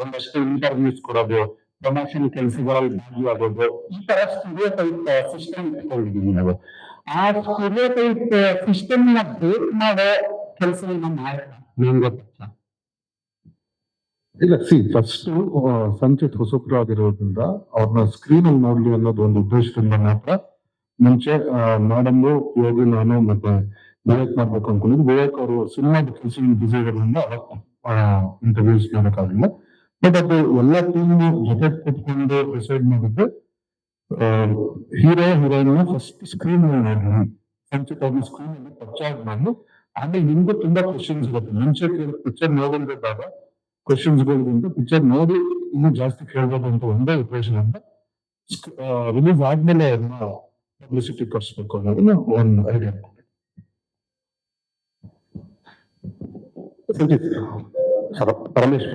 ಒಂದಷ್ಟು ಇಂಟರ್ವ್ಯೂಸ್ ಕೊಡೋದು, ಪ್ರಮೋಷನ್ ಕೆಲಸಗಳಲ್ಲಿ ಭಾಗಿಯಾಗೋದು, ಈ ತರ ಸ್ಟೀರಿಯೋಟೈಪ್ ಸಿಸ್ಟಮ್ ಇಟ್ಕೊಂಡಿದೀವಿ ನಾವು. ಆ ಸ್ಟೀರಿಯೋಟೈಪ್ ಸಿಸ್ಟಮ್ ನ ಬ್ರೇಕ್ ಮಾಡೋ ಕೆಲಸವನ್ನ ಮಾಡೋಣ ನಂಗೆ ಪಕ್ಷ. ಇಲ್ಲ, ಫಸ್ಟ್ ಸಂಚಿತ್ ಹೊಸಬ್ರು ಆಗಿರೋದ್ರಿಂದ ಅವ್ರನ್ನ ಸ್ಕ್ರೀನ್ ಅಲ್ಲಿ ನೋಡ್ಲಿ ಅನ್ನೋದು ಒಂದು ಉದ್ದೇಶದಿಂದ ಮಾತ್ರ ಮುಂಚೆ ಮೇಡಮ್, ಯೋಗಿ, ನಾನು ಮತ್ತೆ ವಿವೇಕ್ ಮಾಡ್ಬೇಕು ಅನ್ಕೊಂಡಿದ್ದು. ವಿವೇಕ್ ಅವರು ಸಿನಿಮಾದ ಕೆಲಸ ಬಿಸಿ ಇರೋದ್ರಿಂದ ಇಂಟರ್ವ್ಯೂಸ್ ಮಾಡೋಕ್ಕಾಗಿಲ್ಲ. ಬಟ್ ಅದು ಎಲ್ಲ ಟೀಮ್ ಜೊತೆ ಕೂತ್ಕೊಂಡು ಡಿಸೈಡ್ ಮಾಡಿದ್ರೆ ಹೀರೋ ಹೀರೋಯಿನ್ ಫಸ್ಟ್ ಸ್ಕ್ರೀನ್ ಅಲ್ಲಿ ನೋಡ್ರಿ, ಸಂಚಿತ್ ಅವ್ರನ್ನ ಸ್ಕ್ರೀನ್ ಅಲ್ಲಿ ಪರಿಚಯ ಮಾಡಿ, ಆಮೇಲೆ ನಿಮ್ಗೂ ತುಂಬಾ ಕ್ವಶನ್ಸ್ ಇರುತ್ತೆ. ಮುಂಚೆ ಪಿಕ್ಚರ್ ನೋಡಿದಾಗ ಕ್ವಶನ್ಸ್ಗಳಿಗಿಂತ ಪಿಕ್ಚರ್ ನೋಡಿ ಇನ್ನೂ ಜಾಸ್ತಿ ಕೇಳ್ಬೋದು ಅಂತ ಒಂದೇ ಉದ್ದೇಶದಿಂದ ರಿಲೀಸ್ ಆದ್ಮೇಲೆ ಪಬ್ಲಿಸಿಟಿ ಕೊಡಿಸ್ಬೇಕು ಅನ್ನೋದನ್ನ ಒಂದು ಐಡಿಯಾ. ಪರಮೇಶ್,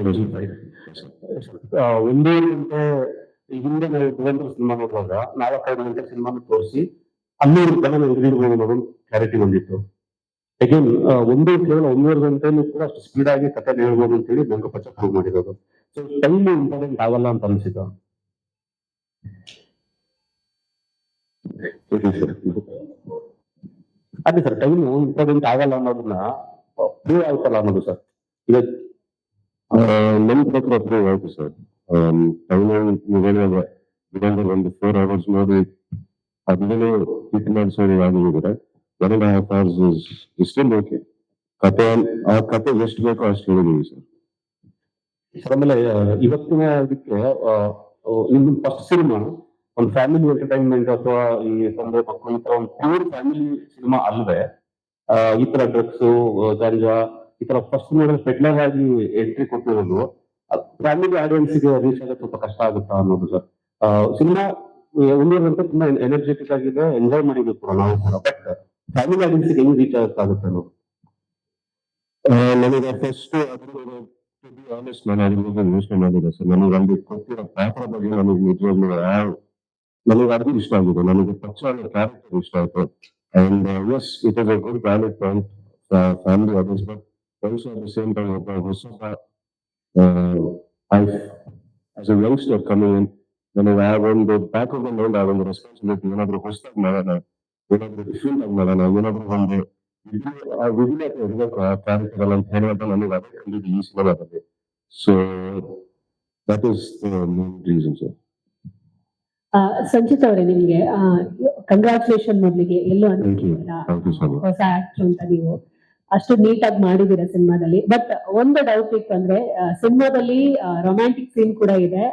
1.5 ಗಂಟೆ ಹಿಂದೆ ನಾವು ದುರಂತ ಸಿನಿಮಾ ನೋಡುವಾಗ 4-5 ಗಂಟೆ ಸಿನಿಮಾನ ತೋರಿಸಿ 12 ಜನ ಎದುರಿರ್ಬೋದು ಅನ್ನೋದು ಕ್ಲಾರಿಟಿ ಬಂದಿತ್ತು. ಅಗೇನ್ ಕೇವಲ 1.5 ಗಂಟೆನೂ ಕೂಡ ಅಷ್ಟು ಸ್ಪೀಡ್ ಆಗಿ ಕಥೆ ಹೇಳ್ಬೋದು ಅಂತ ಹೇಳಿ ರಂಗಪಚ್ಚ ಪ್ರೂವ್ ಮಾಡಿರೋದು. ಸೊ ಟೈಮ್ ಇಂಪಾರ್ಟೆಂಟ್ ಆಗಲ್ಲ ಅಂತ ಅನಿಸಿತು. ಅದೇ ಸರ್, ಟೈಮ್ ಇಂಪಾರ್ಟೆಂಟ್ ಆಗಲ್ಲ ಅನ್ನೋದನ್ನ ಪ್ರೂವ್ ಆಯ್ತಲ್ಲ ಅನ್ನೋದು ಸರ್. ಈಗ ನಮ್ ಪ್ರಕಾರ ಪ್ರೂವ್ ಆಯ್ತು ಸರ್. ಟೈಮ್ ಒಂದು 4 hours ನೋಡಿ ಅದನ್ನೇ ಹಿಟ್ ಮಾಡಿಸೋದು ಆಗಿದ್ರೆ 1.5 hours ಇಷ್ಟೊಂದು ಓಕೆ. ಆ ಕತೆ ಎಷ್ಟು ಬೇಕೋ ಅಷ್ಟು ಹೇಳಿದೀವಿ ಸರ್. ಆಮೇಲೆ ಇವತ್ತಿನ ಇದಕ್ಕೆ ನಿಮ್ದು ಫಸ್ಟ್ ಸಿನಿಮಾ ಒಂದು ಫ್ಯಾಮಿಲಿ ಎಂಟರ್ಟೈನ್ಮೆಂಟ್ ಅಥವಾ ಈ ತಂದೆ ಮಕ್ಕಳು ಈ ತರ ಒಂದು ಪ್ಯೂರ್ ಫ್ಯಾಮಿಲಿ ಸಿನಿಮಾ ಅಲ್ವೇ, ಈ ತರ ಡ್ರಗ್ಸ್, ಗಾಂಜಾ ಈ ತರ ಫಸ್ಟ್ ನೋಡಿದ್ರೆ ಪೆಡ್ಲರ್ ಆಗಿ ಎಂಟ್ರಿ ಕೊಟ್ಟಿರೋದು ಫ್ಯಾಮಿಲಿ ಆಡಿಯನ್ಸ್ಗೆ ರೀಚ್ ಆಗೋದು ಸ್ವಲ್ಪ ಕಷ್ಟ ಆಗುತ್ತಾ ಅನ್ನೋದು ಸರ್. ಸಿನಿಮಾ 1.5 ಗಂಟೆ ತುಂಬಾ ಎನರ್ಜೆಟಿಕ್ ಆಗಿದೆ, ಎಂಜಾಯ್ ಮಾಡಿಬೇಕು ನಾವು ಕೂಡ. ಬಟ್ ಫ್ಯಾಮಿಲಿ ಆಡಿಯನ್ಸ್ಗೆ ಹೆಂಗ್ ರೀಚ್ ಆಗುತ್ತೆ ಅನ್ನೋದು ನನಗೆ ಫಸ್ಟ್ ಆನೆಸ್ಟ್ ನಾನು ಅದ್ರ ಬಗ್ಗೆ ಯೋಚನೆ ಮಾಡಿದೆ ಸರ್. ನನಗೆ ಅಲ್ಲಿ ಕೊಟ್ಟಿರೋ ಪ್ಯಾಪರ್ ಬಗ್ಗೆ ನನಗೆ ನಿಜವಾಗ್ಲೂ ನನಗೆ ಅದು ಇಷ್ಟ ಆಗಿದೆ. ನನಗೆ ಪಕ್ಷ ಕ್ಯಾರೆಕ್ಟರ್ ಇಷ್ಟ ಆಯ್ತು. And yes, it is a good valid point family audience. But also at the same time ಒಬ್ಬ ಹೊಸ as a youngster coming in, ನನಗೆ ಆ ಒಂದು ಬ್ಯಾಕ್ ಆಫ್ ದ ಮೈಂಡ್ ಆ ಒಂದು ರೆಸ್ಪಾನ್ಸಿಬಿಲಿಟಿ, ಏನಾದ್ರು ಹೊಸದಾಗಿ ಮಾಡೋಣ, ಏನಾದ್ರು ಡಿಫ್ರೆಂಟ್ ಆಗಿ ಮಾಡೋಣ, ಏನಾದ್ರು ಒಂದು ವಿಭಿನ್ನತೆ ಇರಬೇಕು ಆ ಕ್ಯಾರೆಕ್ಟರ್ ಅಂತ ಹೇಳೋದು ನನಗೆ ಅದೇ ಕಂಡಿದ್ದು ಈ ಸಿನಿಮಾದಲ್ಲಿ. So that is the main reason sir. Sanchit ಅವರೇ, ನಿಮ್ಗೆ ಕಂಗ್ರಾಚುಲೇಷನ್ ಮೊದಲಿಗೆ. ಎಲ್ಲೂ ಹೊಸ ಆಕ್ಟರ್ ಅಂತ ನೀವು ಅಷ್ಟು ನೀಟಾಗಿ ಮಾಡಿದೀರ ಸಿನಿಮಾದಲ್ಲಿ. ಬಟ್ ಒಂದು ಡೌಟ್ ಇತ್ತು, ಅಂದ್ರೆ ಸಿನಿಮಾದಲ್ಲಿ ರೊಮ್ಯಾಂಟಿಕ್ ಸೀನ್ ಕೂಡ ಇದೆ,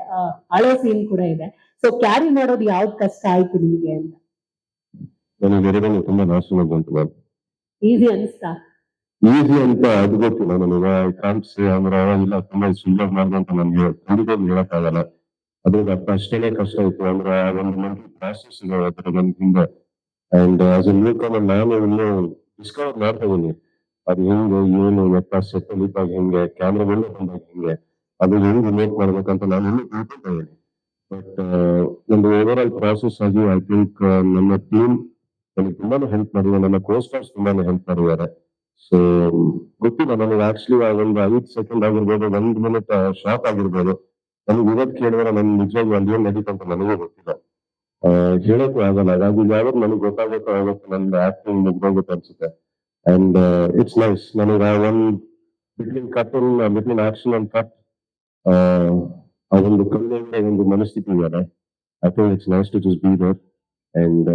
ಹಳೆ ಸೀನ್ ಕೂಡ ಇದೆ. ಸೊ ಕ್ಯಾರಿ ಮಾಡೋದು ಯಾವ್ದು ಕಷ್ಟ ಆಯ್ತು ನಿಮ್ಗೆ ಅಂತ? ನನಗೆ ತುಂಬಾ ನಾಶ ಬಂತು. ಈಸಿ ಅನಿಸ್ತಾ? ಈಸಿ ಅಂತ ಅದು ಗೊತ್ತಿಲ್ಲ ನನಗೆ. ಕಾಣಿಸಿ ಅಂದ್ರೆ ಇಲ್ಲ ತುಂಬಾ ಸುಲಭ ಮಾಡ್ದಂತ ನನ್ಗೆ ಖಂಡಿತ ಹೇಳಕ್ಕಾಗಲ್ಲ. ಅದ್ರಿಗೆ ಅಷ್ಟೇನೆ ಕಷ್ಟ ಇತ್ತು. ಅಂದ್ರೆ ಒಂದು ಮೆಂಟಲ್ ಪ್ರಾಸೆಸ್ ಇದೆ ಅದ್ರ ಹಿಂದೆ. ಅಂಡ್ ಆಸ್ ಎ ನ್ಯೂ ಕಮರ್ ನಾನು ಇನ್ನು ಡಿಸ್ಕವರ್ ಮಾಡ್ತಾ ಇದೀನಿ ಅದು ಹೆಂಗೆ, ಏನು ಸೆಟ್ ಇದ್ದಾಗ ಹೆಂಗೆ, ಕ್ಯಾಮ್ರಾಗಳು ಬಂದಾಗ ಹೆಂಗೆ, ಅದು ಹೆಂಗ್ ಮೇಕ್ ಮಾಡ್ಬೇಕಂತ ನಾನು ಇನ್ನೂ ತಿಳ್ಕೊತಾ ಇದ್ದೀನಿ. ಬಟ್ ನಮ್ದು ಓವರ್ ಆಲ್ ಪ್ರಾಸೆಸ್ ಆಗಿ ಐ ಥಿಂಕ್ ನಮ್ಮ ಟೀಮ್ ನನಗೆ ತುಂಬಾನು ಹೆಲ್ಪ್ ಮಾಡಿದೆ, ನನ್ನ ಕೋಸ್ಟಾರ್ಸ್ ತುಂಬಾನು ಹೆಲ್ಪ್ ಮಾಡಿದ್ದಾರೆ. ಸೊ ಗೊತ್ತಿಲ್ಲ ನನಗೆ ಆಕ್ಚುಲಿ ಒಂದು 5 ಸೆಕೆಂಡ್ ಆಗಿರ್ಬೋದು, 1 ಮಿನಿಟ್ ಶಾಕ್ ಆಗಿರ್ಬೋದು. ನನಗೆ ಇವತ್ತು ಕೇಳಿದ್ರೆ ನನ್ ನಿಜವಾಗ್ಲೂ ಅಲ್ಲಿ ಏನ್ ನಡೀತಂತ ನನಗೂ ಗೊತ್ತಿಲ್ಲ, ಹೇಳಕ್ಕೂ ಆಗಲ್ಲ. ಹಾಗಾಗಿ ಯಾವಾಗ ನನಗೆ ಗೊತ್ತಾಗಬೇಕು ಆಗುತ್ತೆ ನನ್ನ ಆಕ್ಟಿಂಗ್ ಮುಗ್ದೋಗುತ್ತೆ ಅನ್ಸುತ್ತೆ. And it's nice. ನನಗೆ ಒಂದ್ ಬಿಟ್ವೀನ್ ಆಕ್ಷನ್ ಅಂಡ್ ಕಟ್ ಆ ಒಂದು ಕವಿತೆ ಒಂದು ಮನಸ್ಥಿತಿ ಇದೆ. I think it's nice to just be there. And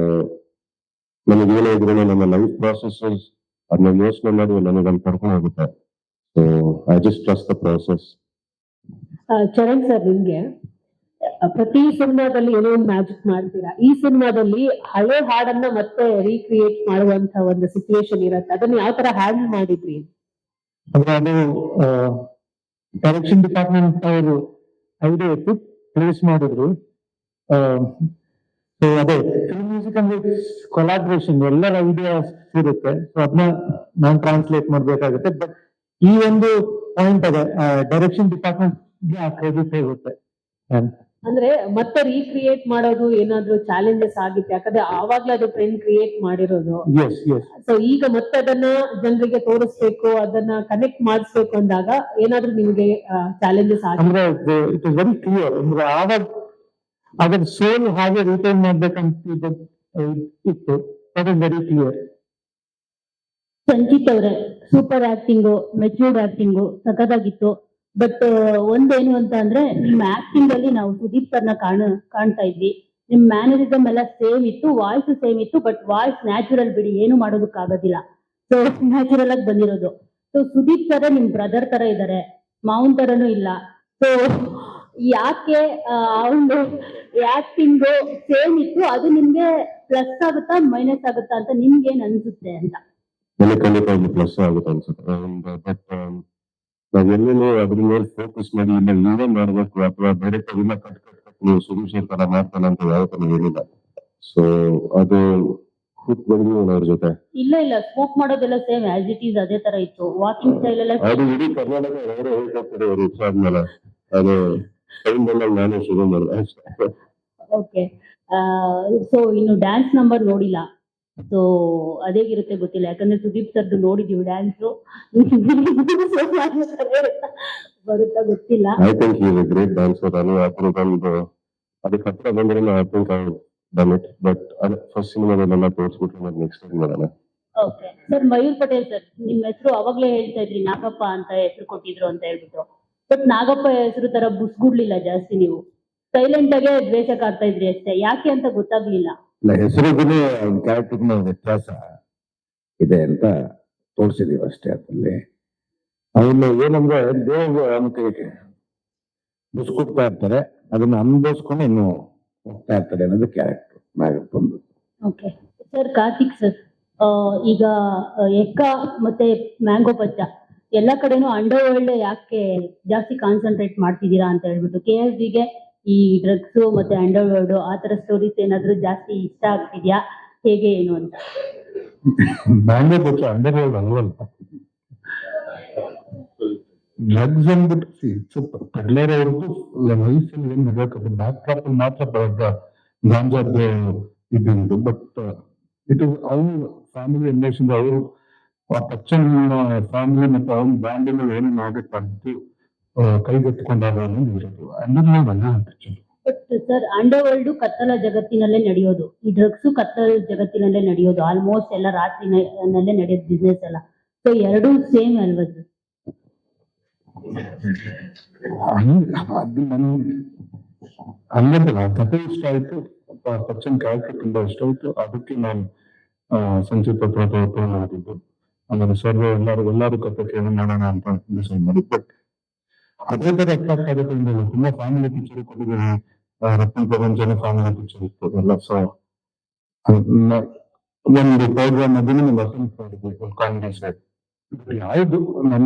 ನನಗೆ ಏನೇ ಇದ್ರು ನನ್ನ ಲೈಫ್ ಪ್ರಾಸೆಸಸ್ ಅದನ್ನ ಯೋಚನೆ ಮಾಡಿ ನನಗೆ ಅಲ್ಲಿ ಕರ್ಕೊಂಡು ಹೋಗುತ್ತೆ. So I just trust the process. Charan sir, ನಿಮ್ಗೆ ಪ್ರತಿ ಸಿನಿಮಾದಲ್ಲಿ ಏನೋ ಒಂದು ಮ್ಯಾಜಿಕ್ ಮಾಡ್ತೀರಾ. ಈ ಸಿನಿಮಾದಲ್ಲಿ ಹಳೆ ಹಾಡನ್ನ ಮತ್ತೆ ರೀಕ್ರಿಯೇಟ್ ಮಾಡುವಂತ ಒಂದು ಸಿಚುವೇಶನ್ ಇರುತ್ತೆ, ಅದನ್ನ ಯಾವ ತರ ಹ್ಯಾಂಡಲ್ ಮಾಡಿದ್ರಿ? ಅಂದ್ರೆ ಅದು ಡೈರೆಕ್ಷನ್ ಡಿಪಾರ್ಟ್ಮೆಂಟ್ ಅವರು ಐಡಿಯಾ ಇತ್ತು, ಪ್ಲೇಸ್ ಮಾಡಿದ್ರು. ಸೊ ಅದೇ ಫಿಲ್ಮ್ ಮ್ಯೂಸಿಕ್ ಅಂದ್ರೆ ಕೊಲಾಬ್ರೇಷನ್, ಎಲ್ಲರ ಐಡಿಯಾಸ್ ಇರುತ್ತೆ. ಸೊ ಅದನ್ನ ನಾನು ಟ್ರಾನ್ಸ್ಲೇಟ್ ಮಾಡ್ಬೇಕಾಗುತ್ತೆ. ಬಟ್ ಈ ಒಂದು ಪಾಯಿಂಟ್ ಅದೇ ಡೈರೆಕ್ಷನ್ ಡಿಪಾರ್ಟ್ಮೆಂಟ್ ಗೆ ಆ ಕ್ರೆಡಿಟ್ ಹೋಗುತ್ತೆ. ಅಂದ್ರೆ ಮತ್ತೆ ರೀಕ್ರಿಯೇಟ್ ಮಾಡೋದು ಏನಾದ್ರು ಚಾಲೆಂಜಸ್ ಆಗಿತ್ತು, ಯಾಕಂದ್ರೆ ಆವಾಗ್ಲೇ ಅದು ಟ್ರೆಂಡ್ ಕ್ರಿಯೇಟ್ ಮಾಡಿರೋದು. ಎಸ್ ಎಸ್ ಸೊ ಈಗ ಮತ್ತೆ ಅದನ್ನ ಜನರಿಗೆ ತೋರಿಸ್ಬೇಕು, ಅದನ್ನ ಕನೆಕ್ಟ್ ಮಾಡಿಸ್ಬೇಕು ಅಂದಾಗ ಏನಾದ್ರು ನಿಮ್ಗೆ ಚಾಲೆಂಜಸ್ ಆಗಿ? ಅಂದ್ರೆ ಇಟ್ ಇಸ್ ವೆರಿ ಕ್ಲಿಯರ್. ಅಂದ್ರೆ ಆವಾಗ ಅದರ ಸೋಲ್ ಹಾಗೆ ರಿಟೈನ್ ಮಾಡ್ಬೇಕಂತ ಇತ್ತು. That is very clear. Sanchit ಅವರೇ, ಸೂಪರ್ ಆಕ್ಟಿಂಗು, ಮೆಚ್ಯೂರ್ಡ್ ಆಕ್ಟಿಂಗು ಸಖತ್ತಾಗಿತ್ತು. ಬಟ್ ಒಂದೇನು ಅಂತ ಅಂದ್ರೆ ನಿಮ್ಮ ಆಕ್ಟಿಂಗ್ ಅಲ್ಲಿ ನಾವು ಸುದೀಪ್ ಸರ್ನ ಕಾಣ್ತಾ ಇದ್ವಿ. ನಿಮ್ ಮ್ಯಾನರಿಸಮ್ ಎಲ್ಲ ಸೇಮ್ ಇತ್ತು, ವಾಯ್ಸ್ ಸೇಮ್ ಇತ್ತು, ಬಟ್ ವಾಯ್ಸ್ ನ್ಯಾಚುರಲ್ ಬಿಡಿ, ಏನು ಮಾಡೋದಕ್ಕಾಗೋದಿಲ್ಲ. ಸೊ ನ್ಯಾಚುರಲ್ ಆಗಿ ಬಂದಿರೋದು. ಸೊ ಸುದೀಪ್ ಸರ್ ನಿಮ್ ಬ್ರದರ್ ತರ ಇದಾರೆ, ಮಾವನ್ ತರನು ಇಲ್ಲ. ಸೊ ಯಾಕೆ ಅವನು ಆಕ್ಟಿಂಗ್ ಸೇಮ್ ಇತ್ತು, ಅದು ನಿಮ್ಗೆ ಪ್ಲಸ್ ಆಗುತ್ತಾ ಮೈನಸ್ ಆಗುತ್ತಾ ಅಂತ ನಿಮ್ಗೆ ಏನ್ ಅನ್ಸುತ್ತೆ ಅಂತ? ನನಗೆ ಖಂಡಿತವಾಗ್ಲೂ ಪ್ಲಸ್ ಆಗುತ್ತೆ ಅನ್ಸುತ್ತೆ. ಬಟ್ ನಾವೆಲ್ಲೂ ಅದ್ರ ಮೇಲೆ ಫೋಕಸ್ ಮಾಡಿ ಇಲ್ಲ ಇಲ್ಲೇ ಮಾಡ್ಬೇಕು ಅಥವಾ ಬೇರೆ ಕಡೆಯಿಂದ ಕಟ್ ನೀವು ಸೊಲ್ಯೂಷನ್ ತರ ಮಾಡ್ತಾನೆ ಅಂತ ಯಾವತ್ತೂ ಹೇಳಿಲ್ಲ. ಸೊ ಅದು ಹುಟ್ ಬಂದು ಅವ್ರ ಜೊತೆ ಇಲ್ಲ ಇಲ್ಲ, ಸ್ಮೋಕ್ ಮಾಡೋದೆಲ್ಲ ಸೇಮ್ ಆಸ್ ಇಟ್ ಈಸ್ ಅದೇ ತರ ಇತ್ತು. ವಾಕಿಂಗ್ ಸ್ಟೈಲ್ ಎಲ್ಲ ಅದು ಇಡೀ ಕರ್ನಾಟಕ ಅವರೇ ಹೇಳ್ಕೊಡ್ತಾರೆ ಅವ್ರು ಇಷ್ಟಾದ್ಮೇಲೆ. ಅದು ಟೈಮ್ ಬಂದಾಗ ನಾನೇ ಶುರು ಮಾಡಿದೆ ಅಷ್ಟೇ. ಓಕೆ. ಸೊ ಇನ್ನು ಡ್ಯಾನ್ಸ್ ನಂಬರ್ ನೋಡಿಲ್ಲ, ಸೊ ಅದೇಗಿರುತ್ತೆ ಗೊತ್ತಿಲ್ಲ, ಯಾಕಂದ್ರೆ ಸುದೀಪ್ ಸರ್ದು ನೋಡಿದೀವಿ ಡ್ಯಾನ್ಸ್. ಬರುತ್ತಾ ಗೊತ್ತಿಲ್ಲ. ಐ ಥಿಂಕ್ ಈ ಗ್ರೇಟ್ ಡ್ಯಾನ್ಸರ್. ನಾನು ಅದೊಂದು ಅದಕ್ಕೆ ಹತ್ರ ಬಂದ್ರೆ I think I done it. But ಅದೇ ಫಸ್ಟ್ ಸಿನಿಮಾದಲ್ಲೆಲ್ಲ ತೋರಿಸ್ಬಿಟ್ರೆ ಮತ್ತೆ ನೆಕ್ಸ್ಟ್ ಟೈಮ್ ಮಾಡೋಣ. Okay sir, Mayur Patel sir, ನಿಮ್ ಹೆಸರು ಅವಾಗ್ಲೇ ಹೇಳ್ತಾ ಇದ್ರಿ ನಾಗಪ್ಪ ಅಂತ ಹೆಸರು ಕೊಟ್ಟಿದ್ರು ಅಂತ ಹೇಳ್ಬಿಟ್ಟು. ಬಟ್ ನಾಗಪ್ಪ ಹೆಸರು ತರ ಬುಸ್ಗುಡ್ಲಿಲ್ಲ ಜಾಸ್ತಿ, ನೀವು ಸೈಲೆಂಟ್ ಆಗಿ ದ್ವೇಷ ಕಾಡ್ತಾ ಇದ್ರಿ ಅಷ್ಟೇ. ಯಾಕೆ ಅಂತ ಗೊತ್ತಾಗ್ಲಿಲ್ಲ. ಇಲ್ಲ, ಹೆಸರಿಗೂ ಕ್ಯಾರೆಕ್ಟರ್ನ ವ್ಯತ್ಯಾಸ ಇದೆ ಅಂತ ತೋರಿಸಿದೀವಿ ಅಷ್ಟೇ. ಅದ್ರಲ್ಲಿ ಅವನು ಏನಂದ್ರೆ ದೇವ್ರು ಅಂತ ಬುಸ್ಕೊಡ್ತಾ ಇರ್ತಾರೆ, ಅದನ್ನ ಅನುಭವಿಸ್ಕೊಂಡು ಇನ್ನು ಹೋಗ್ತಾ ಇರ್ತಾರೆ ಅನ್ನೋದು ಕ್ಯಾರೆಕ್ಟರ್ ನಾಗಪ್ಪಂದು. ಓಕೆ ಸರ್, ಕಾರ್ತಿಕ್ ಸರ್, ಈಗ ಎಕ್ಕ ಮತ್ತೆ ಮ್ಯಾಂಗೋ ಪಚ್ಚ ಎಲ್ಲ ಕಡೆನೂ ಅಂಡರ್ ವರ್ಲ್ಡ್ ಯಾಕೆ ಜಾಸ್ತಿ ಕಾನ್ಸಂಟ್ರೇಟ್ ಮಾಡ್ತಿದ್ದೀರಾ ಅಂತ ಹೇಳ್ಬಿಟ್ಟು, KSG ಈ ಡ್ರಗ್ಸ್ ಮತ್ತೆ ಅಂಡರ್ ವರ್ಲ್ಡ್ ಆ ತರ ಸ್ಟೋರೀಸ್ ಏನಾದ್ರು ಜಾಸ್ತಿ ಇಷ್ಟ ಆಗ್ತಿದ್ಯಾ, ಹೇಗೆ ಏನು ಅಂತ? ಮ್ಯಾಂಗೋ ಪಚ್ಚ ಅಂಡರ್ ವರ್ಲ್ಡ್ ಅಲ್ವಲ್ಲ. ಡ್ರಗ್ಸ್ ಅಂದ್ಬಿಟ್ಟು ಕಡ್ಲೇರವ್ರಿಗೂ ವಯಸ್ಸಲ್ಲಿ ಏನ್ ನಡಬೇಕು ಬ್ಯಾಕ್ ಡ್ರಾಪ್ ಮಾತ್ರ ಗಾಂಜಾದ ಇದ್ದು. ಬಟ್ ಇಟ್ ಇಸ್ ಅವ್ರ ಫ್ಯಾಮಿಲಿ ರಿಲೇಷನ್, ಅವರು ಆ ಪಚ್ಚನ್ ಫ್ಯಾಮಿಲಿ ಮತ್ತೆ ಅವ್ನ ಬ್ಯಾಂಡ್ ಏನು ಮಾಡಬೇಕಂತ ಕೈಗೆತ್ತಿಕೊಂಡಾಗ ಇರೋದು picture. But sir, under world ಕತ್ತಲ ಜಗತ್ತಿನಲ್ಲೇ ನಡೆಯೋದು, ಈ ಡ್ರಗ್ಸ್ ಕತ್ತಲ ಜಗತ್ತಿನಲ್ಲೇ ನಡೆಯೋದು, ಆಲ್ಮೋಸ್ಟ್ ಎಲ್ಲ ರಾತ್ರಿನಲ್ಲೇ ನಡೆಯೋದು ಬಿಸ್ನೆಸ್ ಎಲ್ಲ. ಸೊ ಎರಡೂ ಸೇಮ್ ಅಲ್ವಾ ಸರ್? ಅದು ನನ್ಗೆ ಕಥೆ ಇಷ್ಟ ಆಯ್ತು, ಪಚ್ಚನ್ ಕ್ಯಾರೆಕ್ಟರ್ ತುಂಬಾ ಇಷ್ಟ ಆಯ್ತು. ಅದಕ್ಕೆ ನಾನು ಸಂಚಿತ್ ಪತ್ರ ಮಾಡಿದ್ದು. ಆಮೇಲೆ ಸರ್ ಎಲ್ಲರೂ ಕಥೆ ಕೇಳಿ ಮಾಡೋಣ ಅಂತ ಡಿಸೈಡ್ ಮಾಡಿ. ಬಟ್ ಅದೇ ತರ ಅಟ್ರಾಕ್ಟ್ ಆಗುತ್ತೆ ಅಂದ್ರೆ ತುಂಬಾ ಫ್ಯಾಮಿಲಿ ಪಿಕ್ಚರ್ ಕೊಟ್ಟಿದ್ದೀನಿ. ರತ್ನ ಪ್ರಪಂಚನ ಫ್ಯಾಮಿಲಿ ಪಿಕ್ಚರ್ ಇತ್ತು ಎಲ್ಲ. ಸೊ ಒಂದು ಪ್ರೋಗ್ರಾಮ್ ಅದನ್ನು ಒಂದು ಅಟೆಂಪ್ಟ್ ಮಾಡಿದ್ವಿ ಕಾಂಗ್ರೆಸ್. ಯಾವ್ದು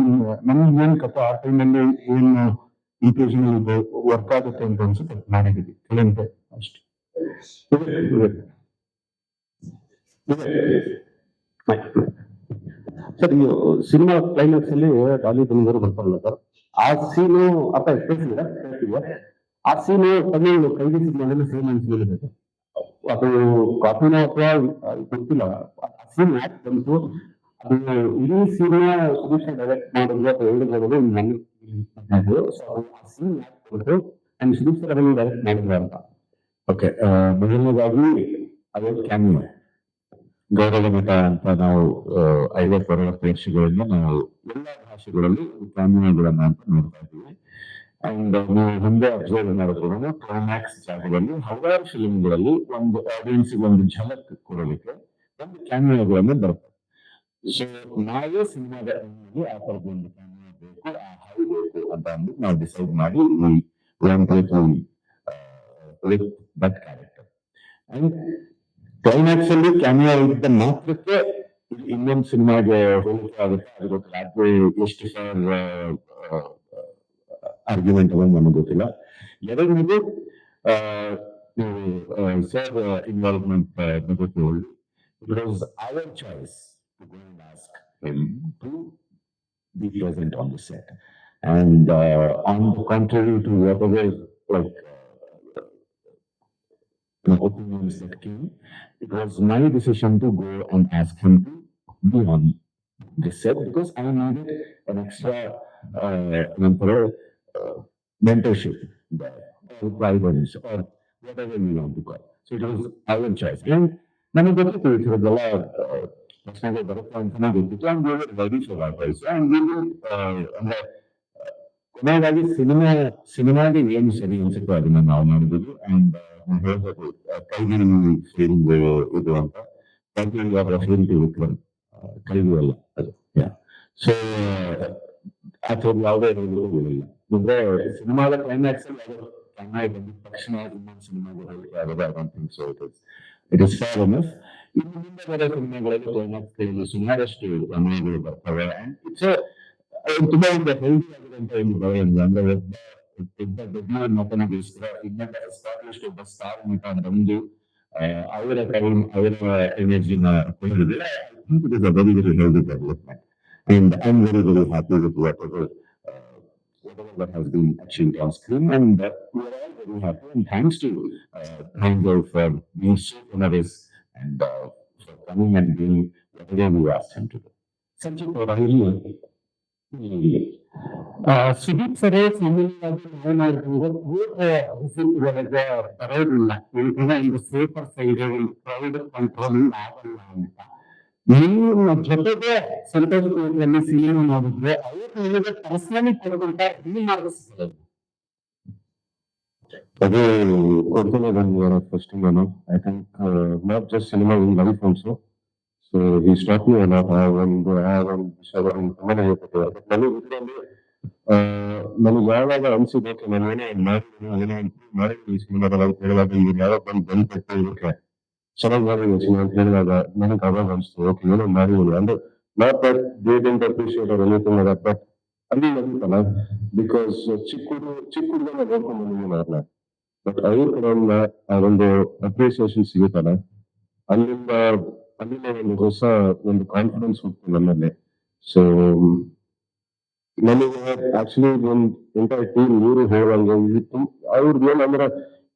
ನಮ್ಗೆ ಏನ್ ಕಥೆ ಆ ಟೈಮಲ್ಲಿ ಏನು ಇನ್ಕ್ಲೂಷನ್ ಇದೆ ವರ್ಕ್ ಆಗುತ್ತೆ ಅಂತ ಅನ್ಸುತ್ತೆ ಮಾಡಿದೀವಿ ಕ್ಲಿಂಟೆ ಅಷ್ಟೇ. ಸರ್, ಸಿನಿಮಾ ಕ್ಲೈಮ್ಯಾಕ್ಸ್ ಅಲ್ಲಿ ಡಾಲಿ ಬಂದವರು ಬರ್ತಾರಲ್ಲ ಸರ್, ಆ ಸೀನು ಅರ್ಥ ಆ ಸೀನು ತಮಿಳು ಕೈದಿ ಸಿನಿಮಾದಲ್ಲಿ ಸೇಮ್ ಅನ್ಸಿದೆ. ಅದು ಕಾಪಿನ ಅಥವಾ ಗೊತ್ತಿಲ್ಲ. ಆ ಸೀನ್ ಯಾಕೆ ಬಂತು, ಅದು ಇಡೀ ಸಿನಿಮಾ ಸುದೀಪ್ ಡೈರೆಕ್ಟ್ ಮಾಡಿದ್ರು ಅಥವಾ ಹೇಳಿದ್ರು ನನಗೆ ಸೀನ್ ಯಾಕೆ ಬಂತು ಅಂಡ್ ಸುದೀಪ್ ಸರ್ ಅದನ್ನು ಡೈರೆಕ್ಟ್ ಮಾಡಿದ್ರ ಅಂತ. ಓಕೆ, ಮೊದಲನೇದಾಗಿ ಅದೇ ಕ್ಯಾಮಿಯೋ ಗೌರವ ಮಠ ಅಂತ ನಾವು 50 ಪ್ರೇಕ್ಷೆಗಳನ್ನ ನಾವು ಎಲ್ಲ ಭಾಷೆಗಳಲ್ಲಿ ಕ್ಯಾಮಿಯೋಗಳನ್ನ ಅಂತ ನೋಡ್ತಾ ಇದ್ದೀವಿ. ಅಂಡ್ ನೀವು ಹಿಂದೆ ಅಬ್ಸರ್ವ್ ಮಾಡಿದ್ರು ಕ್ಲೈಮ್ಯಾಕ್ಸ್ ಜಾಗದಲ್ಲಿ ಹಲವಾರು ಫಿಲ್ಮ್ಗಳಲ್ಲಿ ಒಂದು ಆಡಿಯನ್ಸ್ ಒಂದು ಝಲಕ್ ಕೊಡಲಿಕ್ಕೆ ಒಂದು ಕ್ಯಾಮಿಯೋಗಳನ್ನ ಬರುತ್ತೆ. ಸೊ ನಾವೇ ಸಿನಿಮಾದ ಆ ಥರದೊಂದು ಕ್ಯಾಮಿಯೋ ಬೇಕು, ಆ ಹೈ ಬೇಕು ಅಂತ ಅಂದ್ಬಿಟ್ಟು ನಾವು ಡಿಸೈಡ್ ಮಾಡಿ ದಟ್ ಕ್ಯಾರೆಕ್ಟರ್. ಅಂಡ್ ಕ್ಲೈಮ್ಯಾಕ್ಸ್ ಅಲ್ಲಿ ಕ್ಯಾಮಿಯೋ ಇದ್ದ ಮಾತ್ರಕ್ಕೆ ಇನ್ನೊಂದು ಸಿನಿಮಾಗೆ ಹೋಲಿಕೆ ಆಗುತ್ತೆ. ಅದು ಗೊತ್ತಿಲ್ಲ, ಅದು ಎಷ್ಟು ಆರ್ಗ್ಯುಮೆಂಟ್ ಅಲ್ಲ ನಮಗೆ ಗೊತ್ತಿಲ್ಲ. ಎರಡನೇದು ಸರ್ ಇನ್ವಾಲ್ವ್ಮೆಂಟ್ ಗೊತ್ತಿಲ್ಲ. It was our choice to go and ask him to be present on the set. And on the contrary to whatever, like opinions that came. It was my decision to go and ask him to be on this set because I needed an extra mentorship there, or guidance, or whatever you want to call. So it was our choice. And ನನಗೆ ಗೊತ್ತಿತ್ತು ಇದರದ್ದೆಲ್ಲ ಪ್ರಶ್ನೆಗಳು ಬರುತ್ತೆ ಅಂತಾನೆ ಗೊತ್ತಿತ್ತು. And we were ready for that also. And we were, ಅಂದ್ರೆ ಕೊನೆಯದಾಗಿ ಸಿನಿಮಾಗೆ ಏನು ಸರಿ ಅನ್ಸುತ್ತೋ ಅದನ್ನ ನಾವು ಮಾಡಿದ್ವಿ. ಅಂಡ್ ಹೇಳ್ಬೋದು ಕೈಗಿರಿ ಫೀಲಿಂಗ್ ಇದು ಅಂತ ಕೈಗಿರಿ ಅವರ ಫೀಲ್ ವಿಕ್ರಮ್ ಕೈಗೂ ಅಲ್ಲ ಅದು. ಸೊ ಅಥವಾ ಯಾವುದೇ ಇರಲಿಲ್ಲ ಅಂದ್ರೆ ಸಿನಿಮಾದ ಕ್ಲೈಮ್ಯಾಕ್ಸ್ ಚೆನ್ನಾಗಿ ಬಂದಿದ ತಕ್ಷಣ ಇನ್ನೊಂದು ಸಿನಿಮಾಗೆ ಹೇಳಿಕೆ ಆಗೋದು I don't think so. It is fair enough. ಇನ್ನು ಮುಂದೆ ಬರೋ ಸಿನಿಮಾಗಳಲ್ಲಿ ಕ್ಲೈಮ್ಯಾಕ್ಸ್ ಸುಮಾರಷ್ಟು ಅನ್ವಯಗಳು ಬರ್ತವೆ. ಅಂಡ್ ಇಟ್ಸ್ ತುಂಬಾ ಒಂದು ಹೆಲ್ದಿ ಆಗಿರುವಂತ ಒಂದು ಬೆಳವಣಿಗೆ. ಅಂದ್ರೆ ಒಬ್ಬ ದೊಡ್ಡ ನಟನಿಗೋಸ್ಕರ ಇನ್ನೊಬ್ಬ ಎಸ್ಟಾಬ್ಲಿಷ್ಡ್ ಒಬ್ಬ ಸ್ಟಾರ್ ನಟ ಬಂದು ಅವರ ಟೈಮ್ ಅವರ ಎನರ್ಜಿನ ಕೊಡೋದಿಲ್ಲ. It is a very very healthy development. And I'm very, very happy with whatever that has been achieved on screen. And we are all very happy. And thanks to Mango for being so generous and for coming and doing whatever we asked him to do. Sanjay, Sudeep ಸರೇ ಸಾಮಾನ್ಯವಾಗಿ ಬರೋದಿಲ್ಲ. ಒಂದು safer side private control ಆಗಲ್ಲ ಅಂತ. ನೀವು ಜೊತೆಗೆ ಸಂತೋಷ cinema ನೋಡಿದ್ರೆ ಅವರು ಪರ್ಸನಲಿ ಕೊಡುವಂತ ಇದು ಮಾಡಿಸ್ತಾರೆ. ಅದು ಕೊಡ್ತಾನೆ ಬಂದಿದ್ದಾರೆ ಫಸ್ಟ್ ನಾನು I think not just cinema in life also. So ಈ ಸ್ಟಾಕ್ ಒಂದು ತುಂಬಾನೇ ಹೇಳ್ಕೊಟ್ಟಿದ್ದಾರೆ. ನನಗೆ ಯಾವಾಗ ಅನ್ಸಿದ್ದಕ್ಕೆ ನಾನು ಏನೋ ಮಾಡಿದ್ದೀನಿ ಈ ಸಿನಿಮಾದಲ್ಲಿ ಅಂತ ಹೇಳಿದಾಗ ಇವ್ರು ಯಾವಾಗ ಬಂದ್ಬಿಟ್ಟು ಇದಕ್ಕೆ ಚೆನ್ನಾಗಿ ಮಾಡಿ ಯೋಚನೆ ಅಂತ ಹೇಳಿದಾಗ ನನಗೆ ಅವಾಗ ಅನ್ಸ್ತು ಓಕೆ ಏನೋ ಮಾಡಿದ್ದೀನಿ. ಅಂದ್ರೆ not that they didn't appreciate or anything like that, but ಅಲ್ಲಿ ನಡೀತಲ್ಲ ಬಿಕಾಸ್ ಚಿಕ್ಕ ಹುಡುಗನ ನೋಡ್ಕೊಂಡು ಬಂದಿದ್ದೀನಿ ಅವ್ರನ್ನ. ಬಟ್ ಅವ್ರ ಕಡೆಯಿಂದ ಆ ಒಂದು ಅಪ್ರಿಸಿಯೇಷನ್ ಸಿಗುತ್ತಲ್ಲ, ಅಲ್ಲಿಂದ ಒಂದು ಹೊಸ ಒಂದು ಕಾನ್ಫಿಡೆನ್ಸ್ ಹೋಗ್ತದೆ ನನ್ನಲ್ಲಿ. ಸೊ ನನಗೆ ಆಕ್ಚುಲಿ ಒಂದು ಎಂಟೈರ್ ಟೀಮ್ ಇವರು ಹೇಳುವಂಗೆ ಅವ್ರದ್ದು ಏನಂದ್ರೆ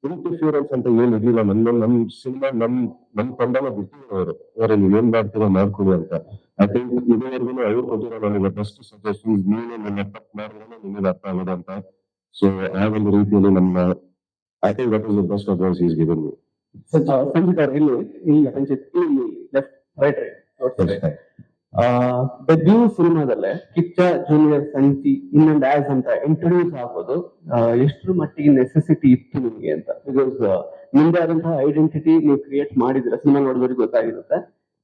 ಇಂಟರ್ಫಿಯರೆನ್ಸ್ ಅಂತ ಏನ್ ಇರ್ಲಿಲ್ಲ. ನಮ್ ಸಿನಿಮಾ ನಮ್ ತಂಡನ ಬಿಟ್ಟಿರೋರು ಅವರ ನೀವ್ ಏನ್ ಮಾಡ್ತೀರೋ ಮಾಡ್ಕೊಡಿ ಅಂತ. ಐ ಥಿಂಕ್ ಇದುವರೆಗೂ ಅವ್ರು ಕೊಟ್ಟಿರೋ ನನಗೆ ಬೆಸ್ಟ್ ಸಜೆಷನ್ಸ್ ನೀನು ನನ್ನ ತಪ್ಪು ಮಾಡಿದ್ರೆ ನಿಮಗೆ ಅರ್ಥ ಆಗೋದು ಅಂತ. ಸೊ ಆ ಒಂದು ರೀತಿಯಲ್ಲಿ ನಮ್ಮ I think that is the best advice is given me. Sanjith ಅವ್ರು ಇಲ್ಲಿ ಸಂಜಿತ್ ಇಲ್ಲಿ ಲೆಫ್ಟ್ ರೈಟ್ ಡೆಬ್ಯೂ ಸಿನಿಮಾದಲ್ಲೇ ಕಿಚ್ಚ ಜೂನಿಯರ್ ಸಂಜಿ ಇನ್ನೊಂದು ಆಸ್ ಅಂತ ಇಂಟ್ರೊಡ್ಯೂಸ್ ಆಗೋದು ಎಷ್ಟರ ಮಟ್ಟಿಗೆ ನೆಸೆಸಿಟಿ ಇತ್ತು ನಿಮ್ಗೆ ಅಂತ? ಬಿಕಾಸ್ ನಿಮ್ದೇ ಆದಂತಹ ಐಡೆಂಟಿಟಿ ನೀವು ಕ್ರಿಯೇಟ್ ಮಾಡಿದಿರ, ಸಿನಿಮಾ ನೋಡಿದವ್ರಿಗೆ ಗೊತ್ತಾಗಿರುತ್ತೆ.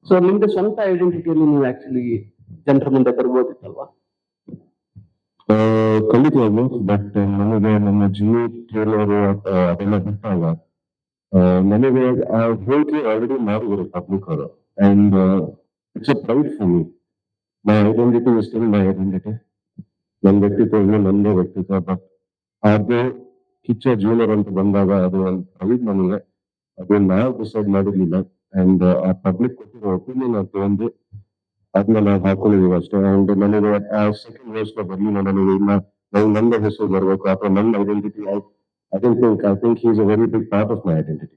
ಸೊ ನಿಮ್ದು ಸ್ವಂತ ಐಡೆಂಟಿಟಿಯಲ್ಲಿ ನೀವು ಆಕ್ಚುಲಿ ಜನರ ಮುಂದೆ ಬರ್ಬೋದಿತ್ತಲ್ವಾ? ಖಂಡಿತವಾಗ್ಲು. ಬಟ್ ನನಗೆ ನಮ್ಮ ಜಿಯೋ ಟ್ರೇಲರ್ ಅದೆಲ್ಲ ಬಿಟ್ಟಾಗ ನನಗೆ ಆ ಹೇಳಿಕೆ ಆಲ್ರೆಡಿ ಮಾಡಿದ್ರು ಪಬ್ಲಿಕ್ ಅವರು. And it's a pride for me. My identity is still my identity. ನನ್ನ ವ್ಯಕ್ತಿತ್ವ ನಂದೇ ವ್ಯಕ್ತಿತ್ವ. ಬಟ್ ಅದು ಕಿಚ್ಚ ಜೂನಿಯರ್ ಅಂತ ಬಂದಾಗ ಅದು ಒಂದು ಪ್ರೈಡ್ ನನಗೆ. ಅದು ನಾವು ಡಿಸೈಡ್ ಮಾಡಿರ್ಲಿಲ್ಲ. ಅಂಡ್ ಆ ಪಬ್ಲಿಕ್ ಕೊಟ್ಟಿರೋ ಒಪಿನಿಯನ್ ಅಂತ ಒಂದು ಅದನ್ನ ನಾವು ಹಾಕೊಂಡಿದೀವಿ ಅಷ್ಟೇ. ಅಂಡ್ ನನಗೆ ಆ ಸೆಕೆಂಡ್ ವರ್ಸ್ ಬರ್ಲಿ ನನಗೆ ಇಲ್ಲ ನಾವು ನನ್ನ ಹೆಸರು ಬರ್ಬೇಕು ಅಥವಾ ನನ್ನ identity I think he is a very big part of my identity.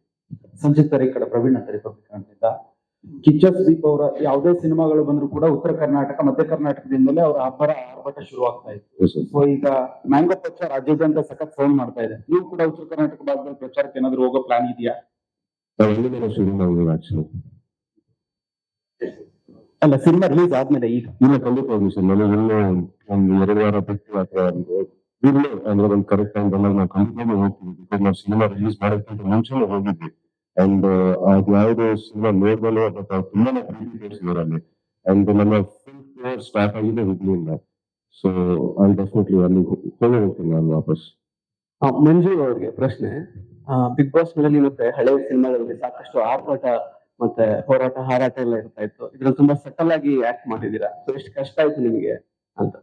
Sanjit sir, ಈ ಕಡೆ ಪ್ರವೀಣ್ ಅಂತ ರಿಪಬ್ಲಿಕ್ ಅಂತ ಕಿಚ್ಚ ಸುದೀಪ್ ಅವರ ಯಾವುದೇ ಸಿನಿಮಾಗಳು ಬಂದ್ರು ಕೂಡ ಉತ್ತರ ಕರ್ನಾಟಕ ಮಧ್ಯ ಕರ್ನಾಟಕದಿಂದಲೇ ಅವರ ಆರ್ಭಟ ಶುರು ಆಗ್ತಾ ಇತ್ತು. ಸೊ ಈಗ ಮ್ಯಾಂಗೋ ಪಕ್ಷ ರಾಜ್ಯಾದ್ಯಂತ ಸಖತ್ ಫೋನ್ ಮಾಡ್ತಾ ಇದೆ. ನೀವು ಕೂಡ ಉತ್ತರ ಕರ್ನಾಟಕ ಭಾಗದಲ್ಲಿ ಪ್ರಚಾರಕ್ಕೆ ಏನಾದ್ರು ಹೋಗೋ ಪ್ಲಾನ್ ಇದೆಯಾ? ಶುರು ಮಾಡಿದ್ವಿ ಆಕ್ಚುಲಿ. ಅಲ್ಲ, ಸಿನಿಮಾ ರಿಲೀಸ್ ಆದ್ಮೇಲೆ ಈಗ ಇಲ್ಲ ಖಂಡಿತವಾಗ್ಲಿ ಸರ್. ನನಗೆ ಇನ್ನೂ ಒಂದು 2 ವಾರ ಬಿಟ್ಟು ಅಥವಾ ಇರ್ಲಿ ಅಂದ್ರೆ ಒಂದು ಕರೆಕ್ಟ್ ಟೈಮ್ ಬಂದಾಗ ನಾವು ಖಂಡಿತವಾಗ್ಲೂ ಹೋಗ್ತೀವಿ. ಬಿಕಾಸ್ ನಾವು ಸಿನಿಮಾ ರಿಲೀಸ್ ಮಾಡೋಕ್ಕಿಂತ ಮುಂಚೆನೇ ಹೋಗಿದ್ವಿ. ಅಂಡ್ ಅದು ಯಾವುದೇ ಸಿನಿಮಾ ನೋಡ್ದಲ್ಲೂ ಅಥವಾ ತುಂಬಾನೇ ಪ್ರೀತಿ ತೋರಿಸಿದ್ರು ಅಲ್ಲಿ. ಅಂಡ್ ನನ್ನ ಫುಲ್ ಟೂರ್ ಸ್ಟಾರ್ಟ್ ಆಗಿದೆ ಹುಬ್ಳಿಯಿಂದ. ಸೊ ಅಲ್ಲಿ ಡೆಫಿನೆಟ್ಲಿ ಅಲ್ಲಿ ಹೋಗ್ತೀನಿ ನಾನು ವಾಪಸ್. ಮಂಜು ಅವ್ರಿಗೆ ಪ್ರಶ್ನೆ, ಬಿಗ್ ಬಾಸ್ ಗಳಲ್ಲಿ ಮತ್ತೆ ಹಳೆ ಸಿನಿಮಾಗಳಲ್ಲಿ ಸಾಕಷ್ಟು ಆರ್ಭಟ ಮತ್ತೆ ಹೋರಾಟ ಹಾರಾಟ ಎಲ್ಲ ಇರ್ತಾ ಇತ್ತು. ಇದ್ರಲ್ಲಿ ತುಂಬಾ ಸಟಲ್ ಆಗಿ ಆಕ್ಟ್ ಮಾಡಿದೀರಾ. ಸೊ ಎಷ್ಟು ಕಷ್ಟ ಆಯ್ತು ನಿಮ್ಗೆ ಅಂತ?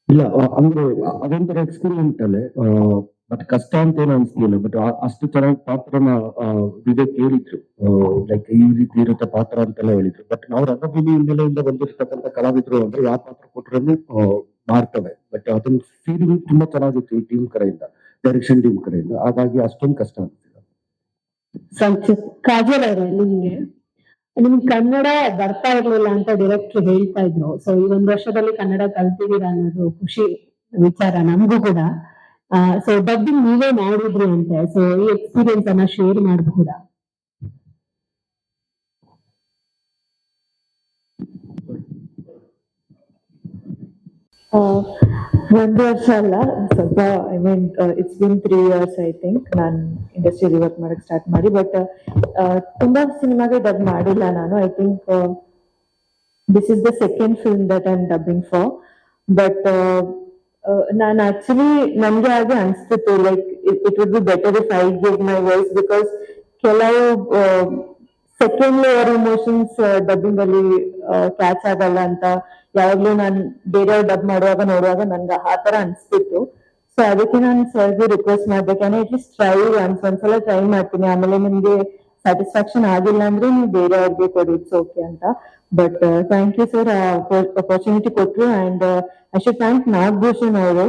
ಇಲ್ಲ ಅಂದ್ರೆ ಅದೊಂಥರ ಎಕ್ಸ್ಪೀರಿಯನ್ಸ್ ಅಲ್ಲೇ. ಬಟ್ ಕಷ್ಟ ಅಂತ ಏನು ಅನ್ಸ್ಲಿಲ್ಲ. ಬಟ್ ಅಷ್ಟು ಚೆನ್ನಾಗಿ ಪಾತ್ರನ ವಿವೇಕ್ ಹೇಳಿದ್ರು. ಲೈಕ್ ಈ ರೀತಿ ಇರುತ್ತೆ ಪಾತ್ರ ಅಂತೆಲ್ಲ ಹೇಳಿದ್ರು. ಬಟ್ ನಾವು ರಂಗಭೂಮಿ ಹಿನ್ನೆಲೆಯಿಂದ ಬಂದಿರ್ತಕ್ಕಂಥ ಕಲಾವಿದ್ರು ಅಂದ್ರೆ ಯಾವ ಪಾತ್ರ ಕೊಟ್ಟರು ಮಾಡ್ತವೆ. ಬಟ್ ಅದನ್ನ ಫೀಲಿಂಗ್ ತುಂಬಾ ಚೆನ್ನಾಗಿತ್ತು ಈ ಟೀಮ್ ಕಡೆಯಿಂದ. ಡೈರೆಕ್ಷನ್ ಟೀಮ್ ಕಡೆಯಿಂದ. ಹಾಗಾಗಿ ಅಷ್ಟೊಂದು ಕಷ್ಟ ಆಗ್ತಿದೆ. ಸಂಚಿತ್ ಕಾಜಲ್ ಅವರೇ, ನಿಮ್ಗೆ ಕನ್ನಡ ಬರ್ತಾ ಇರ್ಲಿಲ್ಲ ಅಂತ ಡೈರೆಕ್ಟರ್ ಹೇಳ್ತಾ ಇದ್ರು. ಸೊ ಈ ಒಂದ್ ವರ್ಷದಲ್ಲಿ ಕನ್ನಡ ಕಲ್ತಿದ್ದೀರಾ ಅನ್ನೋದು ಖುಷಿ ವಿಚಾರ ನಮಗೂ ಕೂಡ. ಸೊ ಡಬ್ಬಿಂಗ್ ನೀವೇ ಮಾಡಿದ್ರಿ ಅಂತೆ. ಸೊ ಈ ಎಕ್ಸ್ಪೀರಿಯನ್ಸ್ ಅನ್ನ ಶೇರ್ ಮಾಡಬಹುದಾ? ಒಂದು ವರ್ಷ ಅಲ್ಲ, ಸ್ವಲ್ಪ I mean it's been 3 years I think ನಾನು ಇಂಡಸ್ಟ್ರಿಯಲ್ಲಿ ವರ್ಕ್ ಮಾಡಕ್ ಸ್ಟಾರ್ಟ್ ಮಾಡಿ. ಬಟ್ ತುಂಬಾ ಸಿನಿಮಾಗೆ ಡಬ್ ಮಾಡಿಲ್ಲ ನಾನು. I think this is the second film that I am dubbing for. But ನಾನು ಆಕ್ಚುಲಿ ನನ್ಗೆ ಹಾಗೆ ಅನ್ಸ್ತಿತ್ತು, like it would be better if I give my voice, because ಕೆಲವು ಸೆಕೆಂಡ್ ಲೇಯರ್ ಇಮೋಷನ್ಸ್ ಡಬ್ಬಿಂಗ್ ಅಲ್ಲಿ ಕ್ಯಾಚ್ ಆಗಲ್ಲ ಅಂತ ಯಾವಾಗ್ಲೂ ನಾನು ಬೇರೆಯವ್ರು ಡಬ್ ಮಾಡುವಾಗ ನೋಡುವಾಗ ನನ್ಗೆ ಆ ತರ ಅನ್ಸ್ತಿತ್ತು. ಸೊ ಅದಕ್ಕೆ ನಾನು ಸರ್ಗೆ ರಿಕ್ವೆಸ್ಟ್ ಮಾಡ್ಬೇಕಂದ್ರೆ ಅಟ್ಲೀಸ್ಟ್ ಟ್ರೈ ಒಂದ್ಸಲ ಟ್ರೈ ಮಾಡ್ತೀನಿ, ಆಮೇಲೆ ನಿಮ್ಗೆ ಸ್ಯಾಟಿಸ್ಫ್ಯಾಕ್ಷನ್ ಆಗಿಲ್ಲ ಅಂದ್ರೆ ನೀವು ಬೇರೆಯವ್ರಿಗೆ ಕೊಡಿ, ಇಟ್ಸ್ ಓಕೆ ಅಂತ. But thank you sir, opportunity ಕೊಟ್ರು. And I should thank Nagabhushan ಅವರು.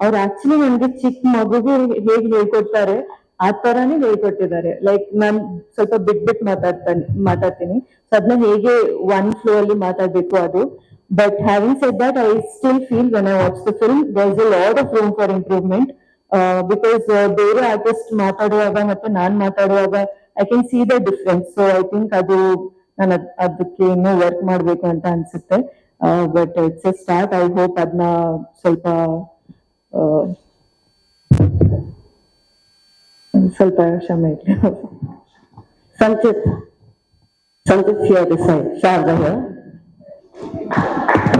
ಅವ್ರು ಆಕ್ಚುಲಿ ನನ್ಗೆ ಚಿಕ್ಕ ಮಗುಗೆ ಹೇಗೆ ಹೇಳ್ಕೊಡ್ತಾರೆ ಆ ತರಾನೇ ಹೇಳ್ಕೊಟ್ಟಿದ್ದಾರೆ. ಲೈಕ್ ನಾನ್ ಸ್ವಲ್ಪ ಬಿಟ್ ಮಾತಾಡ್ತೀನಿ, ಸೊ ಅದನ್ನ ಹೇಗೆ ಒನ್ ಫ್ಲೋ ಅಲ್ಲಿ ಮಾತಾಡ್ಬೇಕು ಅದು. But having said that, I still feel when I watch the film there is a lot of room for improvement. Because ಬೇರೆ ಆರ್ಟಿಸ್ಟ್ ಮಾತಾಡುವಾಗ ಮತ್ತೆ ನಾನ್ ಮಾತಾಡುವಾಗ I can see the difference. So I think ಅದು ನಾನು ಅದಕ್ಕೆ ಇನ್ನೂ ವರ್ಕ್ ಮಾಡ್ಬೇಕು ಅಂತ ಅನ್ಸುತ್ತೆ. But it's a start. I hope ಅದನ್ನ ಸ್ವಲ್ಪ ಕ್ಷಮೆ ಇರಲಿ. Sanchit here this side. Sharda here.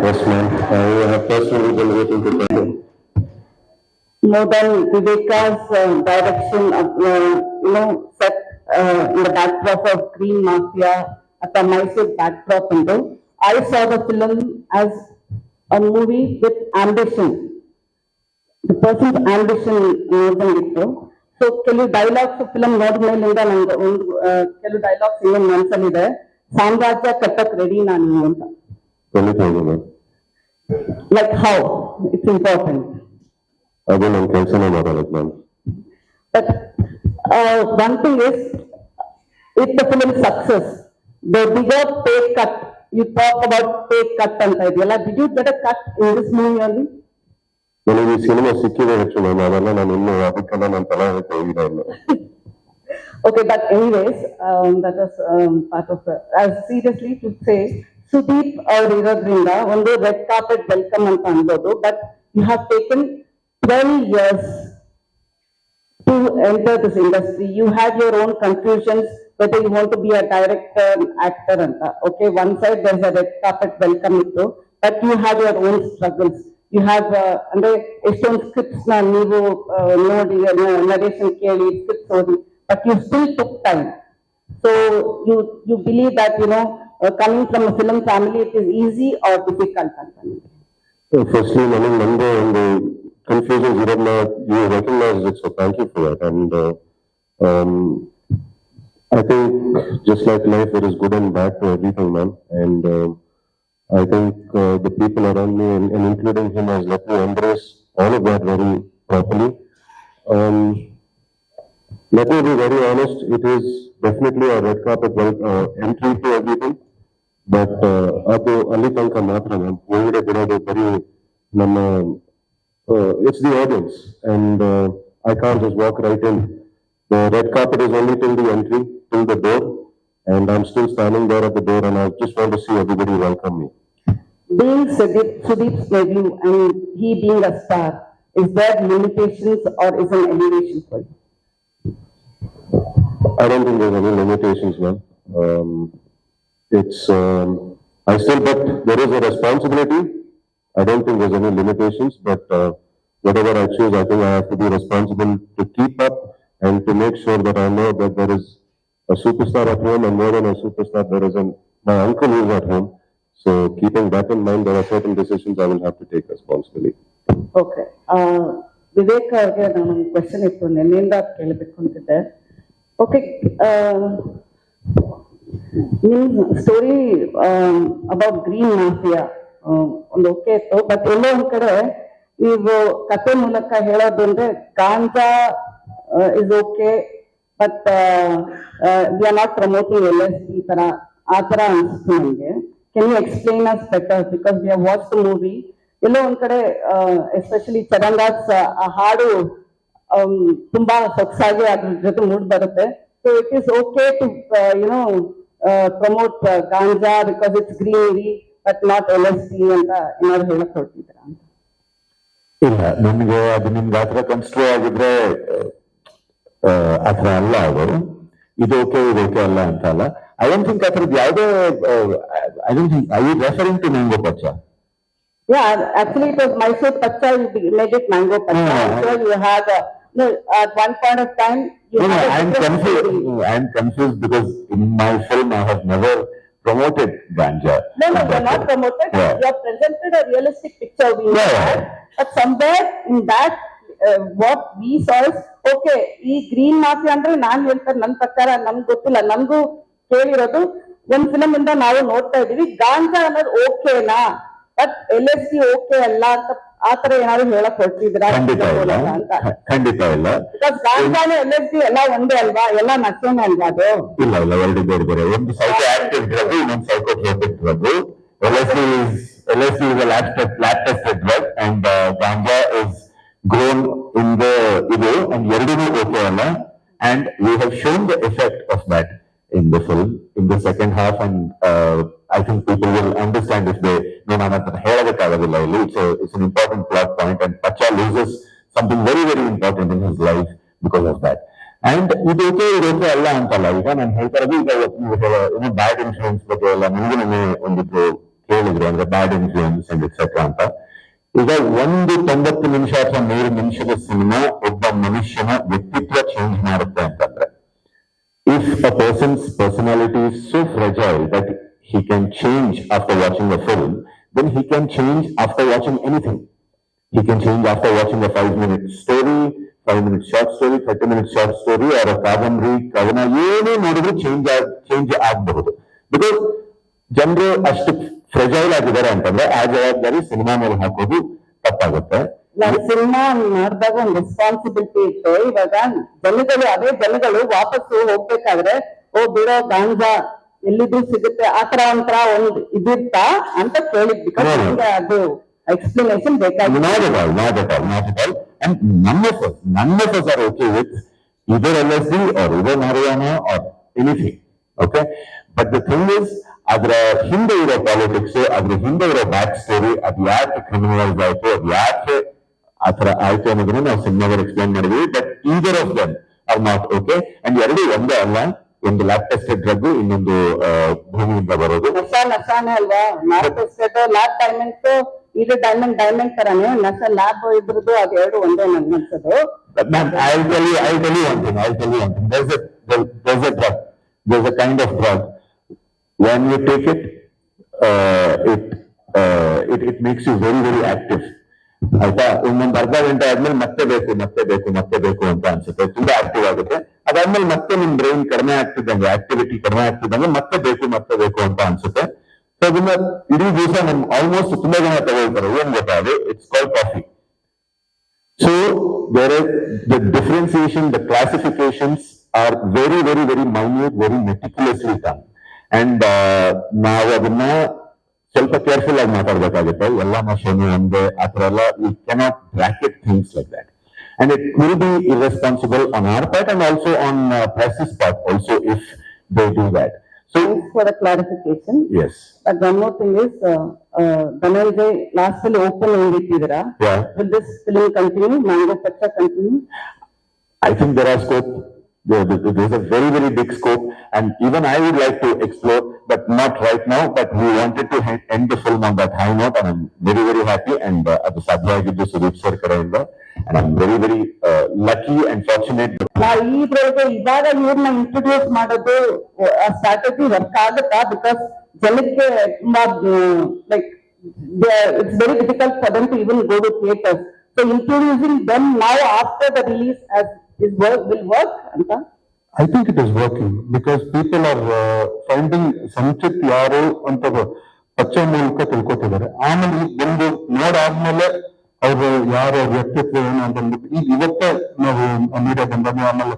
Yes, ma'am. I have personally been waiting to tell you. More than Viveka's direction of, set in the backdrop of Green Mafia at the Mysore backdrop window, I saw the film as a movie with ambition. The person's ambition more than it. So ಕೆಲವು dialogues film ನೋಡಿದ್ಮೇಲಿಂದ ನಂಗೆ ಕೆಲವು dialogues ಇನ್ನೊಂದು ಮನಸ್ಸಲ್ಲಿದೆ. ಸಾಮ್ರಾಜ್ಯ ಕಟ್ಟಕ್ ready ನಾನು ಅಂತ. Like how it's important. ಅದು ನನ್ನ ಕೆಲಸನೇ ಮಾಡೋದು ನಾನು. But one thing is, if the film success, the bigger pay cut, you talk about pay cut ಅಂತ ಇದೆಯಲ್ಲ, did you get a cut in this movie ಅಲ್ಲಿ? ನನಗೆ ಈ ಸಿನಿಮಾ ಸಿಕ್ಕಿದೆ ಹೆಚ್ಚು ಮ್ಯಾಮ್, ಅದೆಲ್ಲ ನಾನು ಇನ್ನೂ ಅದಕ್ಕೆಲ್ಲ ನಾನು ತಲೆ ಹೋಗಿಲ್ಲ ಇಲ್ಲ. Okay, but anyways, that was part of the, seriously to say, Sudeep ಅವ್ರು ಇರೋದ್ರಿಂದ ಒಂದು ರೆಡ್ ಕಾರ್ಪೆಟ್ ವೆಲ್ಕಮ್ ಅಂತ ಅನ್ಬೋದು. But you have taken 12 years to enter this industry. You had your own confusions whether you want to be a director, actor anta. Okay, one side there is a red carpet welcome ittu, but you had your own struggles. You have ಅಂದ್ರೆ ಎಷ್ಟೊಂದು scripts ನ ನೀವು ನೋಡಿ narration ಕೇಳಿ scripts ಓದಿ, but you still took time. So you believe that coming from a film family, it is easy or difficult? Firstly, ನನಗೆ ಒಂದು confusion ಇರೋದನ್ನ you recognize it, so thank you for that. And I think just like life, there is good and bad to everything, man. And I think the people around me and including him has let me embrace all of that very properly. Let me be very honest, it is definitely a red carpet entry to everything. But ಅದು ಅಲ್ಲಿ ತನಕ ಮಾತ್ರ ಒಳಗಡೆ ಬಿಡೋದು ಬರೀ ನಮ್ಮ it's the audience, and I can't just walk right in. The red carpet is only till the entry, till the door, and I'm still standing there at the door, and I just want to see everybody welcome me. Being Sudeep's debut and he being a star, is there limitations or is an elevation for you? I don't think there's any limitations, man. It's but there is a responsibility. I don't think there's any limitations, but whatever I choose, I think I have to be responsible to keep up and to make sure that I know that there is a superstar at home, and more than a superstar, there is my uncle who is at home. So keeping that in mind, there are certain decisions I will have to take responsibly. Okay. Vivek ಅವ್ರಿಗೆ ನಾನು question ಇತ್ತು, ನಿನ್ನೆಯಿಂದ ಕೇಳಬೇಕು ಅಂತಿದ್ದೆ. Okay, ನಿಮ್ story about green mafia ಒಂದು okay ಇತ್ತು, but ಎಲ್ಲೋ ಒಂದ್ ಕಡೆ ನೀವು ಕತೆ ಮೂಲಕ ಹೇಳೋದು ಅಂದ್ರೆ ganja is okay but we are not promoting LSD ತರ ಆ ತರ ಅನ್ಸುತ್ತೆ ನನಗೆ. Can you explain us better because we have watch the movie. ಎಲ್ಲೋ ಒಂದ್ ಕಡೆ ಎಸ್ಪೆಷಲಿ ಚರಣದಾಸ್ ಆ ಹಾಡು ತುಂಬಾ ಸೊಗಸಾಗಿ ಅದ್ರ ಜೊತೆ ಮೂಡ್ ಬರುತ್ತೆ. So it is okay to you know promote ganja because it's greenery but not LSD ಅಂತ ಏನಾದ್ರು ಹೇಳಕ್ ಹೊರಟಿದ್ದೀರಾ ಅಂತ? ಇಲ್ಲ, ನನಗೆ ಅದು ನಿಮ್ಗೆ ಆತರ ಕನ್ಸ್ಟ್ರೂ ಆಗಿದ್ರೆ ಆತರ ಅಲ್ಲ. ಅದು ಇದು ಓಕೆ ಅಲ್ಲ ಅಂತ ಅಲ್ಲ. ಐ ಡೋಂಟ್ ಥಿಂಕ್ ಆ ಥರದ್ದು ಯಾವುದೇ I don't think I referring to mango Pachcha. Yeah, actually it was Mysore Pacha, you made it Mango Pacha. So you had no, at one point of time you No, had I'm confused. I'm confused because in my film I have never promoted ganja. No, you're not promoted. Yeah. You have presented a realistic picture we Yeah. had, but somewhere in that what we saw is okay. ಈ green mafia ಅಂದ್ರೆ ನಾನ್ ಹೇಳ್ತಾರೆ ನನ್ನ ಪ್ರಕಾರ ನಮ್ಗೆ ಗೊತ್ತಿಲ್ಲ, ನಮಗೂ ಕೇಳಿರೋದು ಒಂದ್ film ಇಂದ ನಾವು ನೋಡ್ತಾ ಇದೀವಿ. ಗಾಂಜಾ ಅನ್ನೋದು ಓಕೆನಾ ಬಟ್ LSD ಓಕೆ ಅಲ್ಲ ಅಂತ ಆತರ ಏನಾದ್ರು ಹೇಳಕ್ ಹೊರಟಿದ್ದೀರಾ ಅಂತ? ಖಂಡಿತ ಇಲ್ಲ. ಬಿಕಾಸ್ ಗಾಂಜಾನು LSD ಎಲ್ಲ ಒಂದೇ ಅಲ್ವಾ, ಎಲ್ಲ ನಶೆನೇ ಅಲ್ವಾ ಅದು? ಇಲ್ಲ, ಎರಡು ಬೇರೆ ಬೇರೆ. ಒಂದು ಸೈಕೋ ಆಕ್ಟಿವ್ ಡ್ರಗ್, ಇನ್ನೊಂದು psychotropic drug. LSD is a lab tested drug and ganja is grown in the ಇದು, and ಎರಡೂ ಓಕೆ ಅಲ್ಲ. And we have shown the effect of that in the film in the second half, and I think people will understand if they ನಾನು ಅದನ್ನ ಹೇಳಬೇಕಾಗೋದಿಲ್ಲ ಇಲ್ಲಿ. It's an important plot point and Pacha loses something very very important in his life because of that. And ಇದು okay ಅಲ್ಲ ಅಂತಲ್ಲ. ಈಗ ನಾನು ಹೇಳ್ತಾ ಇರೋದು ಈಗ ಬ್ಯಾಡ್ ಇನ್ಫ್ಲೂಯೆನ್ಸ್ ಬಗ್ಗೆ ಎಲ್ಲ ನನಗೆ ಒಂದಿದ್ರು ಕೇಳಿದ್ರು, ಅಂದ್ರೆ ಬ್ಯಾಡ್ ಇನ್ಫ್ಲೂಯೆನ್ಸ್ ಅಂಡ್ ಎಕ್ಸೆಟ್ರಾ ಅಂತ. ಈಗ 90 ನಿಮಿಷ ಅಥವಾ 100 ನಿಮಿಷದ ಸಿನಿಮಾ ಒಬ್ಬ ಮನುಷ್ಯನ ವ್ಯಕ್ತಿತ್ವ ಚೇಂಜ್ ಮಾಡುತ್ತೆ ಅಂತಂದ್ರೆ, if a person's personality is so fragile that he can change after watching a film, then he can change after watching anything. He can change after watching a 5-minute story, 5-minute short story, 30-minute short story, or a ಕಾದಂಬರಿ, ಕವನ, ಏನೇ ನೋಡಿದ್ರು change ಆಗಬಹುದು. Because ಜನರು ಅಷ್ಟು fragile ಆಗಿದ್ದಾರೆ ಅಂತಂದ್ರೆ ಆ ಜವಾಬ್ದಾರಿ ಸಿನಿಮಾ ಮೇಲೆ ಹಾಕೋದು ತಪ್ಪಾಗುತ್ತೆ. ಸಿನಿಮಾ ಮಾಡಿದಾಗ ಒಂದು ರೆಸ್ಪಾನ್ಸಿಬಿಲಿಟಿ ಇತ್ತು. ಇವಾಗ ಅದೇ ಜನಗಳು ವಾಪಸ್ಸು ಹೋಗ್ಬೇಕಾದ್ರೆ ಬಿಡೋ ಗಾಂಜಾ ಎಲ್ಲಿದ್ದು ಸಿಗುತ್ತೆ ಆತರ ಒಂಥರ ಒಂದು ಇದಿರ್ತಾ ಅಂತ ಕೇಳಿದ್. ಬಿಕಾಸ್ ಅದು explanation ಬೇಕಾಗಿದೆ. Not at all. And none of us are okay with either LSD or either marijuana or anything. Okay? But the thing is, ಅದರ ಹಿಂದೆ ಇರೋ ಪಾಲಿಟಿಕ್ಸ್, ಅದ್ರ ಹಿಂದೆ ಇರೋ ಬ್ಯಾಕ್ ಸ್ಟೋರಿ, ಅದು ಯಾಕೆ ಕ್ರಿಮಿನಲೈಸ್ ಆಯ್ತು, ಅದು ಯಾಕೆ ಆತರ ಆಯ್ತು ಅನ್ನೋದನ್ನ ನಾವು ಸಿನಿಮಾದಲ್ಲಿ ಎಕ್ಸ್ಪ್ಲೈನ್ ಮಾಡಿದ್ವಿ. But either of them are not okay. And ಎರಡು ಒಂದೇ ಅಲ್ಲ, ಒಂದು ಲ್ಯಾಬ್ ಟೆಸ್ಟೆಡ್ ಡ್ರಗ್, ಇನ್ನೊಂದು ಭೂಮಿಯಿಂದ ಬರೋದು. ನಶಾನೇ ಅಲ್ವಾ? ಲ್ಯಾಬ್ ಟೆಸ್ಟೆಡ್, ಲ್ಯಾಬ್ ಡೈಮಂಡ್ಸ್, ಇದು ಡೈಮಂಡ್ ತರಾನೇ ನಶ ಲ್ಯಾಬ್ ಇದ್ರದ್ದು ಅದು ಎರಡು ಒಂದೇ ನನ್ಗೆ ಅನ್ಸೋದು. I'll tell you one thing. There's a drug. There's a kind of drug. When you take it, it makes you very very active. ಆಯ್ತಾ? ಇನ್ನೊಂದು ಅರ್ಧ ಗಂಟೆ ಆದ್ಮೇಲೆ ಮತ್ತೆ ಬೇಕು ಅಂತ ಅನ್ಸುತ್ತೆ, ತುಂಬಾ ಆಕ್ಟಿವ್ ಆಗುತ್ತೆ. ಅದಾದ್ಮೇಲೆ ಮತ್ತೆ ನಿಮ್ ಬ್ರೈನ್ ಕಡಿಮೆ ಆಗ್ತಿದ್ದಂಗೆ, ಆಕ್ಟಿವಿಟಿ ಕಡಿಮೆ ಆಗ್ತಿದ್ದಂಗೆ ಮತ್ತೆ ಬೇಕು ಅಂತ ಅನ್ಸುತ್ತೆ. ಸೊ ಅದನ್ನ ಇಡೀ ದಿವಸ ನಮ್ ಆಲ್ಮೋಸ್ಟ್ ತುಂಬಾ ಜನ ತಗೊಳ್ತಾರೆ. ಏನ್ ಗೊತ್ತಾ ಅದು? It's called coffee. So there is the differentiation, the classifications are very very very minute, very meticulously done. And ನಾವು ಅದನ್ನ ಸ್ವಲ್ಪ ಕೇರ್ಫುಲ್ ಆಗಿ ಮಾತಾಡ್ಬೇಕಾಗುತ್ತೆ. ಎಲ್ಲ ನಶೆನು ಒಂದೇ ಆತರ ಎಲ್ಲ, we cannot bracket things like that. And it will be irresponsible on our part and also on press's part also if they do that. So thanks for the clarification. Yes. But one more thing is, Dhananjay last film open ಆಗಿಟ್ಟಿದ್ದೀರಾ? Yeah. Will this film continue? Mango Pacha continue? I think there are scope. There's a very very big scope, and even I would like to explore, but not right now. But we wanted to end the film on that high note, and I'm very very happy. And ಅದು ಸಾಧ್ಯ ಆಗಿದ್ದು Sudeep sir ಕಡೆಯಿಂದ, and I'm very very lucky and fortunate. ನಾವು ಇದ್ರೊಳಗೆ ಇವಾಗ ಇವ್ರನ್ನ introduce ಮಾಡೋದು strategy work ಆಗುತ್ತಾ? ಬಿಕಾಸ್ ಜನಕ್ಕೆ ತುಂಬಾ like it's very difficult for them to even go to theatres. So introducing them now after the release will work ಅಂತ? I think it is working because people are finding Sanchit ಯಾರು ಅಂತ ಪಚ್ಚ ಮೂಲಕ ತಿಳ್ಕೊತಿದ್ದಾರೆ. ಆಮೇಲೆ ಒಂದು ನೋಡಾದ್ಮೇಲೆ ಅವ್ರ ಯಾರ ವ್ಯಕ್ತಿತ್ವ ಏನು ಅಂತ ಅಂದ್ಬಿಟ್ಟು ಈಗ ಇವತ್ತೇ ನಾವು ಮೀಡಿಯಾ ಬಂದಾಗ ಆಮೇಲೆ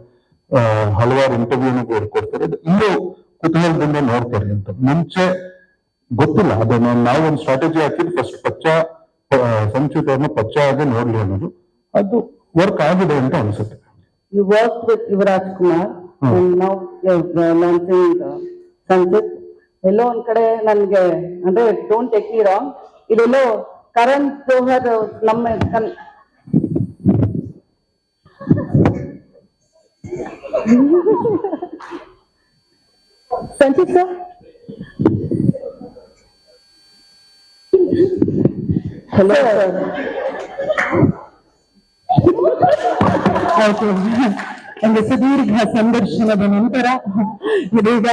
ಹಲವಾರು ಇಂಟರ್ವ್ಯೂನು ಕೊಡ್ತಾರೆ, ಇಲ್ಲೂ ಕುತೂಹಲದಿಂದ ನೋಡ್ತಾರೆ ಅಂತ. ಮುಂಚೆ ಗೊತ್ತಿಲ್ಲ ಅದನ್ನ ನಾವೊಂದು ಸ್ಟ್ರಾಟಜಿ ಹಾಕಿದ್ದು ಫಸ್ಟ್ ಸಂಚಿತ್ ಅವ್ರನ್ನ ಆಗಿ ನೋಡ್ಲಿ ಅನ್ನೋದು, ಅದು ವರ್ಕ್ ಆಗಿದೆ ಅಂತ ಅನ್ಸುತ್ತೆ. You worked with Yuvraj Kumar and now you're launching Sanchit. ಎಲ್ಲೋ ಒಂದ್ ಕಡೆ ನನ್ಗೆ ಅಂದ್ರೆ ಡೋಂಟ್ ಟೇಕ್ ಮಿ ರಾಂಗ್, ಇದೆಲ್ಲೋ ಕರಣ್ ಜೋಹರ್ ನಮ್ಮ ಸಂಚಿತ್ ಸರ್ ಹಲೋ ಒಂದು ಸುದೀರ್ಘ ಸಂದರ್ಶನದ ನಂತರ ಇದೀಗ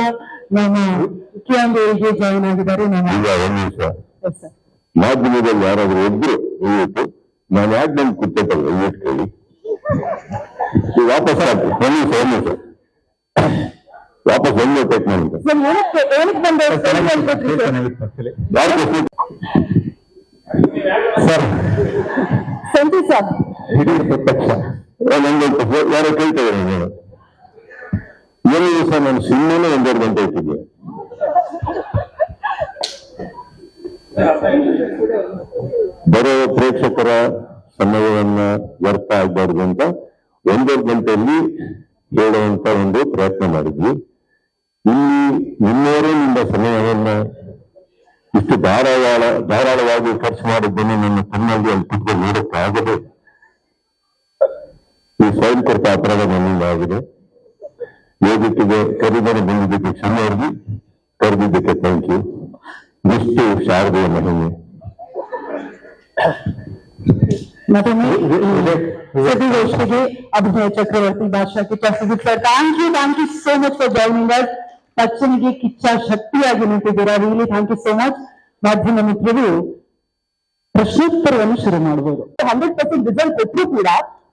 ನಮ್ಮ ಮುಖ್ಯಾಂಗರಿಗೆ ಜಾಯಿನ್ ಆಗಿದ್ದಾರೆ. ಮಾಧ್ಯಮದಲ್ಲಿ ಯಾರಾದ್ರೂ ಒಬ್ರು ಇವತ್ತು ನಾನು ಯಾಕೆ ಬಂದು ಕೂತ್ಕೊಳ್ತಾರೆ ಇವತ್ತು ಕೇಳಿ ವಾಪಸ್ ಆಯ್ತು ವಾಪಸ್ ಬಂದು ಟೇಕ್ ಮಾಡಿ ಸರ್ ಸಂಚಿತ್ ಸರ್ ಹಿರಿಯ ಪ್ರತ್ಯಕ್ಷ ಯಾರೋ ಕೇಳ್ತಿದ್ದಾರೆ ನಾನು ಏನು ದಿವಸ ನಾನು ಸಿನಿಮಾನೇ 1.5 ಗಂಟೆ ಇಟ್ಟಿದ್ದೆ. ಬರೋ ಪ್ರೇಕ್ಷಕರ ಸಮಯವನ್ನ ವ್ಯರ್ಥ ಆಗ್ಬಾರ್ದು ಅಂತ 1.5 ಗಂಟೆಯಲ್ಲಿ ಹೇಳುವಂತ ಒಂದು ಪ್ರಯತ್ನ ಮಾಡಿದ್ವಿ. ಇಲ್ಲಿ ಇನ್ನೂರೇ ನಿಮ್ಮ ಸಮಯವನ್ನ ಇಷ್ಟು ಧಾರಾಳವಾಗಿ ಖರ್ಚು ಮಾಡಿದ್ದೇನೆ ನನ್ನ ಕಣ್ಣಲ್ಲಿ ಅಲ್ಲಿ ಕುತ್ಕೊಂಡು ನೋಡಕ್ಕೆ ಆಗದೆ ಈ ಸ್ವಯಂ ಕೃತ ಅಪರಾಧ ನನ್ನಿಂದ ಆಗಿದೆ. ವೇದಿಕೆಗೆ ಕರೆದರೆ ಬಂದಿದ್ದಕ್ಕೆ ಕ್ಷಮೆಯಾಗಿ ಕರೆದಿದ್ದಕ್ಕೆ ಥ್ಯಾಂಕ್ ಯು. ಇಷ್ಟು ಶಾರದೆಯ ಮಹಿಮೆ. ಮತ್ತೊಮ್ಮೆ ಸುದ್ದಿಗೋಷ್ಠಿಗೆ ಅಭಿನಯ ಚಕ್ರವರ್ತಿ ಭಾಷಾ Kichcha Sudeep sir, thank you so much for joining us. ಪಚ್ಚನಿಗೆ ಕಿಚ್ಚ ಶಕ್ತಿಯಾಗಿ ನಿಂತಿದ್ದೀರಾ, really thank you so much. ಮಾಧ್ಯಮ ಮಿತ್ರರು ಪ್ರಶ್ನೋತ್ತರವನ್ನು ಶುರು ಮಾಡಬಹುದು. 100% ರಿಸಲ್ಟ್ ಕೊಟ್ಟರು ಕೂಡ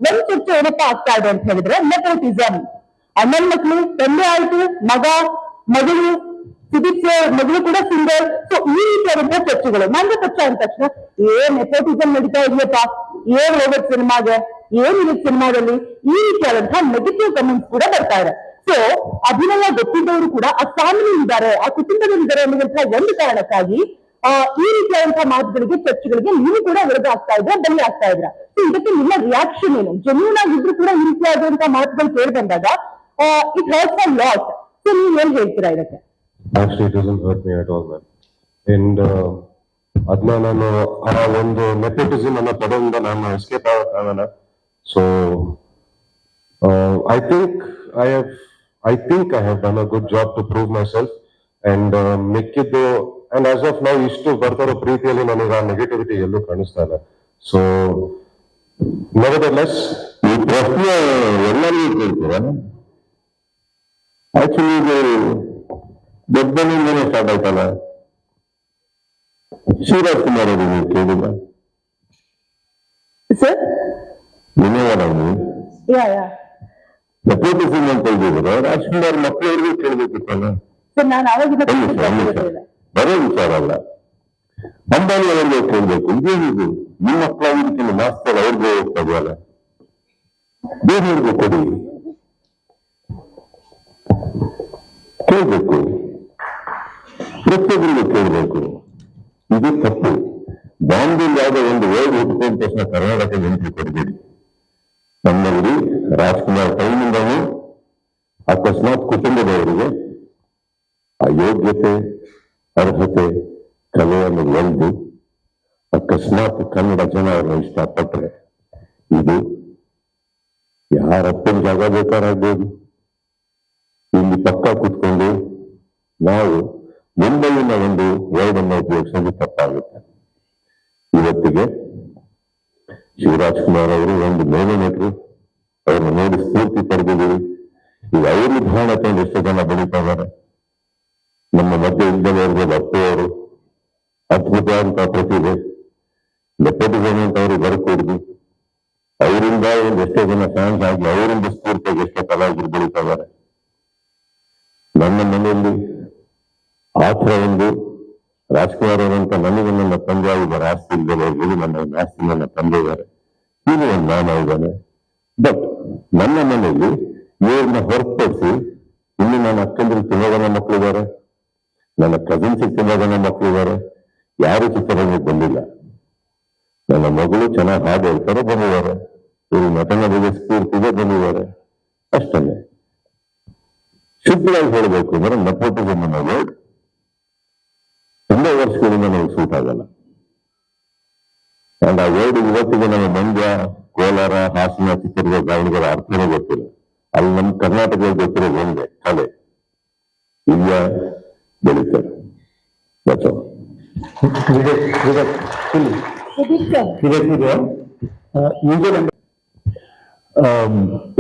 ಒಂದು ಚರ್ಚೆ ಏನಪ್ಪಾ ಆಗ್ತಾ ಇದೆ ಅಂತ ಹೇಳಿದ್ರೆ ನೆಪೋಟಿಸಮ್. ಅಣ್ಣನ ಮಕ್ಕಳು ತಂದೆ ಆಯ್ತು, ಮಗಳು ಸುದೀಪ್ ಮಗಳು ಕೂಡ ಸಿಂಗರ್. ಸೊ ಈ ರೀತಿಯಾದಂತಹ ಚರ್ಚೆಗಳು ನಂಗೆ ಪಕ್ಷ ಅಂದ ತಕ್ಷಣ ನೆಪೋಟಿಸಮ್ ನಡೀತಾ ಇದೆಯಪ್ಪ, ಏನ್ ಹೋಗೋದು ಸಿನಿಮಾಗೆ, ಏನಿದೆ ಸಿನಿಮಾದಲ್ಲಿ, ಈ ರೀತಿಯಾದಂತಹ ನೆಗೆಟಿವ್ ಕಮೆಂಟ್ಸ್ ಕೂಡ ಬರ್ತಾ ಇದೆ. ಸೊ ಅಭಿನಯ ಗೊತ್ತಿದ್ದವರು ಕೂಡ ಆ ಫ್ಯಾಮಿಲಿ ಇದ್ದಾರೆ, ಆ ಕುಟುಂಬದಲ್ಲಿದ್ದಾರೆ ಅನ್ನುವಂತಹ ಒಂದು ಕಾರಣಕ್ಕಾಗಿ ಈ ರೀತಿಯಾದಂತಹ ಮಾತುಗಳಿಗೆ ಚರ್ಚೆಗಳಿಗೆ ನೀವು ಕೂಡ ಒಳಗಾಗ್ತಾ ಇದ್ರ, ಬಲಿ ಆಗ್ತಾ ಇದ್ರ. ಸೊ ಇದಕ್ಕೆ ನಿಮ್ಮ ರಿಯಾಕ್ಷನ್ ಏನು? ಜೆನ್ಯೂನ್ ಆಗಿದ್ರು ಕೂಡ ಈ ರೀತಿಯಾದಂತಹ ಮಾತುಗಳು ಕೇಳಿ ಬಂದಾಗ it hertz a lot. So ನೀವ್ ಏನ್ ಹೇಳ್ತೀರಾ ಇದಕ್ಕೆ? Actually, it doesn't hurt me at all, man. And ಅದನ್ನ ನಾನು ಆ ಒಂದು ನೆಪೋಟಿಸಮ್ ಅನ್ನ ತಗೊಂಡ ನಾನು ಎಸ್ಕೇಪ್ ಆಗಕ್ಕಾಗಲ್ಲ. So I think I have done a good job to prove myself and ಮಿಕ್ಕಿದ್ದು and as of now ಇಷ್ಟು ಬರ್ತಾರೋ ಪ್ರೀತಿಯಲ್ಲಿ ನನಗೆ ಆ ನೆಗೆಟಿವಿಟಿ ಎಲ್ಲೂ ಕಾಣಿಸ್ತಾ ಇಲ್ಲ. ಸೊ nevertheless ಈ ಪ್ರಶ್ನೆ ಎಲ್ಲರಿಗೂ ಕೇಳ್ತೀರಾ? ಆಕ್ಚುಲಿ ಇದು ದೊಡ್ಡನಿಂದನೇ ಸ್ಟಾರ್ಟ್ ಆಯ್ತಲ್ಲ. ಶಿವರಾಜ್ ಕುಮಾರ್ ಅವರು ನೀವು ಕೇಳಿಲ್ಲ ಸರ್? ನೆಪೋಟಿಸಮ್ ಅಂತ ಹೇಳಿದ್ರು ರಾಜ್ಕುಮಾರ್ ಮಕ್ಕಳವ್ರಿಗೂ ಕೇಳಬೇಕಿತ್ತಲ್ಲ. ಬರೋ ವಿಚಾರ ಅಲ್ಲ, ಅಂಬಾನಿ ಅವ್ರಿಗೆ ಕೇಳ್ಬೇಕು. ಇದೇನಿದು ನಿಮ್ಮ ಮಕ್ಕಳಾಗಿರ್ತೀನಿ ಮಾಸ್ತರ್ ಅವ್ರಿಗೆ ಹೋಗ್ತಾ ಇದೆಯಲ್ಲ, ಬೇರೆಯವ್ರಿಗೂ ಕೊಡಿ, ಕೇಳ್ಬೇಕು, ಪ್ರತಿಯೊಬ್ಬರಿಗೂ ಕೇಳ್ಬೇಕು. ಇದು ತಪ್ಪು. ಬಾಂಬೆಯಲ್ಲಿ ಯಾವುದೋ ಒಂದು ವರ್ಡ್ ಹುಟ್ಕೊಂಡ ತಕ್ಷಣ ಕರ್ನಾಟಕ ಎಂಟ್ರಿ ಕೊಡಬೇಡಿ. ನಮ್ಮಲ್ಲಿ ರಾಜ್ಕುಮಾರ್ ಟೈಮಿಂದಲೂ ಅಕಸ್ಮಾತ್ ಕುಟುಂಬದವರಿಗೆ ಆ ಯೋಗ್ಯತೆ, ಅರ್ಹತೆ, ಕಲೆಯನ್ನು ಒಲ್ದು ಅಕಸ್ಮಾತ್ ಕನ್ನಡ ಜನ ಅವ್ರನ್ನ ಇಷ್ಟಪಟ್ಟರೆ ಇದು ಯಾರಪ್ಪನ ಜಾಗ ಬೇಕಾರಾಗ್ಬೋದು. ಇಲ್ಲಿ ಪಕ್ಕ ಕುತ್ಕೊಂಡು ನಾವು ಮುಂಬೈನ ಒಂದು ವರ್ಡ್ ಅನ್ನು ಉಪಯೋಗಿಸೋದು ತಪ್ಪಾಗುತ್ತೆ. ಇವತ್ತಿಗೆ ಶಿವರಾಜ್ ಕುಮಾರ್ ಅವರು ಒಂದು ಮೇಲೆ ನಟರು, ಅವ್ರನ್ನ ನೋಡಿ ಸ್ಫೂರ್ತಿ ಪಡೆದಿದ್ದೀವಿ. ಈಗ ಅವರು ಧ್ಯಾನ ತಂದು ಎಷ್ಟು ಜನ ಬೆಳೀತಾ ಇದ್ದಾರೆ. ನಮ್ಮ ಮಧ್ಯೆ ಇದ್ದವರಿಗೆ ಬಪ್ಪು ಅವರು ಅದ್ಭುತವಾದಂತಹ ಪ್ರತಿಭೆ, ನೆಪೋಟಿಸಮ್ ಅಂತ ಅವ್ರಿಗೆ ಬರ್ಕೊಡ್ದು ಅವರಿಂದ ಒಂದು ಎಷ್ಟೋ ಜನ ಫ್ಯಾನ್ಸ್ ಆಗಿ ಅವರಿಂದ ಸ್ಫೂರ್ತಿಯಾಗಿ ಎಷ್ಟೋ ಕಲಾವಿದರು ಬೆಳೀತಾ ಇದ್ದಾರೆ. ನನ್ನ ಮನೆಯಲ್ಲಿ ಆ ಥರ ಒಂದು ರಾಜ್ಕುಮಾರ್ ಅವರಂತ ನನಗೆ ನನ್ನ ತಂದೆ ಆಗಿದ್ದಾರೆ, ಆಸ್ತಿ ಇಲ್ಲದೆ ಹೋಗಿ ನನ್ನ ಆಸ್ತಿ ನನ್ನ ತಂದೆ ಇದ್ದಾರೆ, ಹೀಗೆ ಒಂದು ನಾಮ ಇದ್ದಾನೆ. ಬಟ್ ನನ್ನ ಮನೆಯಲ್ಲಿ ಇವ್ರನ್ನ ಹೊರತುಪಡಿಸಿ ಇನ್ನು ನನ್ನ ಅಕ್ಕಂದ್ರೆ ತುಂಬಾ ಜನ ಮಕ್ಕಳಿದ್ದಾರೆ, ನನ್ನ ಕಸಿನ್ಸ್ ತುಂಬಾ ಜನ ಮಕ್ಕಳಿದ್ದಾರೆ, ಯಾರು ಚಿತ್ರರಂಗಕ್ಕೆ ಬಂದಿಲ್ಲ. ನನ್ನ ಮಗಳು ಚೆನ್ನಾಗಿ ಹಾಡು ಹೇಳ್ತಾರೆ, ಬಂದಿದ್ದಾರೆ. ಇವರು ನಟನ ಬಗ್ಗೆ ಸ್ಫೂರ್ತಿಗೆ ಬಂದಿದ್ದಾರೆ, ಅಷ್ಟೇ. ಶುದ್ಧವಾಗಿ ಹೇಳಬೇಕು ಅಂದ್ರೆ ನೆಪೋಟಿಸಮ್ ಅನ್ನೋ ವರ್ಡ್ ತುಂಬಾ ವರ್ಷಗಳಿಂದ ನಮಗೆ ಸೂಟ್ ಆಗಲ್ಲ. ಅಂಡ್ ಆ ವರ್ಡ್ ಇವತ್ತಿಗೆ ನಮ್ಮ ಮಂಡ್ಯ, ಕೋಲಾರ, ಹಾಸನ, ಚಿತ್ರದುರ್ಗ, ದಾವಣಗೆರೆ ಅರ್ಥನೇ ಗೊತ್ತಿಲ್ಲ. ಅಲ್ಲಿ ನಮ್ಮ ಕರ್ನಾಟಕದಲ್ಲಿ ಗೊತ್ತಿರೋದು ಒಂದೇ ಕಲೆ, ಈಗ ಬೆಳೀತಾರೆ.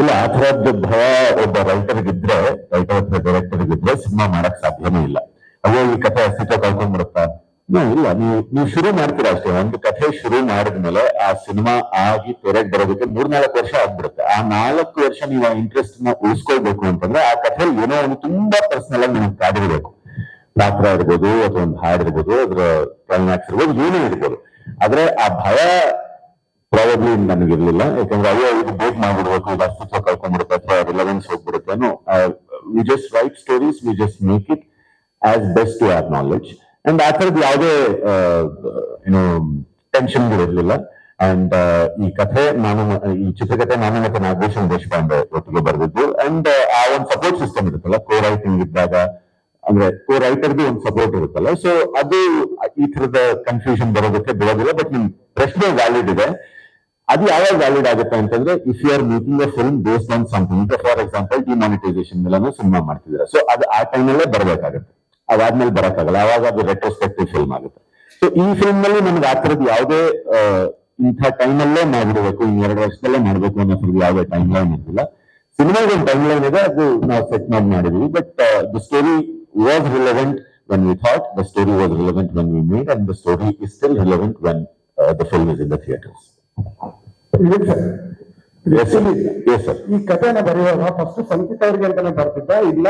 ಇಲ್ಲ, ಆ ಥರದ್ದು ಭಯ ಒಬ್ಬ ರೈಟರ್ಗಿದ್ರೆ, ರೈಟರ್ ಅಥವಾ ಡೈರೆಕ್ಟರ್ಗಿದ್ರೆ ಸಿನಿಮಾ ಮಾಡಕ್ ಸಾಧ್ಯನೇ ಇಲ್ಲ. ಅಯ್ಯೋ ಈ ಕಥೆ ಅಸ್ತಿತ್ವ ಕಳ್ಕೊಂಡ್ಬಿಡುತ್ತಾ? ಇಲ್ಲ, ನೀವು ಶುರು ಮಾಡ್ತೀರಾ ಅಷ್ಟೇ. ಒಂದು ಕಥೆ ಶುರು ಮಾಡಿದ್ಮೇಲೆ ಆ ಸಿನಿಮಾ ಆಗಿ ತೆರೆಗೆ ಬರೋದಕ್ಕೆ 3-4 ವರ್ಷ ಆಗ್ಬಿಡುತ್ತೆ. ಆ 4 ವರ್ಷ ನೀವು ಆ ಇಂಟ್ರೆಸ್ಟ್ ನ ಉಳಿಸ್ಕೊಳ್ಬೇಕು ಅಂತಂದ್ರೆ ಆ ಕಥೆಯಲ್ಲಿ ಏನೋ ಒಂದು ತುಂಬಾ ಪರ್ಸನಲ್ ಆಗಿ ನಿಮ್ಗೆ ಕಾದಿರಬೇಕು. ಪಾತ್ರ ಇರ್ಬೋದು, ಅಥವಾ ಒಂದು ಹಾಡು ಇರ್ಬೋದು, ಅದ್ರ ಕ್ಲೈಮ್ಯಾಕ್ಸ್ ಇರ್ಬೋದು, ಏನೇ ಇರ್ಬೋದು. ಆದ್ರೆ ಆ ಭಯ ಪ್ರಾಬಬ್ಲಿ ನನಗಿರ್ಲಿಲ್ಲ. ಯಾಕಂದ್ರೆ ಅಯ್ಯೋ ಇದು ಬೇಗ ಮಾಡ್ಬಿಡ್ಬೇಕು, ಇದು ಅಸ್ತಿತ್ವ ಕಳ್ಕೊಂಡ್ಬಿಡುತ್ತೆ ಅಥವಾ ರಿಲೆವೆನ್ಸ್ ಹೋಗ್ಬಿಡುತ್ತೆ. We just write stories, we just make it as best to our knowledge. And ಆ ಥರದ್ದು ಯಾವುದೇ ಏನು ಟೆನ್ಷನ್ ಇರಲಿಲ್ಲ. ಅಂಡ್ ಈ ಕಥೆ ಈ ಚಿತ್ರಕಥೆ ನಾನು ಮತ್ತೆ ನಾಗಭೂಷಣ್ ದೇಶಪಾಂಡೆ ಒಟ್ಟಿಗೆ ಬರೆದಿದ್ದು. ಅಂಡ್ ಆ ಒಂದು ಸಪೋರ್ಟ್ ಸಿಸ್ಟಮ್ ಇರುತ್ತಲ್ಲ, ಕೋ ರೈಟಿಂಗ್ ಇದ್ದಾಗ, ಅಂದ್ರೆ ಕೋ ರೈಟರ್ದು ಒಂದು ಸಪೋರ್ಟ್ ಇರುತ್ತಲ್ಲ, ಸೊ ಅದು ಈ ತರದ ಕನ್ಫ್ಯೂಷನ್ ಬರೋದಕ್ಕೆ ಬಿಡೋದಿಲ್ಲ. ಬಟ್ ನಿಮ್ ಪ್ರಶ್ನೆ ವ್ಯಾಲಿಡ್ ಇದೆ. ಅದು ಯಾವಾಗ ವ್ಯಾಲಿಡ್ ಆಗುತ್ತೆ ಅಂತಂದ್ರೆ, if you are making a film based on something, for example demonetisation ಮೇಲೆ ಸಿನಿಮಾ ಮಾಡ್ತಿದ್ದೀರಾ, ಸೊ ಅದು ಆ ಟೈಮಲ್ಲೇ ಬರಬೇಕಾಗುತ್ತೆ, ಅದಾದ್ಮೇಲೆ ಬರಕ್ಕಾಗಲ್ಲ, ಅವಾಗ ಅದು ರೆಟ್ರೋಸ್ಪೆಕ್ಟಿವ್ ಫಿಲ್ಮ್ ಆಗುತ್ತೆ. ಸೊ ಈ ಫಿಲ್ಮ್ ನಲ್ಲಿ ನಮ್ಗೆ ಆ ಥರದ್ದು ಯಾವುದೇ ಇಂಥ ಟೈಮಲ್ಲೇ ಮಾಡಿಬಿಡಬೇಕು, 2 ವರ್ಷದಲ್ಲೇ ಮಾಡ್ಬೇಕು ಅನ್ನೋ ಥರದ್ದು ಯಾವುದೇ ಟೈಮ್ ಲೈನ್ ಇರಲಿಲ್ಲ. ಸಿನಿಮಾಗೆ ಒಂದು ಟೈಮ್ ಲೈನ್ ಇದೆ, ಅದು ನಾವು ಸೆಟ್ ಮಾಡಿದ್ವಿ. But the story was relevant when we thought, the story was relevant when we made, and the story is still relevant when the film is in the theaters. Yes, sir. ಈ ಕಥೆನ ಬರೆಯುವಾಗ first Sanchit ಅವ್ರಿಗೆ ಅಂತಾನೆ ಬರ್ತಿದ್ದ, ಇಲ್ಲ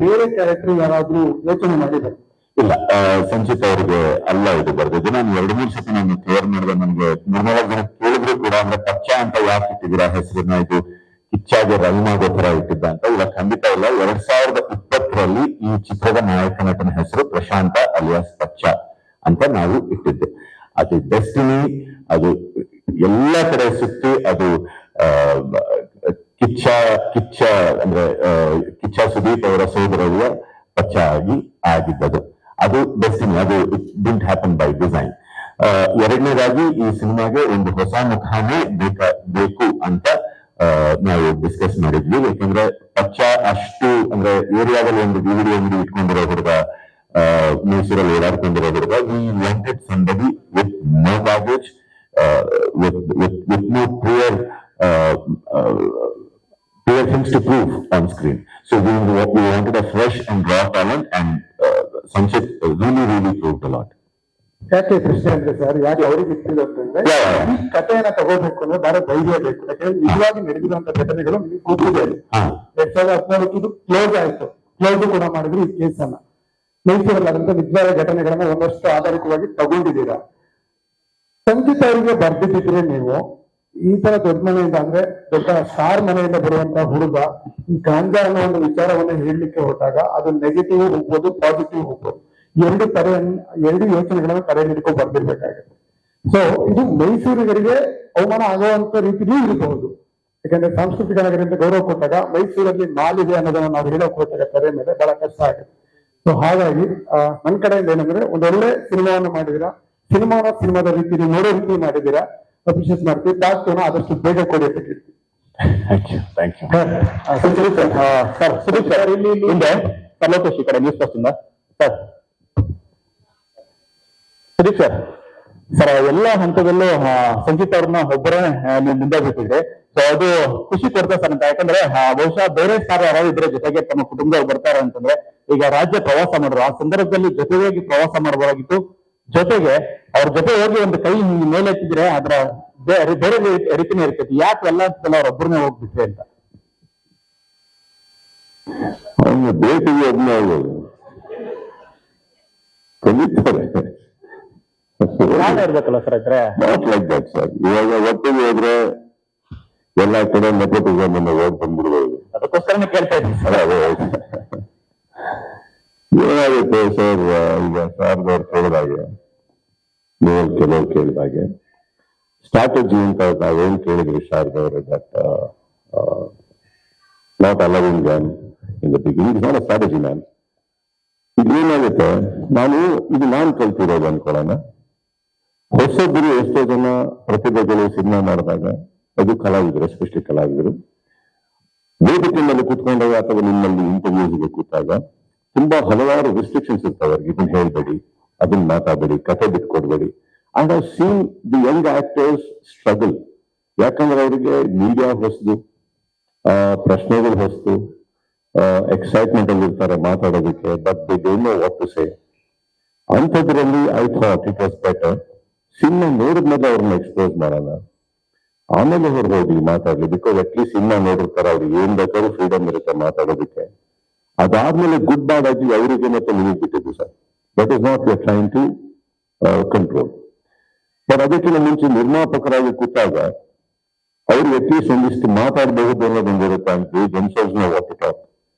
ಬೇರೆ character ಯಾರಾದ್ರೂ ಯೋಚನೆ ಮಾಡಿದ್ರು? ಇಲ್ಲ, ಸಂಚಿತ್ ಅವರಿಗೆ ಅಲ್ಲ ಇದು ಬರ್ದಿದ್ದು. ನಾನು 2-3 ಸತಿ ನಾನು ಕ್ಲಿಯರ್ ಮಾಡಿದೆ. ನನಗೆ 3-4 ಜನ ಕೇಳಿದ್ರು ಕೂಡ, ಅಂದ್ರೆ ಪಚ್ಚ ಅಂತ ಯಾಕೆ ಇಟ್ಟಿದ್ದೀರಾ ಹೆಸರನ್ನ, ಇದು ಕಿಚ್ಚಾಗೆ ರೈಮಾಗೋ ತರ ಇಟ್ಟಿದ್ದ ಅಂತ. ಇಲ್ಲ, ಖಂಡಿತ ಇಲ್ಲ. 2020ರಲ್ಲಿ ಈ ಚಿತ್ರದ ನಾಯಕ ನಟನ ಹೆಸರು ಪ್ರಶಾಂತ ಅಲಿಯಾಸ್ ಪಚ್ಚ ಅಂತ ನಾವು ಇಟ್ಟಿದ್ದೆ. ಅದು ಡೆಸ್ಟಿನಿ, ಅದು ಎಲ್ಲ ಕಡೆ ಸುತ್ತಿ ಅದು ಕಿಚ್ಚ ಅಂದ್ರೆ ಕಿಚ್ಚ ಸುದೀಪ್ ಅವರ ಸೋದರರಿಯ ಪಚ್ಚ ಆಗಿದ್ದದು. ಅದು ಡೆಸ್ಟಿನಿ, ಅದು it didn't happen by design. ಎರಡನೇದಾಗಿ ಈ ಸಿನಿಮಾಗೆ ಒಂದು ಹೊಸ ಮುಖಾನೇ ಬೇಕು ಅಂತ ನಾವು ಡಿಸ್ಕಸ್ ಮಾಡಿದ್ವಿ. ಯಾಕಂದ್ರೆ ಪಚ್ಚ ಅಷ್ಟು ಅಂದ್ರೆ ಏರಿಯಾದಲ್ಲಿ ಒಂದು DVD ಅಂಗಡಿ ಇಟ್ಕೊಂಡಿರೋ ಹುಡುಗ, ಮೈಸೂರಲ್ಲಿ ಓಡಾಡ್ಕೊಂಡಿರೋ ಹುಡುಗ. We wanted somebody with no baggage, with no clear things to prove on screen. So we wanted a fresh and raw talent, and Sanchit really proved a lot. ಯಾಕೆ ಪ್ರಶ್ನೆ ಅಂದ್ರೆ ಸರ್, ಯಾಕೆ ಅವ್ರಿಗೆ ಇಟ್ಟಿಲ್ಲ ಅಂತಂದ್ರೆ, ಈ ಕಥೆಯನ್ನ ತಗೋಬೇಕು ಅಂದ್ರೆ ಬಹಳ ಧೈರ್ಯ ಬೇಕು. ಯಾಕಂದ್ರೆ ನಿಜವಾಗಿ ನಡೆದಿರುವಂತ ಘಟನೆಗಳು ನಿಮಗೆ ಗೊತ್ತಿದೆ. 2014 ಇದು ಕ್ಲೋಸ್ ಆಯ್ತು, ಕ್ಲೋಸ್ ಕೂಡ ಮಾಡಿದ್ರು ಈ ಕೇಸ್ ಅನ್ನ. ಮೈಸೂರಲ್ಲಾದಂತ ನಿಜವಾದ ಘಟನೆಗಳನ್ನ ಒಂದಷ್ಟು ಆಧಾರಿತವಾಗಿ ತಗೊಂಡಿದ್ದೀರಾ. ಸಂಚಿತ್ ಅವರಿಗೆ ಬರ್ದಿದ್ದಿದ್ರೆ ನೀವು ಈ ತರ ದೊಡ್ಡ ಮನೆಯಿಂದ, ಅಂದ್ರೆ ದೊಡ್ಡ ಸ್ಟಾರ್ ಮನೆಯಿಂದ ಬರುವಂತ ಹುಡುಗ ಈ ಗಾಂಜಾ ಅನ್ನೋ ಒಂದು ವಿಚಾರವನ್ನ ಹೇಳಲಿಕ್ಕೆ ಹೊರಟಾಗ ಅದು ನೆಗೆಟಿವ್ ಹೋಗ್ಬೋದು, ಪಾಸಿಟಿವ್ ಹೋಗ್ಬೋದು. ಎರಡು ಯೋಚನೆಗಳನ್ನ ತಲೆಯಲ್ಲಿ ಹಿಡ್ಕೊಂಡು ಬರ್ದಿರ್ಬೇಕಾಗುತ್ತೆ. ಸೊ ಇದು ಮೈಸೂರಿಗರಿಗೆ ಅವಮಾನ ಆಗುವಂತ ರೀತಿಯೂ ಇರಬಹುದು. ಯಾಕಂದ್ರೆ ಸಾಂಸ್ಕೃತಿಕ ನಗರ ಅಂತ ಗೌರವ ಕೊಟ್ಟಾಗ ಮೈಸೂರಲ್ಲಿ ಮಾಲಿದೆ ಅನ್ನೋದನ್ನ ನಾವು ಹೇಳಕ್ ಹೋದಾಗ ತೆರೆ ಮೇಲೆ ಬಹಳ ಕಷ್ಟ ಆಗುತ್ತೆ. ಸೊ ಹಾಗಾಗಿ ನನ್ನ ಕಡೆಯಿಂದ ಏನಂದ್ರೆ, ಒಂದೊಳ್ಳೆ ಸಿನಿಮಾವನ್ನು ಮಾಡಿದೀರಾ, ಸಿನಿಮಾದ ರೀತಿ ನೋಡೋ ರೀತಿ ಮಾಡಿದೀರಾ, ಅಪ್ರಿಶಿಯೇಟ್ ಮಾಡ್ತೀವಿ. ಟಾಸ್ಕ್ ಆದಷ್ಟು ಬೇಗ ಕೊಡಿ ಅಂತ ಕೇಳ್ತೀವಿ. Thank you. ಸರ್, ಇಲ್ಲಿ ಲೋಕೇಶ್ ಈ ಕಡೆ news post sir. Sudeep sir, ಎಲ್ಲ ಹಂತದಲ್ಲೂ ಸಂಚಿತ್ ಅವ್ರನ್ನ ಒಬ್ಬರೇ ನೀವು ಮುಂದೆ ಬಿಟ್ಟಿದ್ರೆ, ಸೊ ಅದು ಖುಷಿ ಕೊಡ್ತಾ ಸರ್ ಅಂತ. ಯಾಕಂದ್ರೆ ಬಹುಶಃ ಬೇರೆ ಸ್ಟಾರ್ ಯಾರು ಇದ್ರೆ ಜೊತೆಗೆ ತಮ್ಮ ಕುಟುಂಬದವ್ರು ಬರ್ತಾರೆ ಅಂತಂದ್ರೆ, ಈಗ ರಾಜ್ಯ ಪ್ರವಾಸ ಮಾಡಿದ್ರು, ಆ ಸಂದರ್ಭದಲ್ಲಿ ಜೊತೆಗಾಗಿ ಪ್ರವಾಸ ಮಾಡಬಹುದಾಗಿತ್ತು. ಜೊತೆಗೆ ಅವ್ರ ಜೊತೆ ಹೋಗಿ ಒಂದು ಕೈ ಮೇಲೆ ಎತ್ತಿದ್ರೆ ಅದರ ಬೇರೆ ರೀತಿನೇ ಇರ್ತೈತಿ. ಯಾಕೆ ಎಲ್ಲ ಹಂತದಲ್ಲಿ ಅವ್ರೊಬ್ಬರನ್ನೇ ಹೋಗ್ಬಿಟ್ರೆ ಅಂತ. ಭೇಟಿಗೆ ಒಬ್ಬನೇ ಹೋಗೋದು, ಖಂಡಿತವಾಗಿ ಇರ್ಬೇಕಲ್ಲ ಸರ್ ಇದ್ರೆ. Not like that sir. ಇವಾಗ ಒಟ್ಟಿಗೆ ಹೋದ್ರೆ ಎಲ್ಲಾ ಕಡೆ ನೆಪೋಟಿಸಮ್ ಅನ್ನು ಓಡ್ ಬಂದ್ಬಿಡ್ಬೋದು. ಅದಕ್ಕೋಸ್ಕರನೇ ಕೇಳ್ತಾ ಇದ್ದೀನಿ. ಏನಾಗುತ್ತೆ ಸರ್, ಈಗ ಸಾರ್ದವ್ರು ಹೇಳಿದಾಗೆ, ನೀವು ಕೆಲವ್ರು ಕೇಳಿದಾಗೆ ಸ್ಟ್ರಾಟಜಿ ಅಂತ ನಾವೇನ್ ಕೇಳಿದ್ರಿ ಶಾರದವ್ರು, that not allowing them in the beginning, not a strategy man. ಈಗ ಏನಾಗುತ್ತೆ, ನಾನು ಕಲ್ತಿರೋದು ಅನ್ಕೊಳ್ಳೋಣ, ಹೊಸಬ್ರು ಎಷ್ಟೋ ಜನ ಪ್ರತಿಭೆಗಳು ಸಿನಿಮಾ ಮಾಡಿದಾಗ ಅದು ಕಲಾವಿದರು, ಎಸ್ಪೆಷಲಿ ಕಲಾವಿದರು ವೇದಿಕೆ ಮೇಲೆ ಕೂತ್ಕೊಂಡಾಗ ಅಥವಾ ನಿಮ್ಮಲ್ಲಿ ಇಂಟರ್ವ್ಯೂಸ್ಗೆ ಕೂತಾಗ ತುಂಬಾ ಹಲವಾರು ರಿಸ್ಟ್ರಿಕ್ಷನ್ಸ್ ಇರ್ತಾವೆ. ಅವ್ರಿಗೆ ಇದನ್ನ ಹೇಳ್ಬೇಡಿ, ಅದನ್ನ ಮಾತಾಡಬೇಡಿ, ಕಥೆ ಬಿಟ್ಕೊಡ್ಬೇಡಿ. And I seen the young actors struggle. ಯಾಕಂದ್ರೆ ಅವರಿಗೆ ಮೀಡಿಯಾ ಹೊಸದು, ಪ್ರಶ್ನೆಗಳು ಹೊಸದು, ಎಕ್ಸೈಟ್ಮೆಂಟ್ ಅಲ್ಲಿ ಇರ್ತಾರೆ ಮಾತಾಡೋದಕ್ಕೆ, but they don't know what to say. ಅಂಥದ್ರಲ್ಲಿ I thought it was better cinema ನೋಡಿದ್ಮೇಲೆ ಅವ್ರನ್ನ ಎಕ್ಸ್ಪೋಸ್ ಮಾಡೋಣ, ಆಮೇಲೆ ಅವ್ರು ಹೋಗಿ ಮಾತಾಡ್ಲಿ. ಬಿಕಾಸ್ ಅಟ್ಲೀಸ್ಟ್ ಸಿನಿಮಾ ನೋಡಿರ್ತಾರೆ, ಅವ್ರಿಗೆ ಏನ್ ಬೇಕಾದ್ರೂ ಫ್ರೀಡಮ್ ಇರುತ್ತೆ ಮಾತಾಡೋದಕ್ಕೆ. ಅದಾದ್ಮೇಲೆ ಗುಡ್ ಬ್ಯಾಡ್ ಆಗಿ ಅವರಿಗೆ ಮತ್ತೆ ನಿಮಗೆ ಬಿಟ್ಟಿದ್ದು sir. That is not your trying to control. But ಅದಕ್ಕಿಂತ ಮುಂಚೆ ನಿರ್ಮಾಪಕರಾಗಿ ಕೂತಾಗ ಅವ್ರಿಗೆ ಅಟ್ಲೀಸ್ಟ್ ಒಂದಿಷ್ಟು ಮಾತಾಡಬಹುದು ಅನ್ನೋದೊಂದಿರುತ್ತೆ ಅಂತ themselves know what to talk.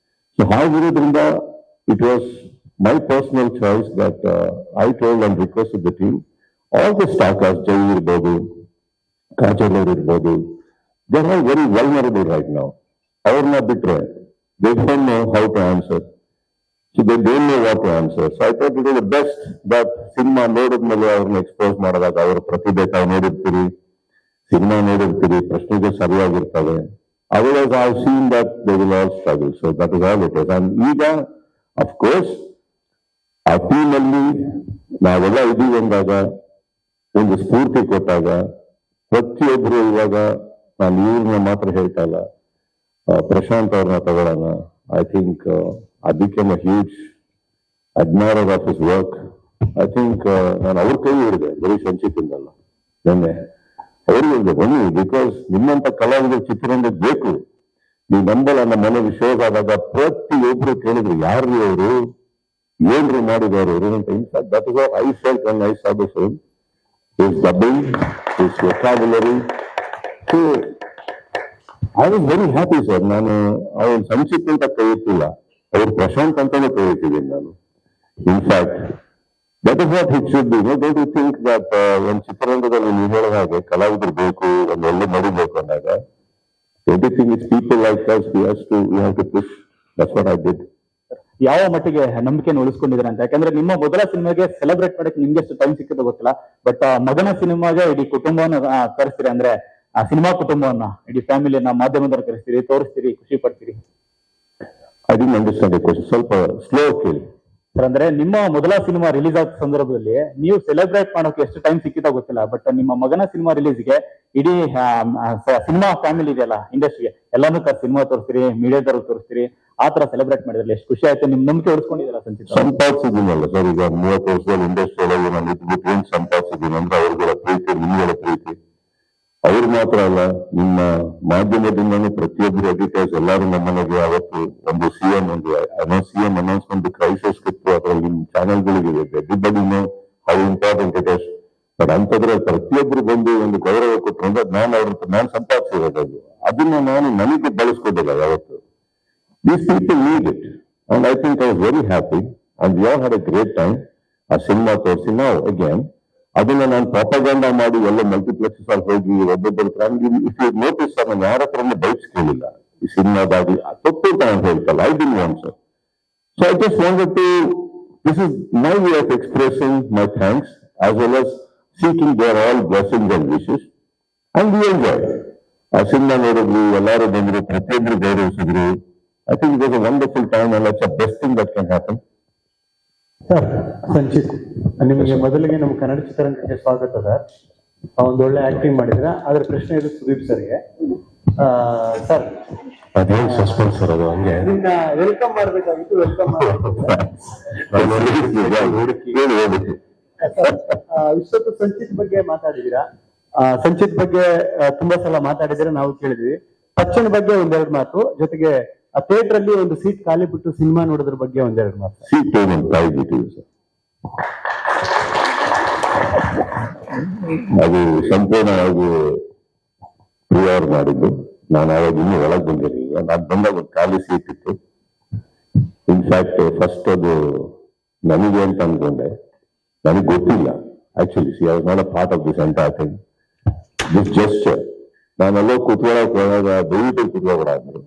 So ಹಾಗಿರೋದ್ರಿಂದ it was my personal choice that I told and requested the team, all the star casts, Jai ಇರ್ಬೋದು, ಕಾಜಲ್ ಅವ್ರು ಇರ್ಬೋದು, they are very vulnerable right now. ಅವ್ರನ್ನ ಬಿಟ್ರೆ they don't know how to answer. So they don't know what to answer. So I thought it was the best that cinema ನೋಡಿದ್ಮೇಲೆ ಅವ್ರನ್ನ expose ಮಾಡಿದಾಗ ಅವ್ರ ಪ್ರತಿಭೆ ತಾವು ನೋಡಿರ್ತೀರಿ, ಸಿನಿಮಾ ನೋಡಿರ್ತೀರಿ, ಪ್ರಶ್ನೆಗಳು ಸರಿಯಾಗಿರ್ತವೆ. Otherwise I have seen that they will all struggle. So that is all it is. And ಈಗ of course ಆ team ಅಲ್ಲಿ ನಾವೆಲ್ಲ ಇದೀವಿ ಅಂದಾಗ, ಒಂದು ಸ್ಫೂರ್ತಿ ಕೊಟ್ಟಾಗ ಪ್ರತಿಯೊಬ್ರು, ಇವಾಗ ನಾನು ಇವ್ರನ್ನ ಮಾತ್ರ ಹೇಳ್ತಾ ಇಲ್ಲ, ಪ್ರಶಾಂತ್ ಅವ್ರನ್ನ ತಗೊಳ್ಳೋಣ. I think I became a huge admirer of his work. I think ನಾನು ಅವ್ರ ಕೈ ಹಿಡಿದೆ, ಬರೀ ಸಂಚಿತಿಂದಲ್ಲ, ನಿನ್ನೆ ಅವ್ರಿಗೆ ಹೇಳಿದೆ ಬನ್ನಿ, ಬಿಕಾಸ್ ನಿಮ್ಮಂತ ಕಲಾವಿದರು ಚಿತ್ರರಂಗಕ್ಕೆ ಬೇಕು. ನೀವು ನಂಬಲ್ಲ, ನಮ್ಮ ಮನೆಗೆ ಶೋಕ್ ಆದಾಗ ಪ್ರತಿಯೊಬ್ರು ಕೇಳಿದ್ರು, ಯಾರು ಅವರು, ಏನ್ರು ಮಾಡಿದವರು ಅವರು ಅಂತ. In fact that is what I felt when I saw the film. His dubbing, his vocabulary. So I was very happy, sir. ನಾನು ಅವನು ಸಂಚಿತ್ ಅಂತ ಕೈ ಎತ್ತಿಲ್ಲ, ಅವ್ರು ಪ್ರಶಾಂತ್ ಅಂತಾನೆ ಕೈ ಎತ್ತಿದ್ದೀನಿ ನಾನು. In fact that is what it should be. Don't you think that ಒಂದು ಚಿತ್ರರಂಗದಲ್ಲಿ ನೀವು ಹೇಳೋ ಹಾಗೆ ಕಲಾವಿದರು ಬೇಕು, ಒಂದು ಒಳ್ಳೆ ನಡಿಬೇಕು ಅಂದಾಗ everything is people like us, we have to push. That's what I did. ಯಾವ ಮಟ್ಟಿಗೆ ನಂಬಿಕೆಯನ್ನು ಉಳಿಸ್ಕೊಂಡಿದ್ರೆ ಅಂತ, ಯಾಕಂದ್ರೆ ನಿಮ್ಮ ಮೊದಲ ಸಿನಿಮಾಗೆ ಸೆಲೆಬ್ರೇಟ್ ಮಾಡಕ್ಕೆ ನಿಮ್ಗೆ ಎಷ್ಟು ಟೈಮ್ ಸಿಕ್ಕಿದೆ ಗೊತ್ತಿಲ್ಲ, ಬಟ್ ಮಗನ ಸಿನಿಮಾಗೆ ಇಡೀ ಕುಟುಂಬವನ್ನ ಕರೆಸ್ತೀರಿ, ಅಂದ್ರೆ ಆ ಸಿನಿಮಾ ಕುಟುಂಬವನ್ನ, ಇಡೀ ಫ್ಯಾಮಿಲಿಯನ್ನ ಮಾಧ್ಯಮದವ್ರು ಕರೆಸ್ತೀರಿ, ತೋರಿಸ್ತೀರಿ, ಖುಷಿ ಪಡ್ತೀರಿ. I didn't understand the question. ಸ್ವಲ್ಪ ಸ್ಲೋ ಕೇಳಿ ಸರ್. ಅಂದ್ರೆ ನಿಮ್ಮ ಮೊದಲ ಸಿನಿಮಾ ರಿಲೀಸ್ ಆದ ಸಂದರ್ಭದಲ್ಲಿ ನೀವು ಸೆಲೆಬ್ರೇಟ್ ಮಾಡೋಕೆ ಎಷ್ಟು ಟೈಮ್ ಸಿಕ್ಕಿತಾ ಗೊತ್ತಿಲ್ಲ, ಬಟ್ ನಿಮ್ಮ ಮಗನ ಸಿನಿಮಾ ರಿಲೀಸ್ಗೆ ಇಡೀ ಸಿನಿಮಾ ಫ್ಯಾಮಿಲಿ ಇದೆಯಲ್ಲ, ಇಂಡಸ್ಟ್ರಿಗೆ ಎಲ್ಲಾನು ಸಿನಿಮಾ ತೋರಿಸ್ತೀರಿ, ಮೀಡಿಯಾದವ್ರು ತೋರಿಸ್ತೀರಿ, ಆ ತರ ಸೆಲೆಬ್ರೇಟ್ ಮಾಡಿದ್ರಲ್ಲ, ಎಷ್ಟು ಖುಷಿ ಆಯ್ತು. ನಿಮ್ ನಂಬಿಕೆ ಉಳಿಸ್ಕೊಂಡಿದ್ದೀರಾ ಸಂಚಿತ್? ಸಂಪಾದಿಸಿದ್ದೀನಲ್ಲ ಸರ್, ಈಗ 30 ವರ್ಷದಲ್ಲಿ ಇಂಡಸ್ಟ್ರಿ ಒಳಗೆ ನಾನು ಇದ್ಬಿಟ್ಟು ಏನ್ ಸಂಪಾದಿಸಿದ್ದೀನಿ ಅಂದ್ರೆ ಅವ್ರಿಗೆಲ್ಲ ಪ್ರೀತಿ, ನಿಮ್ಗಳ ಪ್ರೀತಿ. ಅವ್ರು ಮಾತ್ರ ಅಲ್ಲ, ನಿಮ್ಮ ಮಾಧ್ಯಮದಿಂದನೂ ಪ್ರತಿಯೊಬ್ಬರು ಎಡಿಟರ್ಸ್ ಎಲ್ಲರೂ ನಮ್ಮನೆಗೆ ಅವತ್ತು ಒಂದು ಸಿಎಂ ಅನೌನ್ಸ್ಮೆಂಟ್ ಕ್ರೈಸಿಸ್ ಇತ್ತು, ಅದರಲ್ಲಿ ನಿಮ್ಮ ಚಾನೆಲ್ಗಳಿಗೆ everybody know how important it is. But ಅಂತಂದ್ರೆ ಪ್ರತಿಯೊಬ್ರು ಬಂದು ಒಂದು ಗೌರವ ಕೊಟ್ಟರು ಅಂದ್ರೆ ನಾನು ಸಂಪಾದಿಸಿರೋದು ಅದನ್ನ ನಾನು ನನಗೆ ಬಳಸ್ಕೋದಿಲ್ಲ ಯಾವತ್ತು. These people need it, and I think I was very happy, and we all had a great time. ಆ ಸಿನಿಮಾ ತೋರಿಸಿ ನಾವು ಅಗೇನ್ ಅದನ್ನ ನಾನು ಪ್ರಾಪಗಂಡ ಮಾಡಿ ಎಲ್ಲ ಮಲ್ಟಿಪ್ಲೆಕ್ಸಸ್ ಅಲ್ಲಿ ಹೋಗಿ ಒಬ್ಬೊಬ್ಬರು ಇಫ್ ಯು ನೋಟಿಸ್ ನಾನು ಯಾರ ಹತ್ರನೂ ಬೈಕ್ಸ್ ಕೇಳಿಲ್ಲ ಈ ಸಿನಿಮಾದಾಗಿ, ತಪ್ಪು ಅಂತ ಹೇಳ್ತಲ್ಲ, I didn't want sir. So I just wanted to, this is my way of expressing my thanks as well as seeking their all blessings and wishes, and we enjoy. ಆ ಸಿನಿಮಾ ನೋಡಿದ್ವಿ, ಎಲ್ಲರೂ ಬಂದ್ರು, ಪ್ರತಿಯೊಬ್ಬರು ಗೌರವಿಸಿದ್ರು. I think it was a wonderful time, and that's the best thing that can happen. Sir, Sanchit, ನಿಮಗೆ ಮೊದಲಿಗೆ ನಮ್ಮ ಕನ್ನಡ ಚಿತ್ರರಂಗಕ್ಕೆ ಸ್ವಾಗತ ಸರ್. ಒಂದೊಳ್ಳೆ ಆಕ್ಟಿಂಗ್ ಮಾಡಿದ್ರ. ಅದ್ರ ಪ್ರಶ್ನೆ ಇದು ಸುದೀಪ್ ಸರ್ಗೆ. ಸರ್, ಅದೇನು ಸಸ್ಪೆನ್ಸ್ ಸರ್, ಅದು ಹಂಗೆ ವೆಲ್ಕಮ್ ಮಾಡ್ಬೇಕಾಗಿತ್ತು. ವೆಲ್ಕಮ್ ಇಷ್ಟೊತ್ತು ಸಂಚಿತ್ ಬಗ್ಗೆ ಮಾತಾಡಿದೀರಾ. ಸಂಚಿತ್ ಬಗ್ಗೆ ತುಂಬಾ ಸಲ ಮಾತಾಡಿದ್ರೆ ನಾವು ಕೇಳಿದ್ವಿ. ತಕ್ಷಣ ಬಗ್ಗೆ ಒಂದೆರಡು ಮಾತು, ಜೊತೆಗೆ ಆ ಥಿಯೇಟರ್ ಅಲ್ಲಿ ಒಂದು ಸೀಟ್ ಖಾಲಿ ಬಿಟ್ಟು ಸಿನಿಮಾ ನೋಡೋದ್ರ ಬಗ್ಗೆ ಒಂದೆರಡು ಮಾತು. ಸೀಟ್ ಕಾಯ್ಬಿಟ್ಟಿವಿ ಸರ್. ಅದು ಸಂಪೂರ್ಣವಾಗಿ ಪ್ರಿಯವ್ರು ಮಾಡಿದ್ದು. ನಾನು ಆವಾಗ ಇನ್ನೂ ಒಳಗೆ ಬಂದಿರಲಿಲ್ಲ. ನಾನು ಬಂದಾಗ ಒಂದು ಖಾಲಿ ಸೀಟ್ ಇತ್ತು. ಇನ್ಫ್ಯಾಕ್ಟ್ ಫಸ್ಟ್ ಅದು ನನಗೆ ಅಂತ ಅನ್ಕೊಂಡೆ. ನನಗೆ ಗೊತ್ತಿಲ್ಲ actually. See I was not a part of this entire thing. This gesture ನಾನೆಲ್ಲೋ ಕೂತ್ಕೊಳ್ಳೋಕೆ ಹೋದಾಗ ದಯವಿಟ್ಟು ಕೂತ್ಕೋಬೇಡ ಅಂದ್ರು.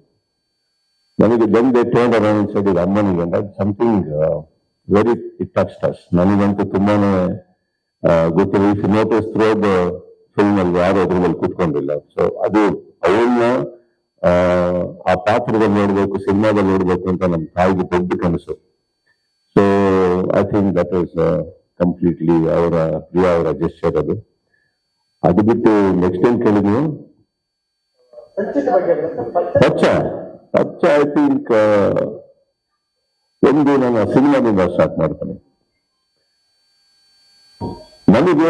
ನನಗೆ ಬಂದೆ ಟರ್ನ್ ಅರೌಂಡ್ ಸೈಡ್ ಇದು ಅಮ್ಮನಿಗೆ ಅಂದಾಗ something very it touched us. ನನಗಂತೂ ತುಂಬಾನೇ ಗೊತ್ತಿಲ್ಲ. If notice through the film ಅಲ್ಲಿ ಯಾರು ಅದ್ರ ಮೇಲೆ ಕೂತ್ಕೊಂಡಿಲ್ಲ. ಸೊ ಅದು ಅವನ್ನ ಆ ಪಾತ್ರದಲ್ಲಿ ನೋಡ್ಬೇಕು, ಸಿನಿಮಾದಲ್ಲಿ ನೋಡ್ಬೇಕು ಅಂತ ನಮ್ಮ ತಾಯಿಗೆ ದೊಡ್ಡ ಕನಸು. So I think that is completely Priya ಅವರ ಜೆಸ್ಚರ್ ಅದು. ಅದು ಬಿಟ್ಟು ನೆಕ್ಸ್ಟ್ ಏನ್ ಕೇಳಿದ್ನು? ಪಚ್ಚ ಐ ಥಿಂಕ್ ಒಂದು ನಾನು ಸಿನಿಮಾದಿಂದ ಸ್ಟಾರ್ಟ್ ಮಾಡ್ತೇನೆ. ನನಗೆ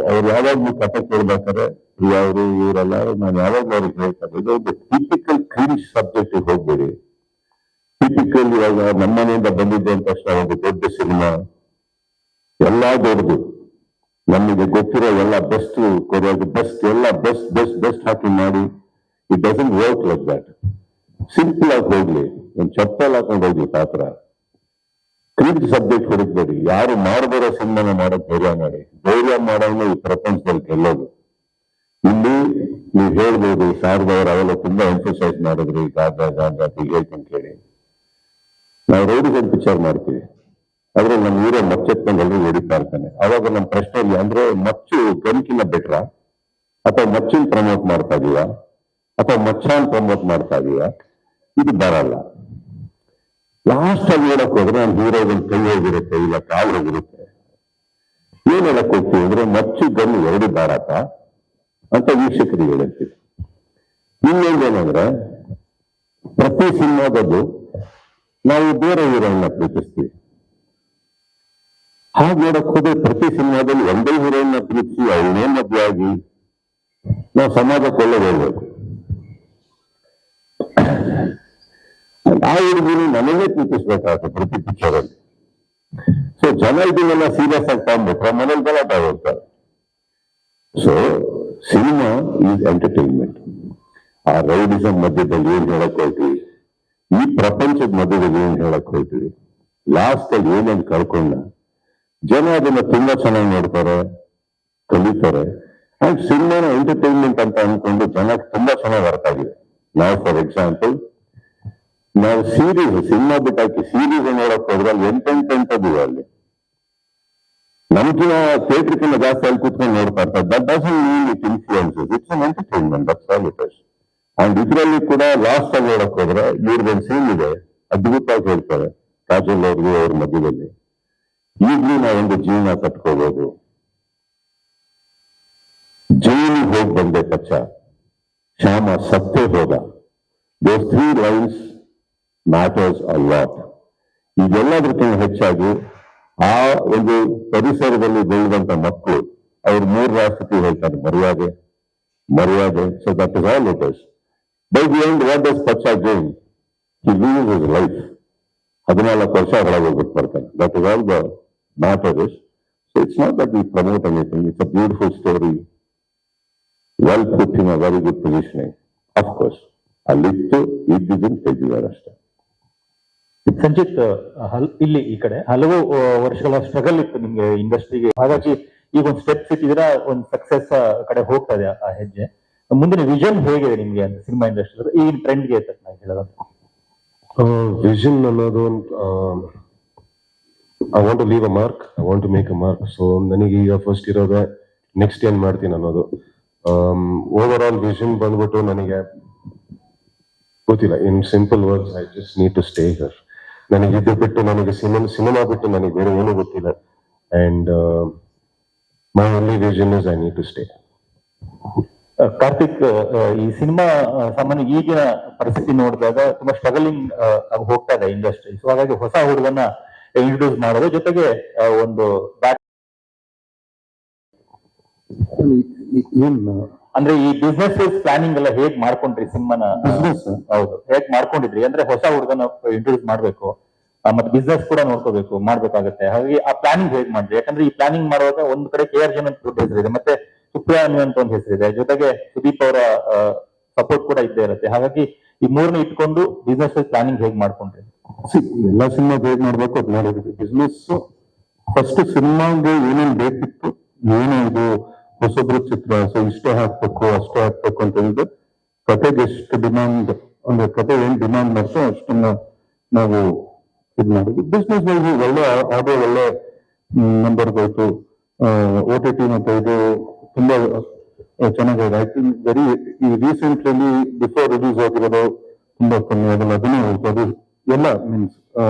ಅವ್ರು ಯಾವಾಗ್ಲೂ ಕಥೆ ಕೇಳ್ಬೇಕಾದ್ರೆ ಪ್ರಿಯಾ ಅವರು ಇವರೆಲ್ಲರೂ ನಾನು ಯಾವಾಗ್ಲೂ ಅವ್ರಿಗೆ ಹೇಳ್ತಾರೆ, ಇದೊಂದು ಟಿಪಿಕಲ್ ಕ್ರಿಂಜ್ ಸಬ್ಜೆಕ್ಟ್ ಹೋಗ್ಬೇಡಿ. ಟಿಪಿಕಲ್ ಇವಾಗ ನಮ್ಮನೆಯಿಂದ ಬಂದಿದ್ದೆ ಅಂತ ತಕ್ಷಣ ಒಂದು ದೊಡ್ಡ ಸಿನಿಮಾ ಎಲ್ಲಾ ದೊಡ್ಡದು, ನಮಗೆ ಗೊತ್ತಿರೋ ಎಲ್ಲ ಬೆಸ್ಟ್ ಕೊರಿಯೋದು ಬೆಸ್ಟ್ ಎಲ್ಲ ಬೆಸ್ಟ್ ಬೆಸ್ಟ್ ಬೆಸ್ಟ್ ಹಾಕಿ ಮಾಡಿ. It doesn't work like that. Simple ಆಗಿ ಹೋಗ್ಲಿ, ಒಂದು ಚಪ್ಪಲ್ ಹಾಕೊಂಡು ಹೋಗ್ಲಿ ಪಾತ್ರ. ಕ್ರಿಂಜ್ ಸಬ್ಜೆಕ್ಟ್ ಹುಡುಕ್ಬೇಡಿ. ಯಾರು ಮಾಡದಿರೋ ಸಿನಿಮಾನ ಮಾಡೋಕ್ ಧೈರ್ಯ ಮಾಡಿ. ಧೈರ್ಯ ಮಾಡೋನು ಈ ಪ್ರಪಂಚದಲ್ಲಿ ಗೆಲ್ಲೋದು. ಇಲ್ಲಿ ನೀವು ಹೇಳ್ಬೋದು ಶಾರದವ್ರು ಅವೆಲ್ಲ ತುಂಬಾ ಎಂಫಸೈಸ್ ಮಾಡಿದ್ರಿ ಗಾಂಜಾ ಹೇಳ್ತೀನಿ ಕೇಳಿ. ನಾವು ರೌಡಿಸನ್ ಪಿಕ್ಚರ್ ಮಾಡ್ತೀವಿ, ಅದ್ರಲ್ಲಿ ನಮ್ಮ ಹೀರೋ ಮಚ್ಚೆತ್ಕೊಂಡು ಎಲ್ಲರೂ ಹೊಡಿತಾ ಇರ್ತಾನೆ. ಅವಾಗ ನಮ್ಮ ಪ್ರಶ್ನೆಯಲ್ಲಿ ಅಂದ್ರೆ ಮಚ್ಚು ಗನ್ಕಿನ ಬೆಟ್ರ ಅಥವಾ ಮಚ್ಚಿನ ಪ್ರಮೋಟ್ ಮಾಡ್ತಾ ಇದೀವ ಅಥವಾ ಮಚ್ಚಾನ್ ಪ್ರಮೋಟ್ ಮಾಡ್ತಾ ಇದೀವ? ಇದು ಬರಲ್ಲ. ಲಾಸ್ಟ್ ಆಗಿ ಹೇಳಕ್ ಹೋದ್ರೆ ನಾನು ಹೀರೋಗನ್ ಕೈ ಹೋಗಿರುತ್ತೆ, ಇಲ್ಲ ಕಾಲು ಹೋಗಿರುತ್ತೆ. ಏನ್ ಹೇಳಕ್ ಹೋಗ್ತೀವಿ ಅಂದ್ರೆ ಮಚ್ಚು ಗನ್ನು ಎರಡು ಬಾರಾಟ ಅಂತ ವೀಕ್ಷಕರಿಗೆ ಹೇಳ್ತೀವಿ. ಇನ್ನೊಂದೇನಂದ್ರೆ ಪ್ರತಿ ಸಿನಿಮಾದದ್ದು ನಾವು ಬೇರೆ ಹೀರೋಯಿನ್ನ ಪ್ರೀತಿಸ್ತೀವಿ. ಹಾಗೆ ನೋಡಕ್ ಹೋದ್ರೆ ಪ್ರತಿ ಸಿನಿಮಾದಲ್ಲಿ ಒಂದೇ ಹೀರೋಯಿನ್ನ ಪ್ರೀತಿಸಿ ಅವಳನ್ನೇ ಮದುವೆ ಆಗಿ ನಾವು ಸಮಾಜಕ್ಕೆ ಒಳ್ಳೆ ಹೇಳ್ಬೇಕು. ಆ ಹುಡುಗಿನ ನನಗೆ ಪ್ರೀತಿಸ್ಬೇಕಾಗುತ್ತೆ ಪ್ರತಿ ಪಿಕ್ಚರ್ ಅಲ್ಲಿ. ಸೊ ಜನ ಇದನ್ನೆಲ್ಲ ಸೀರಿಯಸ್ ಆಗಿ ತಗೊಂಡ್ಬಿಟ್ರೆ ಮನೇಲಿ ಗಲಾಟೆ ಹೋಗ್ತಾರೆ. So cinema is entertainment. ಆ ರೌಡಿಸಂ ಮಧ್ಯದಲ್ಲಿ ಏನ್ ಹೇಳಕ್ ಹೋಗ್ತೀವಿ, ಈ ಪ್ರಪಂಚದ ಮಧ್ಯದಲ್ಲಿ ಏನ್ ಹೇಳಕ್ ಹೋಗ್ತೀವಿ, ಲಾಸ್ಟ್ ಅಲ್ಲಿ ಏನೇನು ಕಳ್ಕೊಂಡ ಜನ ಅದನ್ನ ತುಂಬಾ ಚೆನ್ನಾಗಿ ನೋಡ್ತಾರೆ, ಕಲಿತಾರೆ. ಅಂಡ್ ಸಿನಿಮಾನ ಎಂಟರ್ಟೈನ್ಮೆಂಟ್ ಅಂತ ಅನ್ಕೊಂಡು ಜನ ತುಂಬಾ ಚೆನ್ನಾಗಿ ಅರ್ಥ ಆಗಿದೆ. ನಾವು ಫಾರ್ ಎಕ್ಸಾಂಪಲ್ ನಾವು ಸೀರೀಸ್ ಸಿನಿಮಾ ಬಿಟ್ಟಾಕಿ ಸೀರೀಸ್ ನೋಡಕ್ ಹೋದ್ರೆ ಅಲ್ಲಿ ಎಂಟೆಂಟದಿವೆ. ಅಲ್ಲಿ ನಮ್ಗಿನ ಥಿಯೇಟರ್ಕಿನ್ನ ಜಾಸ್ತಿ ಅಲ್ಲಿ ಕೂತ್ಕೊಂಡು ನೋಡ್ತಾ ಇರ್ತಾರೆ. That doesn't mean it influences, it's an entertainment, that's all it is. And ಇದರಲ್ಲಿ ಕೂಡ ಲಾಸ್ಟ್ ಆಗಿ ನೋಡಕ್ ಹೋದ್ರೆ ಇವ್ರದೊಂದು ಸೀನ್ ಇದೆ, ಅದ್ಭುತವಾಗಿ ಹೇಳ್ತಾರೆ ಕಾಜಲ್ ಅವ್ರಿಗೆ ಅವ್ರ ಮಧ್ಯದಲ್ಲಿ. ಈಗ್ಲೂ ನಾವೊಂದು ಜೀವನ ಕಟ್ಕೋಬಹುದು. ಜೈಲಿಗೆ ಹೋಗಿ ಬಂದೆ ಪಚ್ಚ, ಶ್ಯಾಮ ಸತ್ತೇ ಹೋದ. ದೋಸ್ 3 lines ಮ್ಯಾಟರ್ಸ್ ಅ ಲಾಟ್. ಇದೆಲ್ಲದಕ್ಕಿಂತ ಹೆಚ್ಚಾಗಿ ಆ ಒಂದು ಪರಿಸರದಲ್ಲಿ ಬೆಳೆದಂತ ಮಕ್ಕಳು ಅವ್ರು 3 ರಾಷ್ಟ್ರಕ್ಕೆ ಹೇಳ್ತಾರೆ ಮರ್ಯಾದೆ ಮರ್ಯಾದೆ. So that is all it is. By the end what does Pachcha gain? He loses his life. 14 ವರ್ಷ ಒಳಗೆ ಹೋಗ್ಬಿಟ್ಟು ಬರ್ತಾನೆ. That is all the matter is. So it's not that we promote anything. It's a beautiful story, well put in a very good positioning. Of course ಅಲ್ಲಿತ್ತು ಇದ್ದಿದ್ದನ್ನು ತೆಗೆದಿದ್ದಾರೆ ಅಷ್ಟೇ. ಸಂಚಿತ್, ಇಲ್ಲಿ ಈ ಕಡೆ ಹಲವು ವರ್ಷಗಳ ಸ್ಟ್ರಗಲ್ ಇತ್ತು ನಿಮ್ಗೆ ಇಂಡಸ್ಟ್ರಿಗೆ. ಹಾಗಾಗಿ ಈಗ ಒಂದು ಸ್ಟೆಪ್ ಸಿಕ್ಕಿದ್ರೆ ಒಂದು ಸಕ್ಸಸ್ ಕಡೆ ಹೋಗ್ತಾ ಇದೆ ಆ ಹೆಜ್ಜೆ. ಮುಂದಿನ ವಿಷನ್ ಹೇಗಿದೆ ನಿಮ್ಗೆ ಅಂತ ಸಿನಿಮಾ ಇಂಡಸ್ಟ್ರಿ ಈಗಿನ ಟ್ರೆಂಡ್ಗೆ ತಕ್ಕ ಹೇಳೋದು? ವಿಷನ್ ಅನ್ನೋದು I want to leave a mark, I want to make a mark. So ನನಗೆ ಈಗ ಫಸ್ಟ್ ಇರೋದೇ ನೆಕ್ಸ್ಟ್ ಏನ್ ಮಾಡ್ತೀನಿ ಅನ್ನೋದು. ಓವರ್ ಆಲ್ ವಿಷನ್ ಬಂದ್ಬಿಟ್ಟು ನನಗೆ ಗೊತ್ತಿಲ್ಲ. In simple words, I just need to stay here. ನನಗೆ ಇದು ಬಿಟ್ಟು, ನನಗೆ ಸಿನಿಮಾ ಬಿಟ್ಟು ನನಗೆ ಬೇರೆ ಏನೂ ಗೊತ್ತಿಲ್ಲ. And my only vision is I need to stay. Karthik, ಈ ಸಿನಿಮಾ ಸಾಮಾನ್ಯ ಈಗಿನ ಪರಿಸ್ಥಿತಿ ನೋಡಿದಾಗ ತುಂಬಾ ಸ್ಟ್ರಗಲಿಂಗ್ ಆಗಿ ಹೋಗ್ತಾ ಇದೆ ಇಂಡಸ್ಟ್ರಿ. ಸೊ ಹಾಗಾಗಿ ಹೊಸ ಹುಡುಗನ್ನ ಇಂಟ್ರೊಡ್ಯೂಸ್ ಮಾಡೋದ್ರ ಜೊತೆಗೆ ಒಂದು ಅಂದ್ರೆ ಈ ಬಿಸ್ನೆಸ್ ಪ್ಲಾನಿಂಗ್ ಎಲ್ಲ ಹೇಗ್ ಮಾಡ್ಕೊಂಡ್ರಿ ಸಿನಿಮಾನ? ಹೌದು, ಹೇಗ್ ಮಾಡ್ಕೊಂಡಿದ್ರಿ? ಅಂದ್ರೆ ಹೊಸ ಹುಡುಗನ ಇಂಟ್ರೊಡ್ಯೂಸ್ ಮಾಡ್ಬೇಕು, ಮತ್ತೆ ಬಿಸ್ನೆಸ್ ಕೂಡ ನೋಡ್ಕೋಬೇಕು ಮಾಡ್ಬೇಕಾಗುತ್ತೆ. ಹಾಗಾಗಿ ಆ ಪ್ಲಾನಿಂಗ್ ಹೇಗ್ ಮಾಡಿದ್ರೆ, ಯಾಕಂದ್ರೆ ಈ ಪ್ಲಾನಿಂಗ್ ಮಾಡುವಾಗ ಒಂದ್ ಕಡೆ KRJ ಅಂತ ದೊಡ್ಡ ಹೆಸರಿದೆ, ಮತ್ತೆ ಸುಪ್ರಿಯಾನ್ವಿ ಅಂತ ಒಂದು ಹೆಸರಿದೆ, ಜೊತೆಗೆ ಸುದೀಪ್ ಅವರ ಸಪೋರ್ಟ್ ಕೂಡ ಇದ್ದೇ ಇರುತ್ತೆ. ಹಾಗಾಗಿ ಈ ಮೂರನ್ನ ಇಟ್ಕೊಂಡು ಬಿಸ್ನೆಸ್ ಪ್ಲಾನಿಂಗ್ ಹೇಗ್ ಮಾಡ್ಕೊಂಡ್ರಿ? ಎಲ್ಲಾ ಸಿನಿಮಾ ಹೇಗ್ ಮಾಡ್ಬೇಕು ಅದ್ ಮಾಡಿದ್ವಿ. ಬಿಸ್ನೆಸ್ ಫಸ್ಟ್ ಸಿನಿಮಾಗೆ ಏನೇನ್ ಬೇಕಿತ್ತು, ಏನು ಇದು ಹೊಸಬ್ರು ಚಿತ್ರ, ಸೊ ಇಷ್ಟೇ ಹಾಕ್ಬೇಕು ಅಷ್ಟೇ ಹಾಕ್ಬೇಕು ಅಂತ ಹೇಳಿದ್ರೆ ಕತೆಗೆ ಎಷ್ಟು ಡಿಮಾಂಡ್, ಅಂದ್ರೆ ಕತೆ ಏನ್ ಡಿಮಾಂಡ್ ಮಾಡ್ತೋ ಅಷ್ಟನ್ನ ನಾವು ಇದ್ ಮಾಡಿದ್ವಿ. ಬಿಸ್ನೆಸ್ ವೈಸ್ ಒಳ್ಳೆ ಆಡಿಯೋ, ಒಳ್ಳೆ ನಂಬರ್ ಹೋಯ್ತು. OTT ಮತ್ತೆ ಇದು ತುಂಬಾ ಚೆನ್ನಾಗಿದೆ. ಐ ಥಿಂಕ್ ವೆರಿ ಈ ರೀಸೆಂಟ್ಲಿ ಬಿಫೋರ್ ರಿಲೀಸ್ ಆಗಿರೋದು ತುಂಬಾ ಕಮ್ಮಿ ಆಗಲ್ಲ, ಅದನ್ನೇ ಹೋಯ್ತು. ಅದು ಎಲ್ಲ ಮೀನ್ಸ್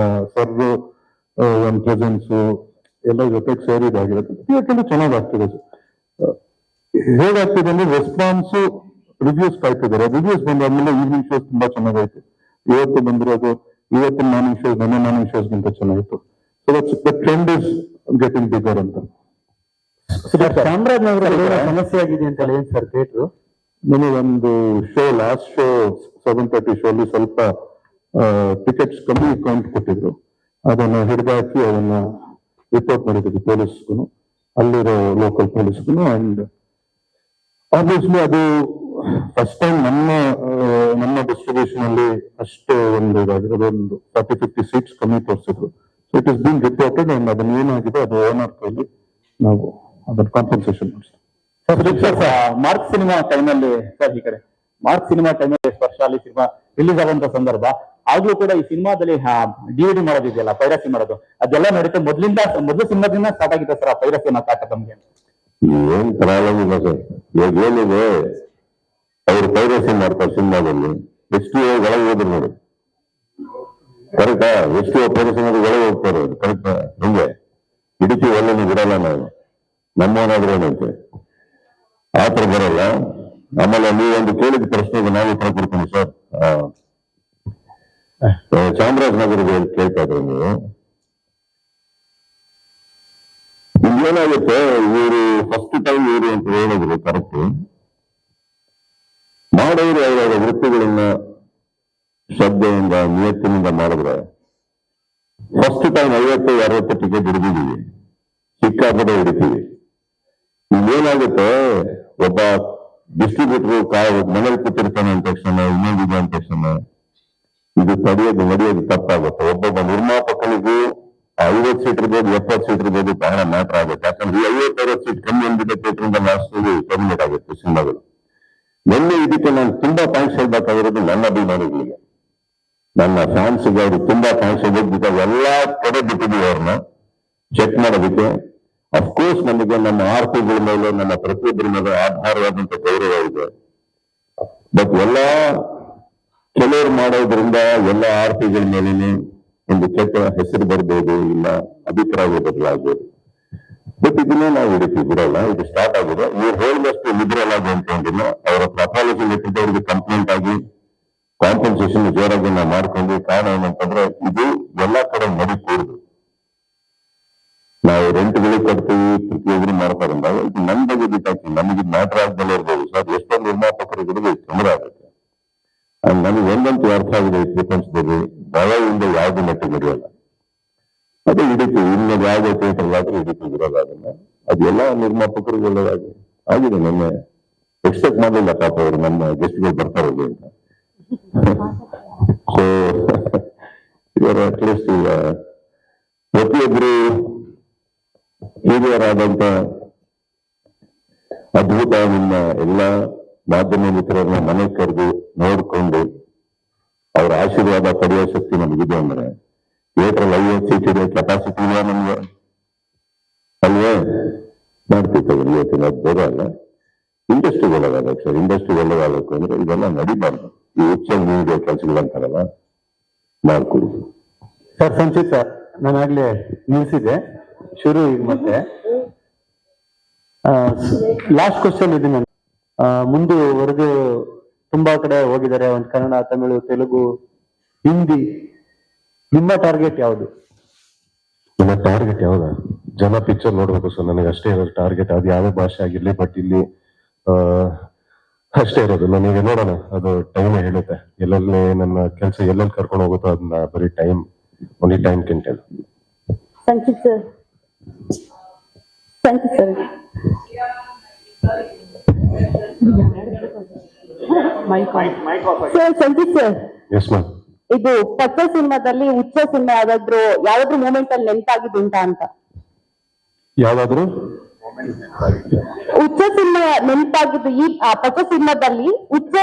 ಸರ್ ಒಂದ್ ಪ್ರೆಸೆನ್ಸ್ ಎಲ್ಲ ಜೊತೆಗೆ ಸೇರಿದಾಗಿರುತ್ತೆ. ಥಿಯೇಟರ್ ಚೆನ್ನಾಗಿ ಆಗ್ತಿದೆ. ಹೇಗಾಗ್ತಿದೆ ಅಂದ್ರೆ ರೆಸ್ಪಾನ್ಸ್, ರಿವ್ಯೂಸ್ ಕಾಯ್ತಿದ್ದಾರೆ. ರಿವ್ಯೂಸ್ ಬಂದಾದ್ಮೇಲೆ ಈವ್ನಿಂಗ್ ಶೋಸ್ ತುಂಬಾ ಚೆನ್ನಾಗಾಯ್ತು. ಇವತ್ತು ಬಂದಿರೋದು, ಇವತ್ತಿನ ಮಾರ್ನಿಂಗ್ ಶೋಸ್ ನನ್ನ ಮಾರ್ನಿಂಗ್ ಶೋಸ್ ಗಿಂತ ಚೆನ್ನಾಗಿತ್ತು. So the trend is getting bigger ಅಂತ. ಚಾಮರಾಜನಗರ ಸಮಸ್ಯೆ ಆಗಿದೆ ಅಂತ ಏನ್ ಸರ್ ಥಿಯೇಟರ್? ನನಗೊಂದು ಶೋ, ಲಾಸ್ಟ್ ಶೋ 7:30 ಶೋಲಿ ಸ್ವಲ್ಪ ಟಿಕೆಟ್ಸ್ ಕಮ್ಮಿ ಕೌಂಟ್ ಕೊಟ್ಟಿದ್ರು. ಅದನ್ನ ಹಿಡಿದಾಕಿ ಅದನ್ನ ರಿಪೋರ್ಟ್ ಮಾಡಿದ್ರು ಪೊಲೀಸ್ಗೂ, ಅಲ್ಲಿರೋ ಲೋಕಲ್ ಪೊಲೀಸ್ಗೂ. ಅಂಡ್ ಆಬ್ವಿಯಸ್ಲಿ ಅದು ಫಸ್ಟ್ ಟೈಮ್ ನಮ್ಮ ಡಿಸ್ಟ್ರಿಬ್ಯೂಷನ್ ಅಲ್ಲಿ ಅಷ್ಟು ಒಂದು ಇದಾಗಿರೋದು, ಒಂದು 40-50 ಸೀಟ್ಸ್ ಕಮ್ಮಿ ತೋರಿಸಿದ್ರು. So it is been reported. And ಅದನ್ನ ಏನಾಗಿದೆ ಅದು ಓನರ್ ಕೈಲಿ ನಾವು ಅದನ್ನ ಕಾಂಪನ್ಸೇಷನ್ ಮಾಡಿಸ್ತೀವಿ. ಮಾರ್ಕ್ ಸಿನಿಮಾ ಟೈಮಲ್ಲಿ ಸರ್, ಈ ಕಡೆ ಮಾರ್ಕ್ ಸಿನಿಮಾ ಟೈಮಲ್ಲಿ ಸ್ಪರ್ಶಾಲಿ ಸಿನಿಮಾ ರಿಲೀಸ್ ಆಗುವಂತ ಸಂದರ್ಭ, ಆಗ್ಲೂ ಕೂಡ ಈ ಸಿನಿಮಾದಲ್ಲಿ DVD ಮಾಡೋದಿದೆಯಲ್ಲ, ಪೈರಸಿ ಮಾಡೋದು, ಅದೆಲ್ಲ ನಡೀತಾ ಮೊದಲು ಸಿನಿಮಾದಿಂದ ಸ್ಟಾರ್ಟ್ ಆಗಿದೆ ಸರ್ ಆ ಪೈರಸಿ ಕಾಟ ತಮ್ಗೆ? ಏನ್ ಪ್ರಾಬ್ಲಮ್ ಇಲ್ಲ ಸರ್. ಇವಾಗ ಏನಿದೆ, ಅವ್ರು ಪೈರಸಿ ಮಾಡ್ತಾರೆ ಸಿನಿಮಾದಲ್ಲಿ. ಎಷ್ಟು ಒಳಗೆ ಹೋದ್ರು ನೋಡಿ, ಕರೆಕ್ಟಾ? ಎಷ್ಟು ಪೈರಸಿ ಮಾಡಿ ಒಳಗೆ ಹೋಗ್ತಾರೆ, ಕರೆಕ್ಟಾ? ಹಿಂಗೆ ಹಿಡಿತೀವಿ, ಒಳ್ಳೆ ಬಿಡಲ್ಲ ನಾವು, ನಮ್ಮವನಾದ್ರೂ ಏನಂತೆ ಆತರ ಬರಲ್ಲ. ಆಮೇಲೆ ನೀವೊಂದು ಕೇಳಿದ ಪ್ರಶ್ನೆಗೆ ನಾವು ಉತ್ತರ ಕೊಡ್ತೀನಿ ಸರ್. ಚಾಮರಾಜನಗರದ ಕೇಳ್ತಾ ಇದ್ರು ನೀವು. ಇದೇನಾಗುತ್ತೆ, ಇವರು ಫಸ್ಟ್ ಟೈಮ್ ಇವರು ಅಂತ ಹೇಳಿದ್ರು ಕರೆಕ್ಟ್. ಮಾಡೋರು ಅವರ ವೃತ್ತಿಗಳನ್ನ ಶ್ರದ್ಧೆಯಿಂದ ನಿಯತ್ತಿನಿಂದ ಮಾಡಿದ್ರೆ ಫಸ್ಟ್ ಟೈಮ್ 50-60 ಟಿಕೆಟ್ ಹಿಡಿದಿದ್ದೀವಿ, ಸಿಕ್ಕಾಪಟ್ಟೆ ಹಿಡಿತೀವಿ. ಇದೇನಾಗುತ್ತೆ, ಒಬ್ಬ ಡಿಸ್ಟ್ರಿಬ್ಯೂಟರ್ ಮನೇಲಿ ಕೂತಿರ್ತಾನೆ ಅಂದ ತಕ್ಷಣ, ಇನ್ನೊಂದಿದೆ ಅಂದ ತಕ್ಷಣ ಇದು ನಡೆಯೋದು ತಪ್ಪಾಗುತ್ತೆ. ಒಬ್ಬೊಬ್ಬ ನಿರ್ಮಾಪಕನಿಗೂ 50 ಸೀಟ್ ಇರ್ಬೋದು, 70 ಸೀಟ್ ಇರ್ಬೋದು, ಬಹಳ ಮ್ಯಾಟರ್ ಆಗುತ್ತೆ. ಯಾಕಂದ್ರೆ ಈ 50-60 ಸೀಟ್ ಕಮ್ಮಿ ಅಂದಿದ್ದ ಥಿಯೇಟರ್ ಇಂದ ಲಾಸ್ಟ್ ಟರ್ಮಿನೇಟ್ ಆಗುತ್ತೆ ಸಿನಿಮಾಗಳು. ನಿನ್ನೆ ಇದಕ್ಕೆ ನಾನು ತುಂಬಾ ಥ್ಯಾಂಕ್ಸ್ ಹೇಳ್ಬೇಕಾಗಿರೋದು ನನ್ನ ಅಭಿಮಾನಿಗಳಿಗೆ, ನನ್ನ ಫ್ಯಾನ್ಸ್ಗೆ. ಅವ್ರಿಗೆ ತುಂಬಾ ಥ್ಯಾಂಕ್ಸ್ ಹೇಳ್ಬೇಕು. ಎಲ್ಲಾ ಕಡೆ ಬಿಟ್ಟಿದ್ದೀವಿ ಅವ್ರನ್ನ ಚೆಕ್ ಮಾಡೋದಕ್ಕೆ. ಅಫ್ಕೋರ್ಸ್ ನಮಗೆ ನಮ್ಮ ಆರ್ತಿಗಳ ಮೇಲೆ, ನನ್ನ ಪ್ರತಿಯೊಬ್ಬರ ಮೇಲೆ ಆಧಾರವಾದಂತ ಗೌರವ ಇದೆ. ಬಟ್ ಎಲ್ಲಾ ಕೆಲವರು ಮಾಡೋದ್ರಿಂದ ಎಲ್ಲ ಆರ್ತಿಗಳ ಮೇಲೇನೆ ಒಂದು ಕೆಟ್ಟ ಹೆಸರು ಬರ್ಬೋದು, ಇಲ್ಲ ಅಭಿಪ್ರಾಯ ಬದಲಾಗ್ಬೋದು. ಬಟ್ ಇದನ್ನೇ ನಾವು ಹಿಡಿತೀವಿ, ಬಿಡಲ್ಲ. ಇದು ಸ್ಟಾರ್ಟ್ ಆಗಿದೆ. ಇವ್ರು ಹೇಳಿದಷ್ಟು ಲಿಬರಲ್ ಆಗಿ ಅನ್ಕೊಂಡಿಲ್ಲ. ಅವರ ಅಪಾಲಜಿ ಲೆಟ್ಟಿದ್ದವ್ರಿಗೆ ಕಂಪ್ಲೇಂಟ್ ಆಗಿ ಕಾಂಪನ್ಸೇಷನ್ ಜೋರಾಗಿ ನಾವು ಮಾಡ್ಕೊಂಡ್ವಿ. ಕಾರಣ ಏನಂತಂದ್ರೆ ಇದು ಎಲ್ಲಾ ಕಡೆ ನಡೀಕೂಡುದು. ನಾವು ರೆಂಟ್ಗಳಿಗೆ ಕಟ್ತೀವಿ, ಪ್ರತಿಯೊಬ್ಬರು ಮಾಡ್ತಾರಂದಾಗ ಇದು ನನ್ನ ಬಗ್ಗೆ ಬಿಟ್ಟಾಗ್ತೀವಿ. ನಮಗೆ ಮ್ಯಾಟರ್ ಆಗ್ದಲೇ ಇರ್ಬೋದು ಸರ್. ಎಷ್ಟೊಂದು ನಿರ್ಮಾಪಕರಿಗೆ ತೊಂದರೆ ಆಗುತ್ತೆ. ನನಗೆ ಒಂದಂತೂ ಅರ್ಥ ಆಗಿದೆ, ಈ ಪ್ರಪಂಚದಲ್ಲಿ ಭಯದಿಂದ ಯಾವ್ದು ನೆಟ್ಟು ನಡೆಯಲ್ಲ. ಅದು ಹಿಡಿತೀವಿ. ಇನ್ನು ಯಾವುದೇ ಥಿಯೇಟರ್ ಆದ್ರೂ ಹಿಡಿತೀವಿ, ಇರೋದಾಗಲ್ಲ. ಅದೆಲ್ಲ ನಿರ್ಮಾಪಕರಿಗೆ ಆಗಿದೆ. ನನ್ನ ಎಕ್ಸ್ಪೆಕ್ಟ್ ಮಾಡಲಿಲ್ಲ ಪಾಪ ಅವರು ನಮ್ಮ ಗೆಸ್ಟ್ಗಳು ಬರ್ತಾರೋದು ಅಂತ. ಸೊ ಇವರ ಅಟ್ಲೀಸ್ಟ್ ಈಗ ಪ್ರತಿಯೊಬ್ಬರು ಹಿರಿಯರಾದಂತ ಅದ್ಭುತ ನಿಮ್ಮ ಎಲ್ಲ ಮಾಧ್ಯಮ ಮಿತ್ರರನ್ನ ಮನೆ ಕರೆದು ನೋಡ್ಕೊಂಡು ಅವರ ಆಶೀರ್ವಾದ ಪಡೆಯುವ ಶಕ್ತಿ ನಮಗಿದೆ. ಅಂದ್ರೆ ಥಿಯೇಟರ್ 50 ಸೀಟ್ ಇದೆ, ಕೆಪಾಸಿಟಿ ಇದೆ ನಮ್ಗೆ, ಅಲ್ವೇ? ಮಾಡ್ತಿತ್ತು ಇವತ್ತಿನ. ಅದು ಬೇರೆ ಅಲ್ಲ. ಇಂಡಸ್ಟ್ರಿ ಒಳಗಾಗಬೇಕು ಸರ್. ಇಂಡಸ್ಟ್ರಿ ಒಳಗಾಗಬೇಕು ಅಂದ್ರೆ ಇದೆಲ್ಲ ನಡಿಬಾರ್ದು. ಈ ಹೆಚ್ಚಾಗಿ ನೀಡಿದ ಕೆಲಸಗಳಂತಾರಲ್ಲ, ಮಾಡ್ಕೊಡಿ ಸರ್. ಸಂಚಿತ್ ಸರ್, ನಾನಾಗ್ಲೇ ನಿಲ್ಸಿದೆ, ಶುರು ಈಗ ಮತ್ತೆ ಲಾಸ್ಟ್ ಕ್ವಶನ್ ಇದೆ. ನಾನು ಮುಂದುವರೆದು ತುಂಬಾ ಕಡೆ ಹೋಗಿದ್ದಾರೆ, ಒಂದು ಕನ್ನಡ, ತಮಿಳು, ತೆಲುಗು, ಹಿಂದಿ. ನಿಮ್ಮ ಟಾರ್ಗೆಟ್ ಯಾವುದು? ನನ್ನ ಟಾರ್ಗೆಟ್ ಯಾವ್ದ? ಜನ ಪಿಕ್ಚರ್ ನೋಡ್ಬೇಕು ಸರ್. ನನಗೆ ಅಷ್ಟೇ ಇರೋದು ಟಾರ್ಗೆಟ್. ಅದು ಯಾವ ಭಾಷೆ ಆಗಿರ್ಲಿ, ಬಟ್ ಇಲ್ಲಿ ಅಷ್ಟೇ ಇರೋದು ನನಗೆ. ನೋಡೋಣ, ಅದು ಟೈಮ್ ಹೇಳುತ್ತೆ. ಎಲ್ಲೆಲ್ಲಿ ನನ್ನ ಕೆಲಸ ಎಲ್ಲೆಲ್ಲಿ ಕರ್ಕೊಂಡು ಹೋಗುತ್ತೋ ಅದನ್ನ ಬರೀ time only time can tell. Sanchit sir. Sanchith sir. Sir Sanchith sir. Yes ma'am. ಇದು ಪಚ್ಚ ಸಿನಿಮಾದಲ್ಲಿ ಉಚ್ಚ ಸಿನಿಮಾ ಯಾವ್ದಾದ್ರು ಮೂಮೆಂಟ್ ಅಲ್ಲಿ ನೆನಪಾಗಿದ್ದುಂಟಾ ಅಂತ? ಯಾವ್ದಾದ್ರು ಉಚ್ಚ ಸಿನಿಮಾ ನೆನಪಾಗಿದ್ದು ಈ ಪಚ್ಚ ಸಿನಿಮಾದಲ್ಲಿ ಉಚ್ಚ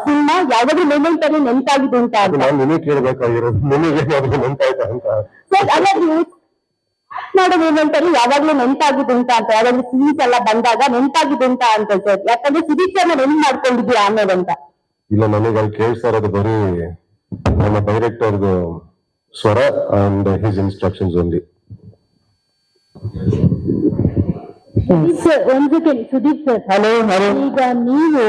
ಸಿನಿಮಾ ಯಾವ್ದಾದ್ರು ಮೂಮೆಂಟ್ ಅಲ್ಲಿ ನೆನಪಾಗಿದ್ದುಂಟಾ ಅಂತ? ನಾನು ನಿಮಗೆ ಕೇಳಬೇಕಾಗಿರೋದು, ನಿಮಗೆ ನೆನಪಾಯ್ತಾ ಅಂತ. ಸರ್ ಅಲ್ಲ, ನೀವು ಮಾಡೋ ಮೂಮೆಂಟ್ ಅಲ್ಲಿ ಯಾವಾಗ್ಲೂ ನೆನಪಾಗಿದ್ದುಂಟಾ ಅಂತ, ಯಾವ್ದಾದ್ರು ಸೀನ್ಸ್ ಎಲ್ಲ ಬಂದಾಗ ನೆನಪಾಗಿದ್ದುಂಟಾ ಅಂತ ಸರ್? ಯಾಕಂದ್ರೆ ಸುದೀಪ್ ಸರ್ನ ನೆನ್ಪು ಮಾಡ್ಕೊಂಡಿದ್ಯಾ ಆಮೇಲೆ ಅಂತ. ಇಲ್ಲ, ನನಗೆ ಅಲ್ಲಿ ಕೇಳ್ತಾ ಇರೋದು ಬರೀ ನಮ್ಮ ಡೈರೆಕ್ಟರ್ದು ಸ್ವರ and his instructions only. Sir ಒಂದ್ ಸೆಕೆಂಡ್, ಸುದೀಪ್ ಸರ್. ಹಲೋ. ಈಗ ನೀವು